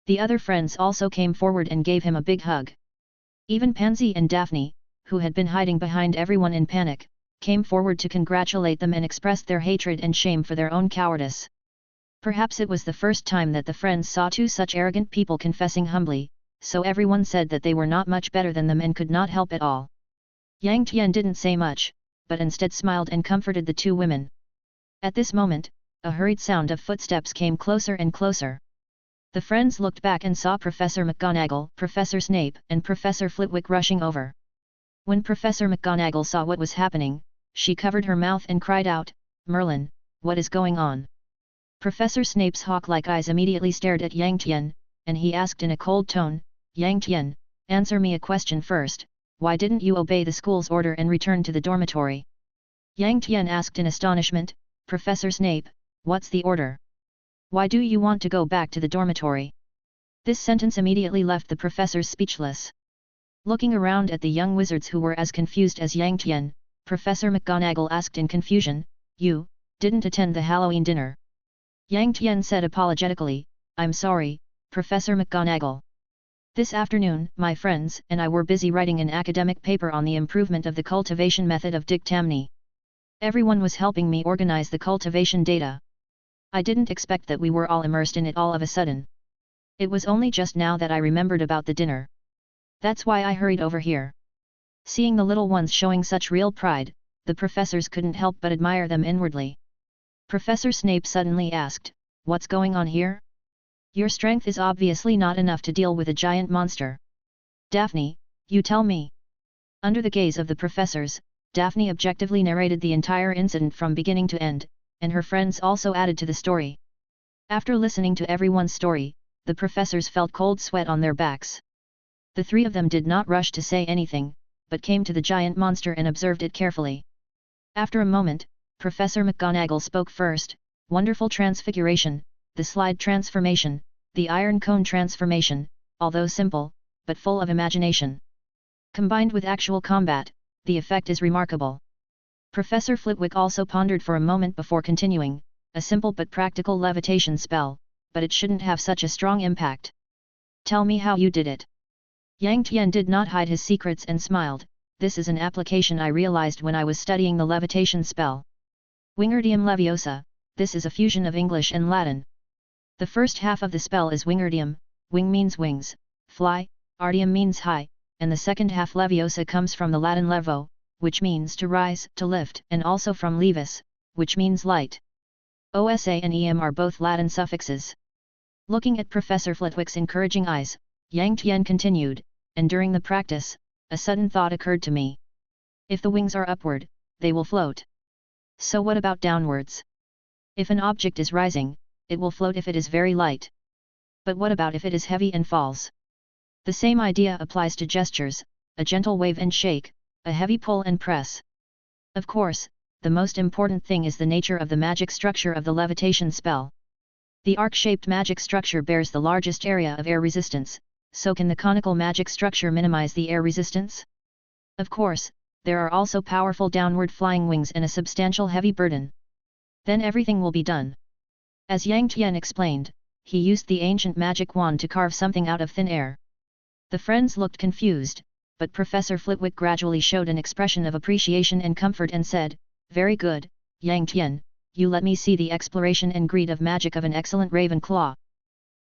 The other friends also came forward and gave him a big hug. Even Pansy and Daphne, who had been hiding behind everyone in panic, came forward to congratulate them and expressed their hatred and shame for their own cowardice. Perhaps it was the first time that the friends saw two such arrogant people confessing humbly, so everyone said that they were not much better than them and could not help at all. Yang Tian didn't say much, but instead smiled and comforted the two women. At this moment, a hurried sound of footsteps came closer and closer. The friends looked back and saw Professor McGonagall, Professor Snape, and Professor Flitwick rushing over. When Professor McGonagall saw what was happening, she covered her mouth and cried out, "Merlin, what is going on?" Professor Snape's hawk-like eyes immediately stared at Yang Tian, and he asked in a cold tone, "Yang Tian, answer me a question first, why didn't you obey the school's order and return to the dormitory?" Yang Tian asked in astonishment, "Professor Snape, what's the order? Why do you want to go back to the dormitory?" This sentence immediately left the professors speechless. Looking around at the young wizards who were as confused as Yang Tian, Professor McGonagall asked in confusion, "You didn't attend the Halloween dinner?" Yang Tian said apologetically, "I'm sorry, Professor McGonagall. This afternoon, my friends and I were busy writing an academic paper on the improvement of the cultivation method of dictamny. Everyone was helping me organize the cultivation data. I didn't expect that we were all immersed in it all of a sudden. It was only just now that I remembered about the dinner. That's why I hurried over here." Seeing the little ones showing such real pride, the professors couldn't help but admire them inwardly. Professor Snape suddenly asked, "What's going on here? Your strength is obviously not enough to deal with a giant monster. Daphne, you tell me." Under the gaze of the professors, Daphne objectively narrated the entire incident from beginning to end, and her friends also added to the story. After listening to everyone's story, the professors felt cold sweat on their backs. The three of them did not rush to say anything, but came to the giant monster and observed it carefully. After a moment, Professor McGonagall spoke first, "Wonderful transfiguration, the slide transformation, the iron cone transformation, although simple, but full of imagination. Combined with actual combat, the effect is remarkable." Professor Flitwick also pondered for a moment before continuing, "A simple but practical levitation spell, but it shouldn't have such a strong impact. Tell me how you did it." Yang Tian did not hide his secrets and smiled, "This is an application I realized when I was studying the levitation spell. Wingardium Leviosa, this is a fusion of English and Latin. The first half of the spell is Wingardium, wing means wings, fly, ardium means high, and the second half Leviosa comes from the Latin levo, which means to rise, to lift, and also from levis, which means light. Osa and em are both Latin suffixes." Looking at Professor Flitwick's encouraging eyes, Yang Tian continued, "And during the practice, a sudden thought occurred to me. If the wings are upward, they will float. So what about downwards? If an object is rising, it will float if it is very light. But what about if it is heavy and falls? The same idea applies to gestures, a gentle wave and shake, a heavy pull and press. Of course, the most important thing is the nature of the magic structure of the levitation spell. The arc-shaped magic structure bears the largest area of air resistance, so can the conical magic structure minimize the air resistance? Of course, there are also powerful downward flying wings and a substantial heavy burden. Then everything will be done." As Yang Tian explained, he used the ancient magic wand to carve something out of thin air. The friends looked confused, but Professor Flitwick gradually showed an expression of appreciation and comfort and said, "Very good, Yang Tian, you let me see the exploration and greed of magic of an excellent Ravenclaw.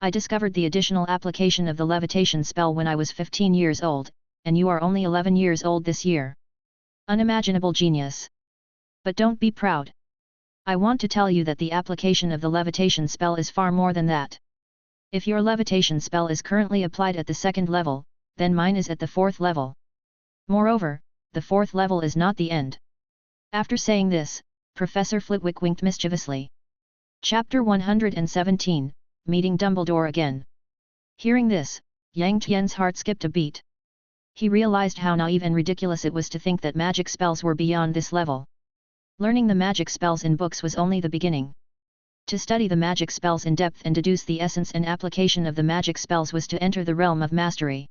I discovered the additional application of the levitation spell when I was 15 years old, and you are only 11 years old this year. Unimaginable genius. But don't be proud. I want to tell you that the application of the levitation spell is far more than that. If your levitation spell is currently applied at the 2nd level, then mine is at the 4th level. Moreover, the 4th level is not the end." After saying this, Professor Flitwick winked mischievously. Chapter 117, Meeting Dumbledore Again. Hearing this, Yang Tian's heart skipped a beat. He realized how naive and ridiculous it was to think that magic spells were beyond this level. Learning the magic spells in books was only the beginning. To study the magic spells in depth and deduce the essence and application of the magic spells was to enter the realm of mastery.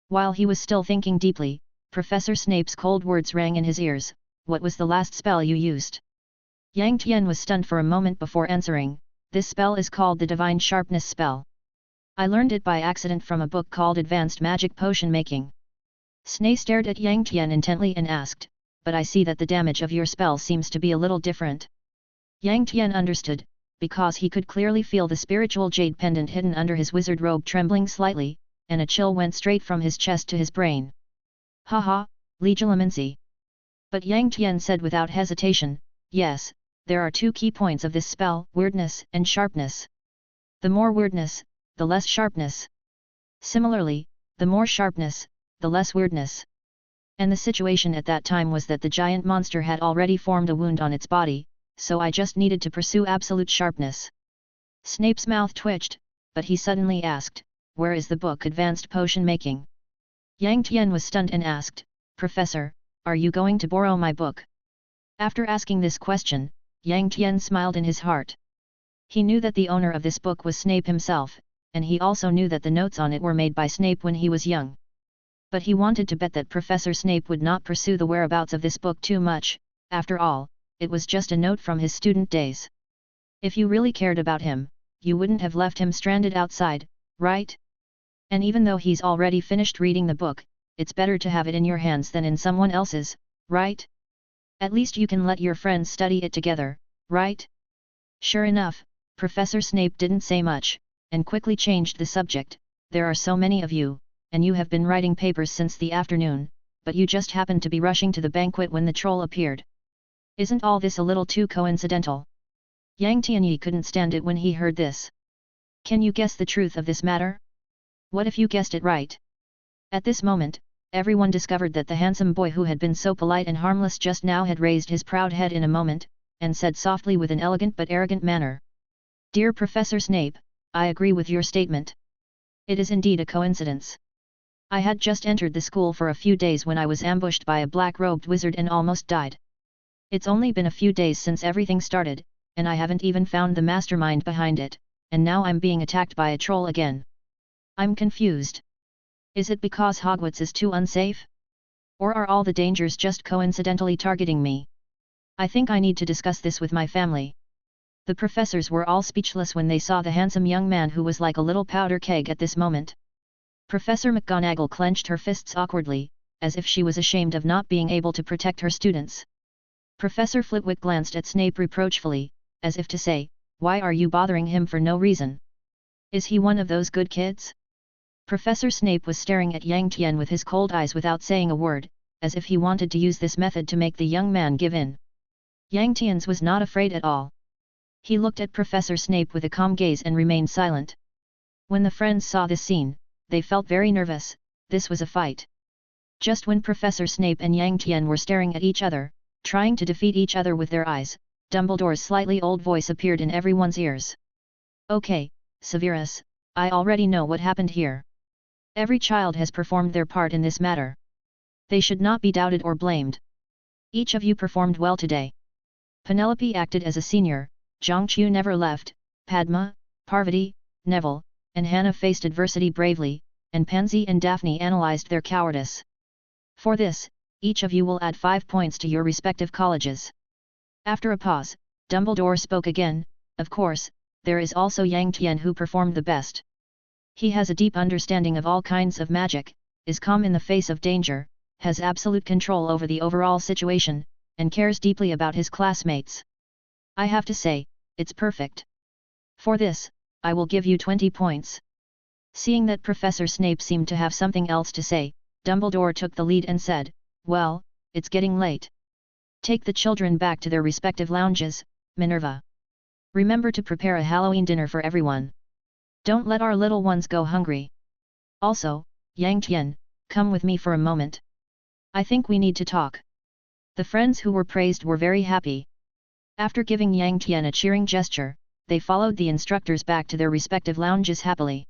While he was still thinking deeply, Professor Snape's cold words rang in his ears, "What was the last spell you used?" Yang Tian was stunned for a moment before answering, This spell is called the Divine Sharpness spell. I learned it by accident from a book called Advanced Magic Potion Making. Snape stared at Yang Tian intently and asked, but I see that the damage of your spell seems to be a little different. Yang Tian understood, because he could clearly feel the spiritual jade pendant hidden under his wizard robe trembling slightly, and a chill went straight from his chest to his brain. Haha, legilimency. But Yang Tian said without hesitation, yes, there are two key points of this spell, weirdness and sharpness. The more weirdness, the less sharpness. Similarly, the more sharpness, the less weirdness. And the situation at that time was that the giant monster had already formed a wound on its body, so I just needed to pursue absolute sharpness. Snape's mouth twitched, but he suddenly asked, where is the book Advanced Potion Making? Yang Tian was stunned and asked, Professor, are you going to borrow my book? After asking this question, Yang Tian smiled in his heart. He knew that the owner of this book was Snape himself, and he also knew that the notes on it were made by Snape when he was young. But he wanted to bet that Professor Snape would not pursue the whereabouts of this book too much. After all, it was just a note from his student days. If you really cared about him, you wouldn't have left him stranded outside, right? And even though he's already finished reading the book, it's better to have it in your hands than in someone else's, right? At least you can let your friends study it together, right? Sure enough, Professor Snape didn't say much, and quickly changed the subject. There are so many of you, and you have been writing papers since the afternoon, but you just happened to be rushing to the banquet when the troll appeared. Isn't all this a little too coincidental? Yang Tianyi couldn't stand it when he heard this. Can you guess the truth of this matter? What if you guessed it right? At this moment, everyone discovered that the handsome boy who had been so polite and harmless just now had raised his proud head in a moment, and said softly with an elegant but arrogant manner. Dear Professor Snape, I agree with your statement. It is indeed a coincidence. I had just entered the school for a few days when I was ambushed by a black-robed wizard and almost died. It's only been a few days since everything started, and I haven't even found the mastermind behind it, and now I'm being attacked by a troll again. I'm confused. Is it because Hogwarts is too unsafe? Or are all the dangers just coincidentally targeting me? I think I need to discuss this with my family. The professors were all speechless when they saw the handsome young man who was like a little powder keg at this moment. Professor McGonagall clenched her fists awkwardly, as if she was ashamed of not being able to protect her students. Professor Flitwick glanced at Snape reproachfully, as if to say, why are you bothering him for no reason? Is he one of those good kids? Professor Snape was staring at Yang Tian with his cold eyes without saying a word, as if he wanted to use this method to make the young man give in. Yang Tian's was not afraid at all. He looked at Professor Snape with a calm gaze and remained silent. When the friends saw this scene, they felt very nervous. This was a fight. Just when Professor Snape and Yang Tian were staring at each other, trying to defeat each other with their eyes, Dumbledore's slightly old voice appeared in everyone's ears. Okay, Severus, I already know what happened here. Every child has performed their part in this matter. They should not be doubted or blamed. Each of you performed well today. Penelope acted as a senior, Zhangqiu never left, Padma, Parvati, Neville, and Hannah faced adversity bravely, and Pansy and Daphne analyzed their cowardice. For this, each of you will add 5 points to your respective colleges. After a pause, Dumbledore spoke again, of course, there is also Yang Tian who performed the best. He has a deep understanding of all kinds of magic, is calm in the face of danger, has absolute control over the overall situation, and cares deeply about his classmates. I have to say, it's perfect. For this, I will give you 20 points. Seeing that Professor Snape seemed to have something else to say, Dumbledore took the lead and said, well, it's getting late. Take the children back to their respective lounges, Minerva. Remember to prepare a Halloween dinner for everyone. Don't let our little ones go hungry. Also, Yang Tian, come with me for a moment. I think we need to talk. The friends who were praised were very happy. After giving Yang Tian a cheering gesture, they followed the instructors back to their respective lounges happily.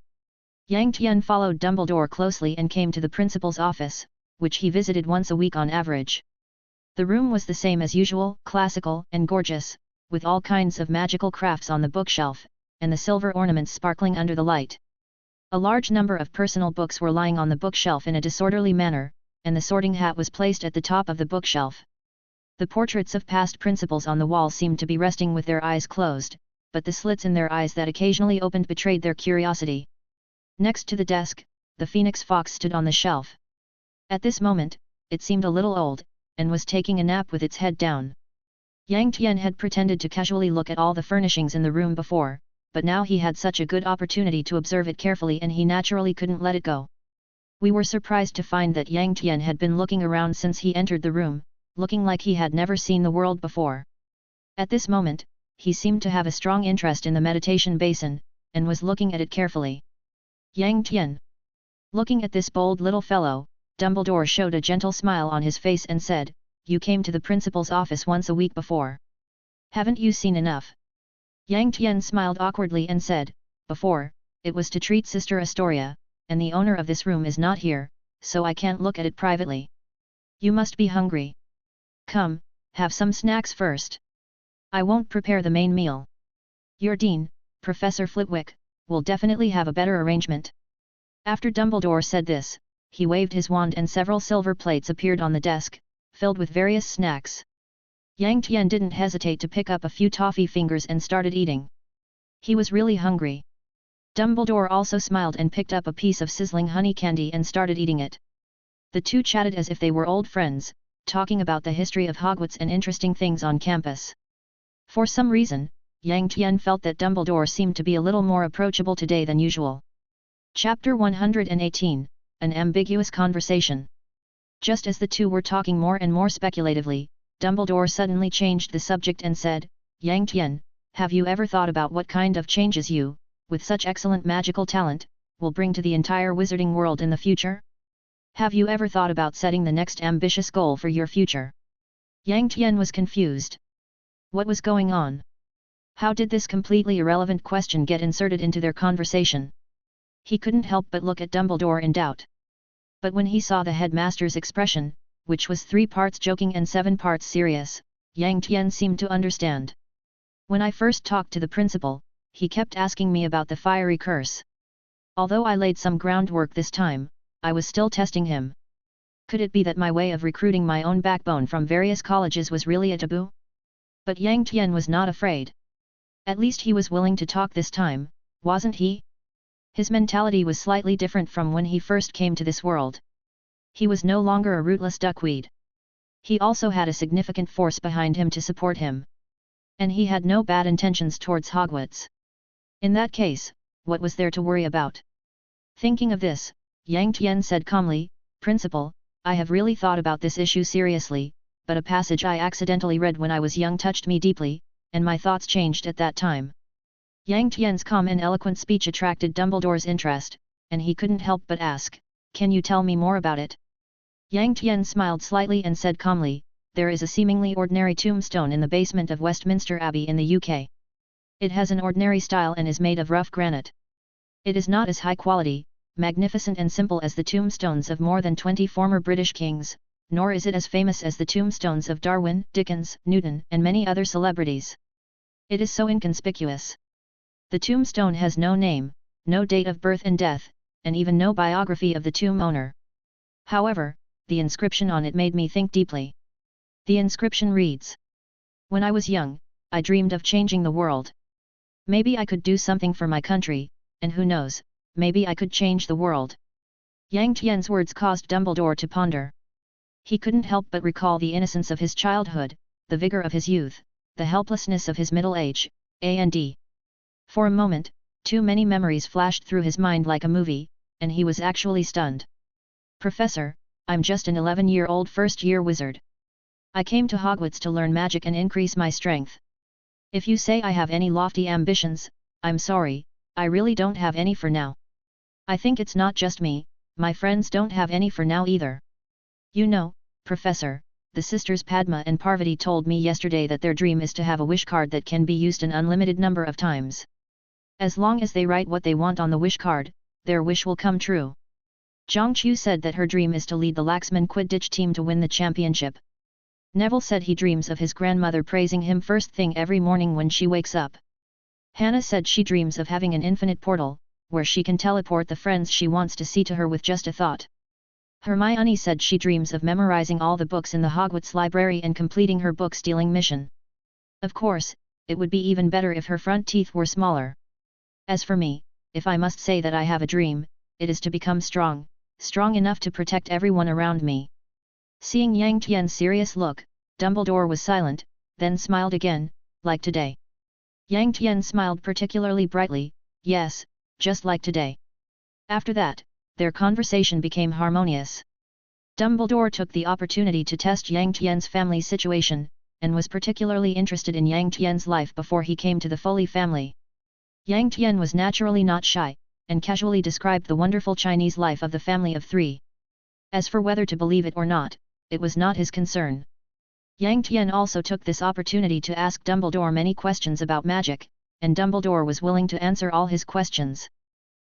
Yang Tian followed Dumbledore closely and came to the principal's office, which he visited once a week on average. The room was the same as usual, classical and gorgeous, with all kinds of magical crafts on the bookshelf, and the silver ornaments sparkling under the light. A large number of personal books were lying on the bookshelf in a disorderly manner, and the sorting hat was placed at the top of the bookshelf. The portraits of past principals on the wall seemed to be resting with their eyes closed, but the slits in their eyes that occasionally opened betrayed their curiosity. Next to the desk, the phoenix fox stood on the shelf. At this moment, it seemed a little old, and was taking a nap with its head down. Yang Tian had pretended to casually look at all the furnishings in the room before, but now he had such a good opportunity to observe it carefully and he naturally couldn't let it go. We were surprised to find that Yang Tian had been looking around since he entered the room, looking like he had never seen the world before. At this moment, he seemed to have a strong interest in the meditation basin, and was looking at it carefully. Yang Tian. Looking at this bold little fellow, Dumbledore showed a gentle smile on his face and said, "You came to the principal's office once a week before. Haven't you seen enough?" Yang Tian smiled awkwardly and said, "Before, it was to treat Sister Astoria, and the owner of this room is not here, so I can't look at it privately. You must be hungry. Come, have some snacks first. I won't prepare the main meal. Your dean, Professor Flitwick, will definitely have a better arrangement." After Dumbledore said this, he waved his wand and several silver plates appeared on the desk, filled with various snacks. Yang Tian didn't hesitate to pick up a few toffee fingers and started eating. He was really hungry. Dumbledore also smiled and picked up a piece of sizzling honey candy and started eating it. The two chatted as if they were old friends, talking about the history of Hogwarts and interesting things on campus. For some reason, Yang Tian felt that Dumbledore seemed to be a little more approachable today than usual. Chapter 118, An Ambiguous Conversation. Just as the two were talking more and more speculatively, Dumbledore suddenly changed the subject and said, "Yang Tian, have you ever thought about what kind of changes you, with such excellent magical talent, will bring to the entire wizarding world in the future? Have you ever thought about setting the next ambitious goal for your future?" Yang Tian was confused. What was going on? How did this completely irrelevant question get inserted into their conversation? He couldn't help but look at Dumbledore in doubt. But when he saw the headmaster's expression, which was 3 parts joking and 7 parts serious, Yang Tian seemed to understand. "When I first talked to the principal, he kept asking me about the fiery curse. Although I laid some groundwork this time, I was still testing him. Could it be that my way of recruiting my own backbone from various colleges was really a taboo?" But Yang Tian was not afraid. At least he was willing to talk this time, wasn't he? His mentality was slightly different from when he first came to this world. He was no longer a rootless duckweed. He also had a significant force behind him to support him. And he had no bad intentions towards Hogwarts. In that case, what was there to worry about? Thinking of this, Yang Tian said calmly, "Principal, I have really thought about this issue seriously, but a passage I accidentally read when I was young touched me deeply, and my thoughts changed at that time." Yang Tian's calm and eloquent speech attracted Dumbledore's interest, and he couldn't help but ask, "Can you tell me more about it?" Yang Tian smiled slightly and said calmly, "There is a seemingly ordinary tombstone in the basement of Westminster Abbey in the UK. It has an ordinary style and is made of rough granite. It is not as high quality, magnificent and simple as the tombstones of more than 20 former British kings, nor is it as famous as the tombstones of Darwin, Dickens, Newton and many other celebrities. It is so inconspicuous. The tombstone has no name, no date of birth and death, and even no biography of the tomb owner. However, the inscription on it made me think deeply. The inscription reads, 'When I was young, I dreamed of changing the world. Maybe I could do something for my country, and who knows, maybe I could change the world.'" Yang Tian's words caused Dumbledore to ponder. He couldn't help but recall the innocence of his childhood, the vigor of his youth, the helplessness of his middle age, and for a moment, too many memories flashed through his mind like a movie, and he was actually stunned. "Professor, I'm just an 11-year-old first-year wizard. I came to Hogwarts to learn magic and increase my strength. If you say I have any lofty ambitions, I'm sorry, I really don't have any for now. I think it's not just me, my friends don't have any for now either. You know, Professor, the sisters Padma and Parvati told me yesterday that their dream is to have a wish card that can be used an unlimited number of times. As long as they write what they want on the wish card, their wish will come true. Zhang Chu said that her dream is to lead the Laxman Quidditch team to win the championship. Neville said he dreams of his grandmother praising him first thing every morning when she wakes up. Hannah said she dreams of having an infinite portal, where she can teleport the friends she wants to see to her with just a thought. Hermione said she dreams of memorizing all the books in the Hogwarts library and completing her book-stealing mission. Of course, it would be even better if her front teeth were smaller. As for me, if I must say that I have a dream, it is to become strong enough to protect everyone around me. Seeing Yang Tian's serious look, Dumbledore was silent, then smiled again, like today. Yang Tian smiled particularly brightly, yes, just like today. After that, their conversation became harmonious. Dumbledore took the opportunity to test Yang Tian's family situation, and was particularly interested in Yang Tian's life before he came to the Foley family. Yang Tian was naturally not shy, and casually described the wonderful Chinese life of the family of three. As for whether to believe it or not, it was not his concern. Yang Tian also took this opportunity to ask Dumbledore many questions about magic, and Dumbledore was willing to answer all his questions.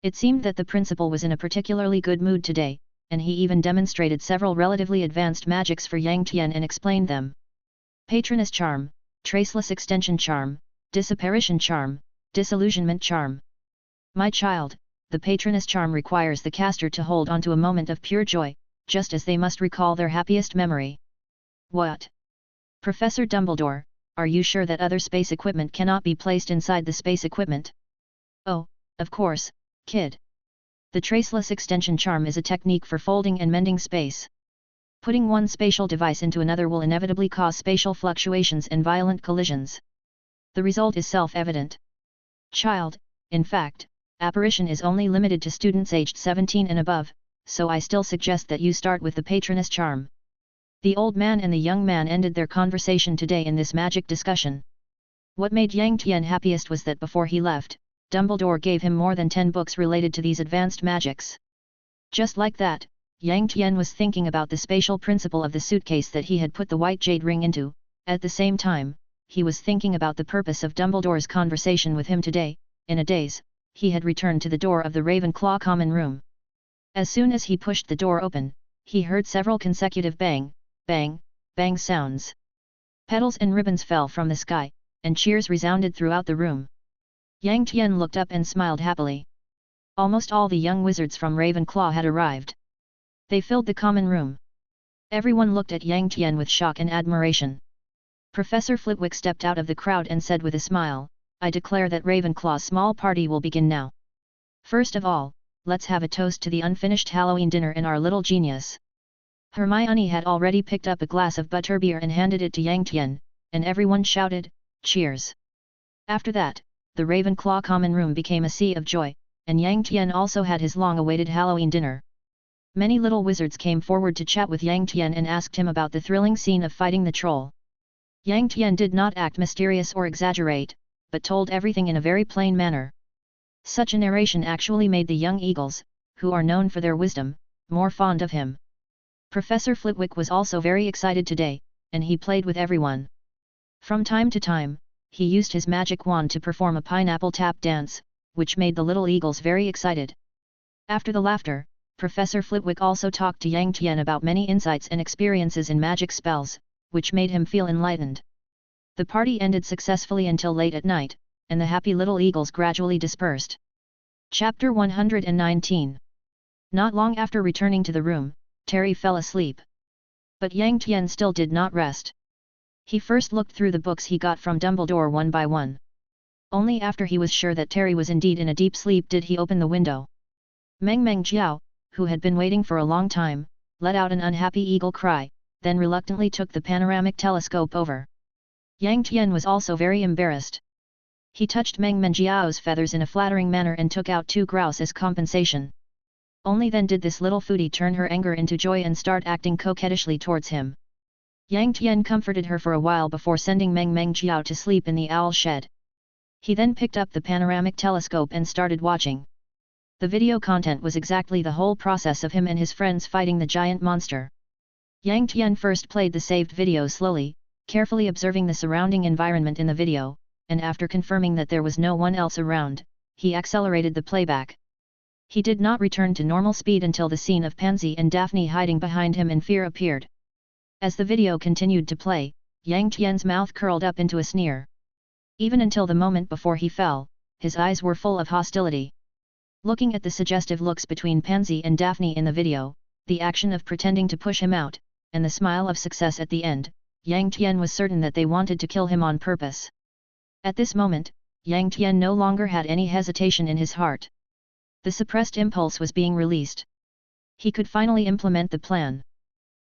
It seemed that the principal was in a particularly good mood today, and he even demonstrated several relatively advanced magics for Yang Tian and explained them. Patronus Charm, Traceless Extension Charm, Disapparition Charm, Disillusionment Charm. My child, the Patronus Charm requires the caster to hold onto a moment of pure joy, just as they must recall their happiest memory. What? Professor Dumbledore, are you sure that other space equipment cannot be placed inside the space equipment? Oh, of course, kid. The Traceless Extension Charm is a technique for folding and mending space. Putting one spatial device into another will inevitably cause spatial fluctuations and violent collisions. The result is self-evident. Child, in fact, apparition is only limited to students aged 17 and above, so I still suggest that you start with the Patronus Charm. The old man and the young man ended their conversation today in this magic discussion. What made Yang Tian happiest was that before he left, Dumbledore gave him more than 10 books related to these advanced magics. Just like that, Yang Tian was thinking about the spatial principle of the suitcase that he had put the white jade ring into. At the same time, he was thinking about the purpose of Dumbledore's conversation with him today. In a daze, he had returned to the door of the Ravenclaw common room. As soon as he pushed the door open, he heard several consecutive bang, bang, bang sounds. Petals and ribbons fell from the sky, and cheers resounded throughout the room. Yang Tian looked up and smiled happily. Almost all the young wizards from Ravenclaw had arrived. They filled the common room. Everyone looked at Yang Tian with shock and admiration. Professor Flitwick stepped out of the crowd and said with a smile, I declare that Ravenclaw's small party will begin now. First of all, let's have a toast to the unfinished Halloween dinner and our little genius. Hermione had already picked up a glass of butterbeer and handed it to Yang Tian, and everyone shouted, cheers. After that, the Ravenclaw common room became a sea of joy, and Yang Tian also had his long-awaited Halloween dinner. Many little wizards came forward to chat with Yang Tian and asked him about the thrilling scene of fighting the troll. Yang Tian did not act mysterious or exaggerate, but told everything in a very plain manner. Such a narration actually made the young eagles, who are known for their wisdom, more fond of him. Professor Flitwick was also very excited today, and he played with everyone. From time to time, he used his magic wand to perform a pineapple tap dance, which made the little eagles very excited. After the laughter, Professor Flitwick also talked to Yang Tian about many insights and experiences in magic spells, which made him feel enlightened. The party ended successfully until late at night, and the happy little eagles gradually dispersed. Chapter 119. Not long after returning to the room, Terry fell asleep. But Yang Tian still did not rest. He first looked through the books he got from Dumbledore one by one. Only after he was sure that Terry was indeed in a deep sleep did he open the window. Meng Jiao, who had been waiting for a long time, let out an unhappy eagle cry, then reluctantly took the panoramic telescope over. Yang Tian was also very embarrassed. He touched Meng Jiao's feathers in a flattering manner and took out 2 grouse as compensation. Only then did this little foodie turn her anger into joy and start acting coquettishly towards him. Yang Tian comforted her for a while before sending Meng Jiao to sleep in the owl shed. He then picked up the panoramic telescope and started watching. The video content was exactly the whole process of him and his friends fighting the giant monster. Yang Tian first played the saved video slowly, carefully observing the surrounding environment in the video, and after confirming that there was no one else around, he accelerated the playback. He did not return to normal speed until the scene of Pansy and Daphne hiding behind him in fear appeared. As the video continued to play, Yang Tian's mouth curled up into a sneer. Even until the moment before he fell, his eyes were full of hostility. Looking at the suggestive looks between Pansy and Daphne in the video, the action of pretending to push him out, and the smile of success at the end, Yang Tian was certain that they wanted to kill him on purpose. At this moment, Yang Tian no longer had any hesitation in his heart. The suppressed impulse was being released. He could finally implement the plan.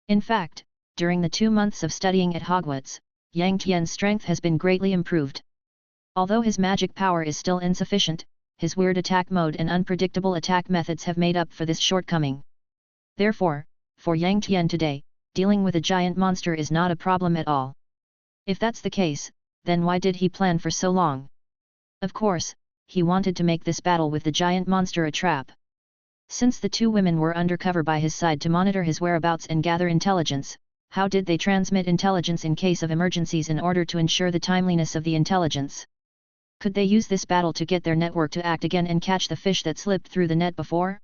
In fact, during the 2 months of studying at Hogwarts, Yang Tian's strength has been greatly improved. Although his magic power is still insufficient, his weird attack mode and unpredictable attack methods have made up for this shortcoming. Therefore, for Yang Tian today, dealing with a giant monster is not a problem at all. If that's the case, then why did he plan for so long? Of course, he wanted to make this battle with the giant monster a trap. Since the 2 women were undercover by his side to monitor his whereabouts and gather intelligence, how did they transmit intelligence in case of emergencies in order to ensure the timeliness of the intelligence? Could they use this battle to get their network to act again and catch the fish that slipped through the net before?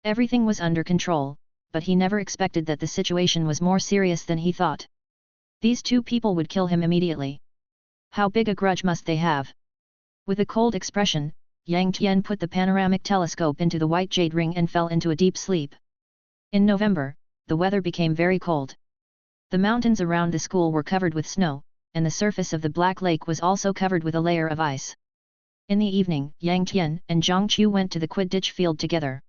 Everything was under control, but he never expected that the situation was more serious than he thought. These 2 people would kill him immediately. How big a grudge must they have? With a cold expression, Yang Tian put the panoramic telescope into the white jade ring and fell into a deep sleep. In November, the weather became very cold. The mountains around the school were covered with snow, and the surface of the Black Lake was also covered with a layer of ice. In the evening, Yang Tian and Zhang Qiu went to the Quidditch field together.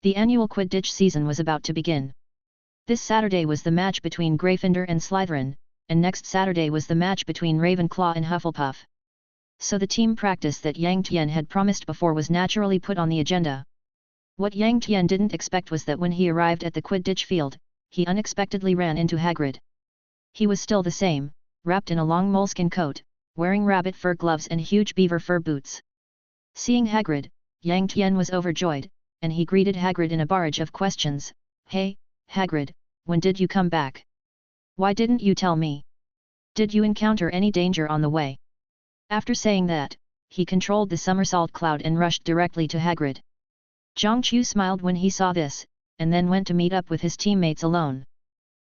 The annual Quidditch season was about to begin. This Saturday was the match between Gryffindor and Slytherin, and next Saturday was the match between Ravenclaw and Hufflepuff. So the team practice that Yang Tian had promised before was naturally put on the agenda. What Yang Tian didn't expect was that when he arrived at the Quidditch field, he unexpectedly ran into Hagrid. He was still the same, wrapped in a long moleskin coat, wearing rabbit fur gloves and huge beaver fur boots. Seeing Hagrid, Yang Tian was overjoyed, and he greeted Hagrid in a barrage of questions. "Hey, Hagrid, when did you come back? Why didn't you tell me? Did you encounter any danger on the way?" After saying that, he controlled the somersault cloud and rushed directly to Hagrid. Zhang Qiu smiled when he saw this, and then went to meet up with his teammates alone.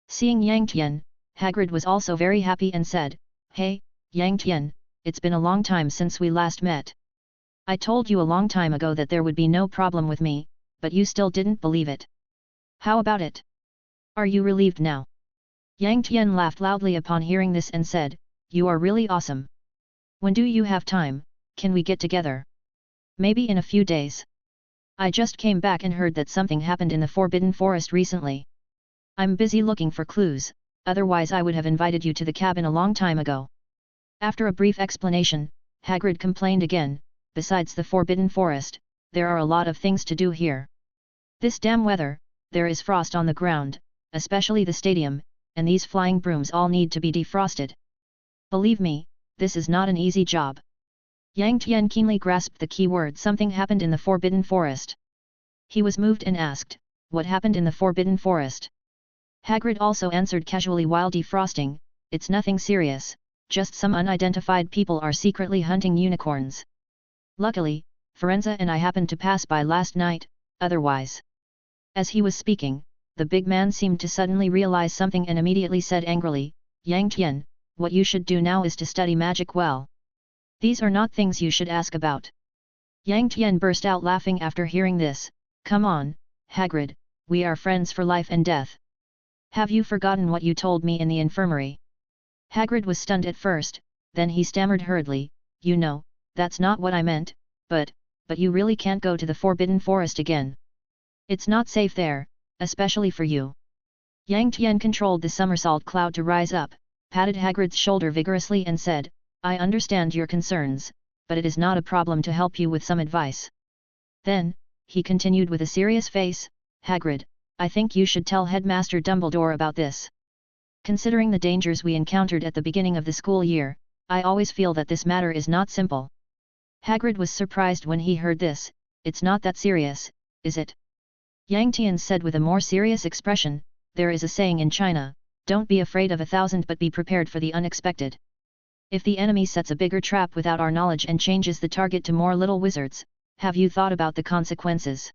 Seeing Yang Tian, Hagrid was also very happy and said, "Hey, Yang Tian, it's been a long time since we last met. I told you a long time ago that there would be no problem with me, but you still didn't believe it. How about it? Are you relieved now?" Yang Tian laughed loudly upon hearing this and said, "You are really awesome. When do you have time? Can we get together? Maybe in a few days. I just came back and heard that something happened in the Forbidden Forest recently. I'm busy looking for clues, otherwise I would have invited you to the cabin a long time ago." After a brief explanation, Hagrid complained again, "Besides the Forbidden Forest, there are a lot of things to do here. This damn weather, there is frost on the ground, especially the stadium, and these flying brooms all need to be defrosted. Believe me, this is not an easy job." Yang Tian keenly grasped the key word "something happened in the Forbidden Forest." He was moved and asked, "What happened in the Forbidden Forest?" Hagrid also answered casually while defrosting, "It's nothing serious, just some unidentified people are secretly hunting unicorns. Luckily, Firenze and I happened to pass by last night, otherwise." As he was speaking, the big man seemed to suddenly realize something and immediately said angrily, "Yang Tian, what you should do now is to study magic well. These are not things you should ask about." Yang Tian burst out laughing after hearing this. "Come on, Hagrid, we are friends for life and death. Have you forgotten what you told me in the infirmary?" Hagrid was stunned at first, then he stammered hurriedly, "You know, that's not what I meant, but you really can't go to the Forbidden Forest again. It's not safe there, especially for you." Yang Tian controlled the somersault cloud to rise up, patted Hagrid's shoulder vigorously and said, "I understand your concerns, but it is not a problem to help you with some advice." Then, he continued with a serious face, "Hagrid, I think you should tell Headmaster Dumbledore about this. Considering the dangers we encountered at the beginning of the school year, I always feel that this matter is not simple." Hagrid was surprised when he heard this. "It's not that serious, is it?" Yang Tian said with a more serious expression, "There is a saying in China, don't be afraid of 1,000 but be prepared for the unexpected. If the enemy sets a bigger trap without our knowledge and changes the target to more little wizards, have you thought about the consequences?"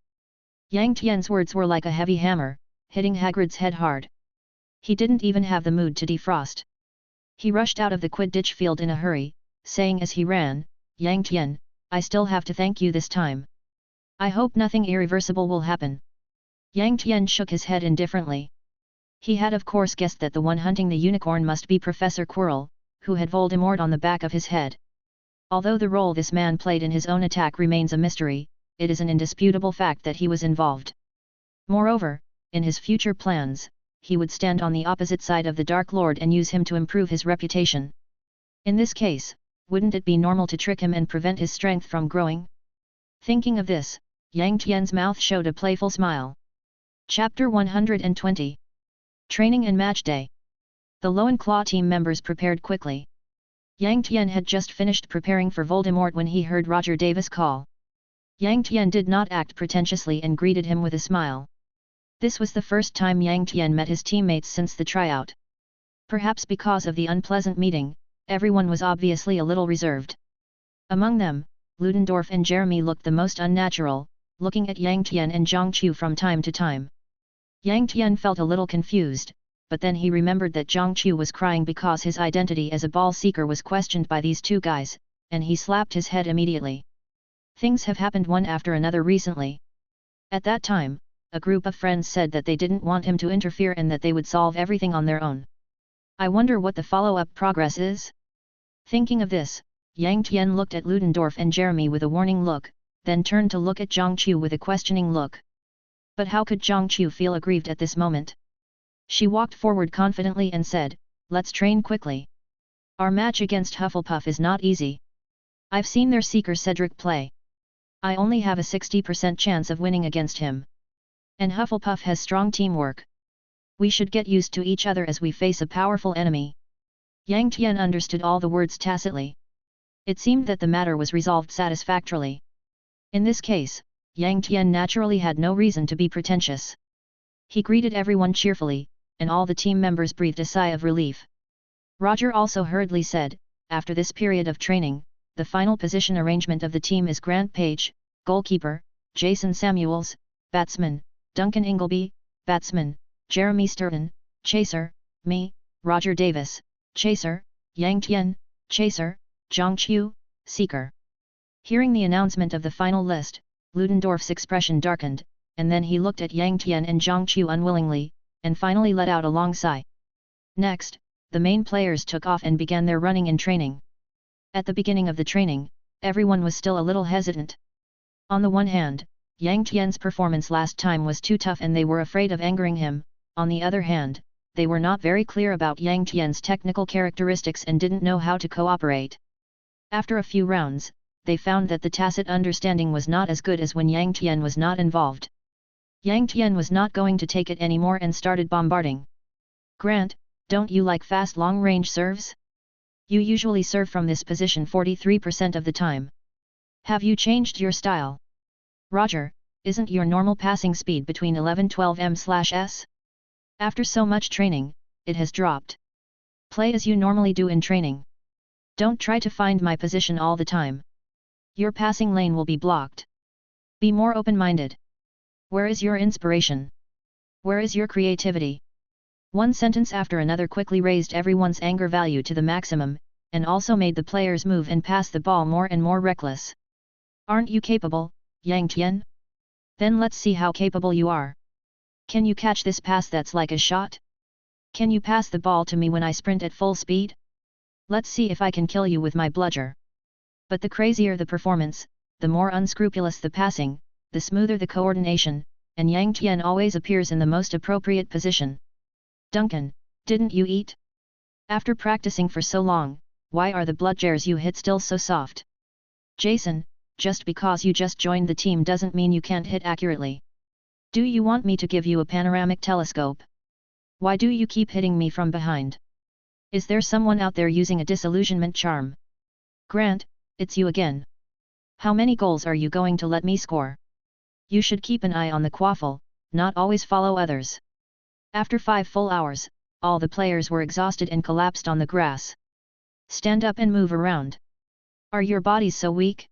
Yang Tian's words were like a heavy hammer, hitting Hagrid's head hard. He didn't even have the mood to defrost. He rushed out of the Quidditch field in a hurry, saying as he ran, "Yang Tian, I still have to thank you this time. I hope nothing irreversible will happen." Yang Tian shook his head indifferently. He had of course guessed that the one hunting the unicorn must be Professor Quirrell, who had Voldemort on the back of his head. Although the role this man played in his own attack remains a mystery, it is an indisputable fact that he was involved. Moreover, in his future plans, he would stand on the opposite side of the Dark Lord and use him to improve his reputation. In this case, wouldn't it be normal to trick him and prevent his strength from growing? Thinking of this, Yang Tian's mouth showed a playful smile. Chapter 120. Training and Match Day. The Loan Claw team members prepared quickly. Yang Tian had just finished preparing for Voldemort when he heard Roger Davis call. Yang Tian did not act pretentiously and greeted him with a smile. This was the first time Yang Tian met his teammates since the tryout. Perhaps because of the unpleasant meeting, everyone was obviously a little reserved. Among them, Ludendorff and Jeremy looked the most unnatural, looking at Yang Tian and Zhang Qiu from time to time. Yang Tian felt a little confused, but then he remembered that Zhang Qiu was crying because his identity as a ball seeker was questioned by these two guys, and he slapped his head immediately. Things have happened one after another recently. At that time, a group of friends said that they didn't want him to interfere and that they would solve everything on their own. I wonder what the follow-up progress is? Thinking of this, Yang Tian looked at Ludendorff and Jeremy with a warning look, then turned to look at Zhang Qiu with a questioning look. But how could Zhang Qiu feel aggrieved at this moment? She walked forward confidently and said, "Let's train quickly. Our match against Hufflepuff is not easy. I've seen their Seeker Cedric play. I only have a 60% chance of winning against him. And Hufflepuff has strong teamwork. We should get used to each other as we face a powerful enemy." Yang Tian understood all the words tacitly. It seemed that the matter was resolved satisfactorily. In this case, Yang Tian naturally had no reason to be pretentious. He greeted everyone cheerfully, and all the team members breathed a sigh of relief. Roger also hurriedly said, "After this period of training, the final position arrangement of the team is Grant Page, goalkeeper, Jason Samuels, batsman, Duncan Ingleby, batsman, Jeremy Sturton, chaser, me, Roger Davis, chaser, Yang Tian, chaser, Zhang Qiu, seeker." Hearing the announcement of the final list, Ludendorff's expression darkened, and then he looked at Yang Tian and Zhang Qiu unwillingly, and finally let out a long sigh. Next, the main players took off and began their running and training. At the beginning of the training, everyone was still a little hesitant. On the one hand, Yang Tian's performance last time was too tough and they were afraid of angering him, on the other hand, they were not very clear about Yang Tian's technical characteristics and didn't know how to cooperate. After a few rounds, they found that the tacit understanding was not as good as when Yang Tian was not involved. Yang Tian was not going to take it anymore and started bombarding. "Grant, don't you like fast long-range serves? You usually serve from this position 43% of the time. Have you changed your style? Roger, isn't your normal passing speed between 11-12 m/s? After so much training, it has dropped. Play as you normally do in training. Don't try to find my position all the time. Your passing lane will be blocked. Be more open-minded. Where is your inspiration? Where is your creativity?" One sentence after another quickly raised everyone's anger value to the maximum, and also made the players move and pass the ball more and more reckless. "Aren't you capable, Yang Tian? Then let's see how capable you are. Can you catch this pass that's like a shot? Can you pass the ball to me when I sprint at full speed? Let's see if I can kill you with my bludger." But the crazier the performance, the more unscrupulous the passing, the smoother the coordination, and Yang Tian always appears in the most appropriate position. "Duncan, didn't you eat? After practicing for so long, why are the bludgers you hit still so soft? Jason, just because you just joined the team doesn't mean you can't hit accurately. Do you want me to give you a panoramic telescope? Why do you keep hitting me from behind? Is there someone out there using a disillusionment charm? Grant, it's you again. How many goals are you going to let me score? You should keep an eye on the quaffle, not always follow others." After 5 full hours, all the players were exhausted and collapsed on the grass. "Stand up and move around. Are your bodies so weak?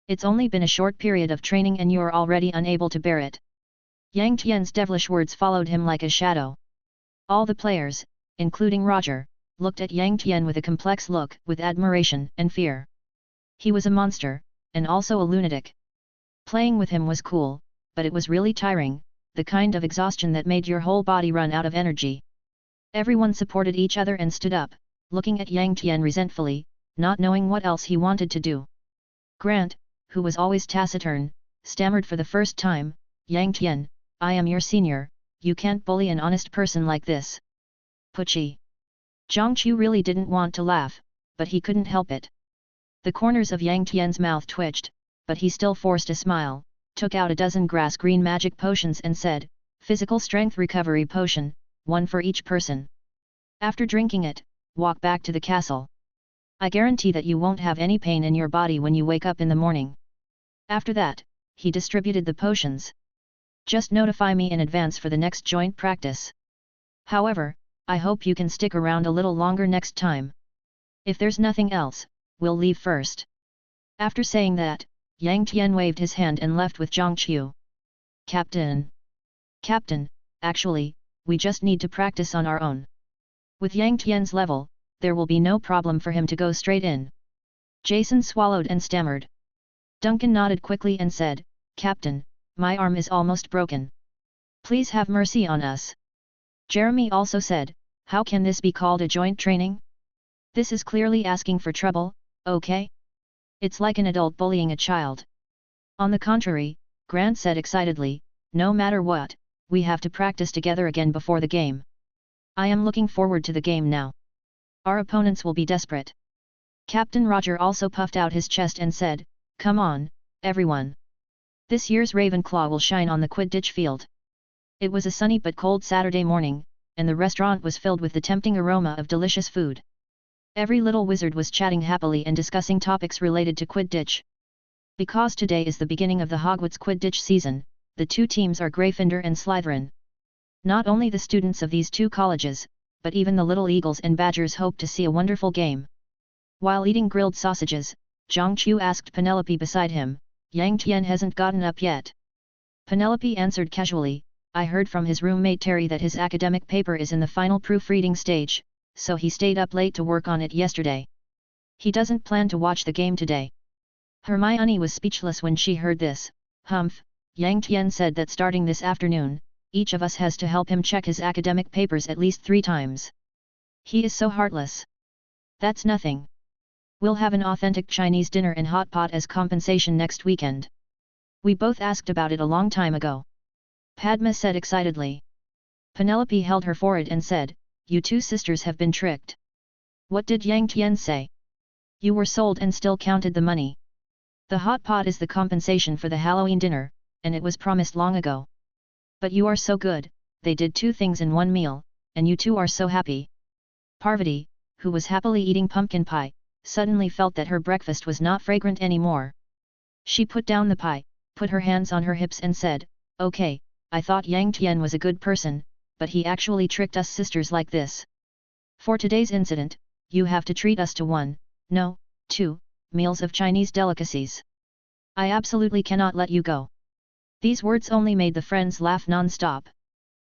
It's only been a short period of training and you're already unable to bear it." Yang Tian's devilish words followed him like a shadow. All the players, including Roger, looked at Yang Tian with a complex look, with admiration and fear. He was a monster, and also a lunatic. Playing with him was cool, but it was really tiring, the kind of exhaustion that made your whole body run out of energy. Everyone supported each other and stood up, looking at Yang Tian resentfully, not knowing what else he wanted to do. Grant, who was always taciturn, stammered for the first time, Yang Tian, I am your senior, you can't bully an honest person like this. Pucci. Zhang Qiu really didn't want to laugh, but he couldn't help it. The corners of Yang Tian's mouth twitched, but he still forced a smile, took out a dozen grass-green magic potions and said, Physical strength recovery potion, one for each person. After drinking it, walk back to the castle. I guarantee that you won't have any pain in your body when you wake up in the morning. After that, he distributed the potions. Just notify me in advance for the next joint practice. However, I hope you can stick around a little longer next time. If there's nothing else, we'll leave first. After saying that, Yang Tian waved his hand and left with Zhang Qiu. Captain. Captain, actually, we just need to practice on our own. With Yang Tian's level, there will be no problem for him to go straight in. Jason swallowed and stammered. Duncan nodded quickly and said, Captain, my arm is almost broken. Please have mercy on us. Jeremy also said, how can this be called a joint training? This is clearly asking for trouble, okay? It's like an adult bullying a child. On the contrary, Grant said excitedly, no matter what, we have to practice together again before the game. I am looking forward to the game now. Our opponents will be desperate. Captain Roger also puffed out his chest and said, come on, everyone. This year's Ravenclaw will shine on the Quidditch field. It was a sunny but cold Saturday morning, and the restaurant was filled with the tempting aroma of delicious food. Every little wizard was chatting happily and discussing topics related to Quidditch. Because today is the beginning of the Hogwarts Quidditch season, the two teams are Gryffindor and Slytherin. Not only the students of these two colleges, but even the little eagles and badgers hope to see a wonderful game. While eating grilled sausages, Zhang Qiu asked Penelope beside him, Yang Tian hasn't gotten up yet. Penelope answered casually, I heard from his roommate Terry that his academic paper is in the final proofreading stage, so he stayed up late to work on it yesterday. He doesn't plan to watch the game today. Hermione was speechless when she heard this. Humph, Yang Tian said that starting this afternoon, each of us has to help him check his academic papers at least 3 times. He is so heartless. That's nothing. We'll have an authentic Chinese dinner and hot pot as compensation next weekend. We both asked about it a long time ago. Padma said excitedly. Penelope held her forehead and said, you two sisters have been tricked. What did Yang Tian say? You were sold and still counted the money. The hot pot is the compensation for the Halloween dinner, and it was promised long ago. But you are so good, they did 2 things in one meal, and you two are so happy. Parvati, who was happily eating pumpkin pie, suddenly felt that her breakfast was not fragrant anymore. She put down the pie, put her hands on her hips and said, okay, I thought Yang Tian was a good person, but he actually tricked us sisters like this. For today's incident, you have to treat us to 1, no, 2, meals of Chinese delicacies. I absolutely cannot let you go. These words only made the friends laugh non-stop.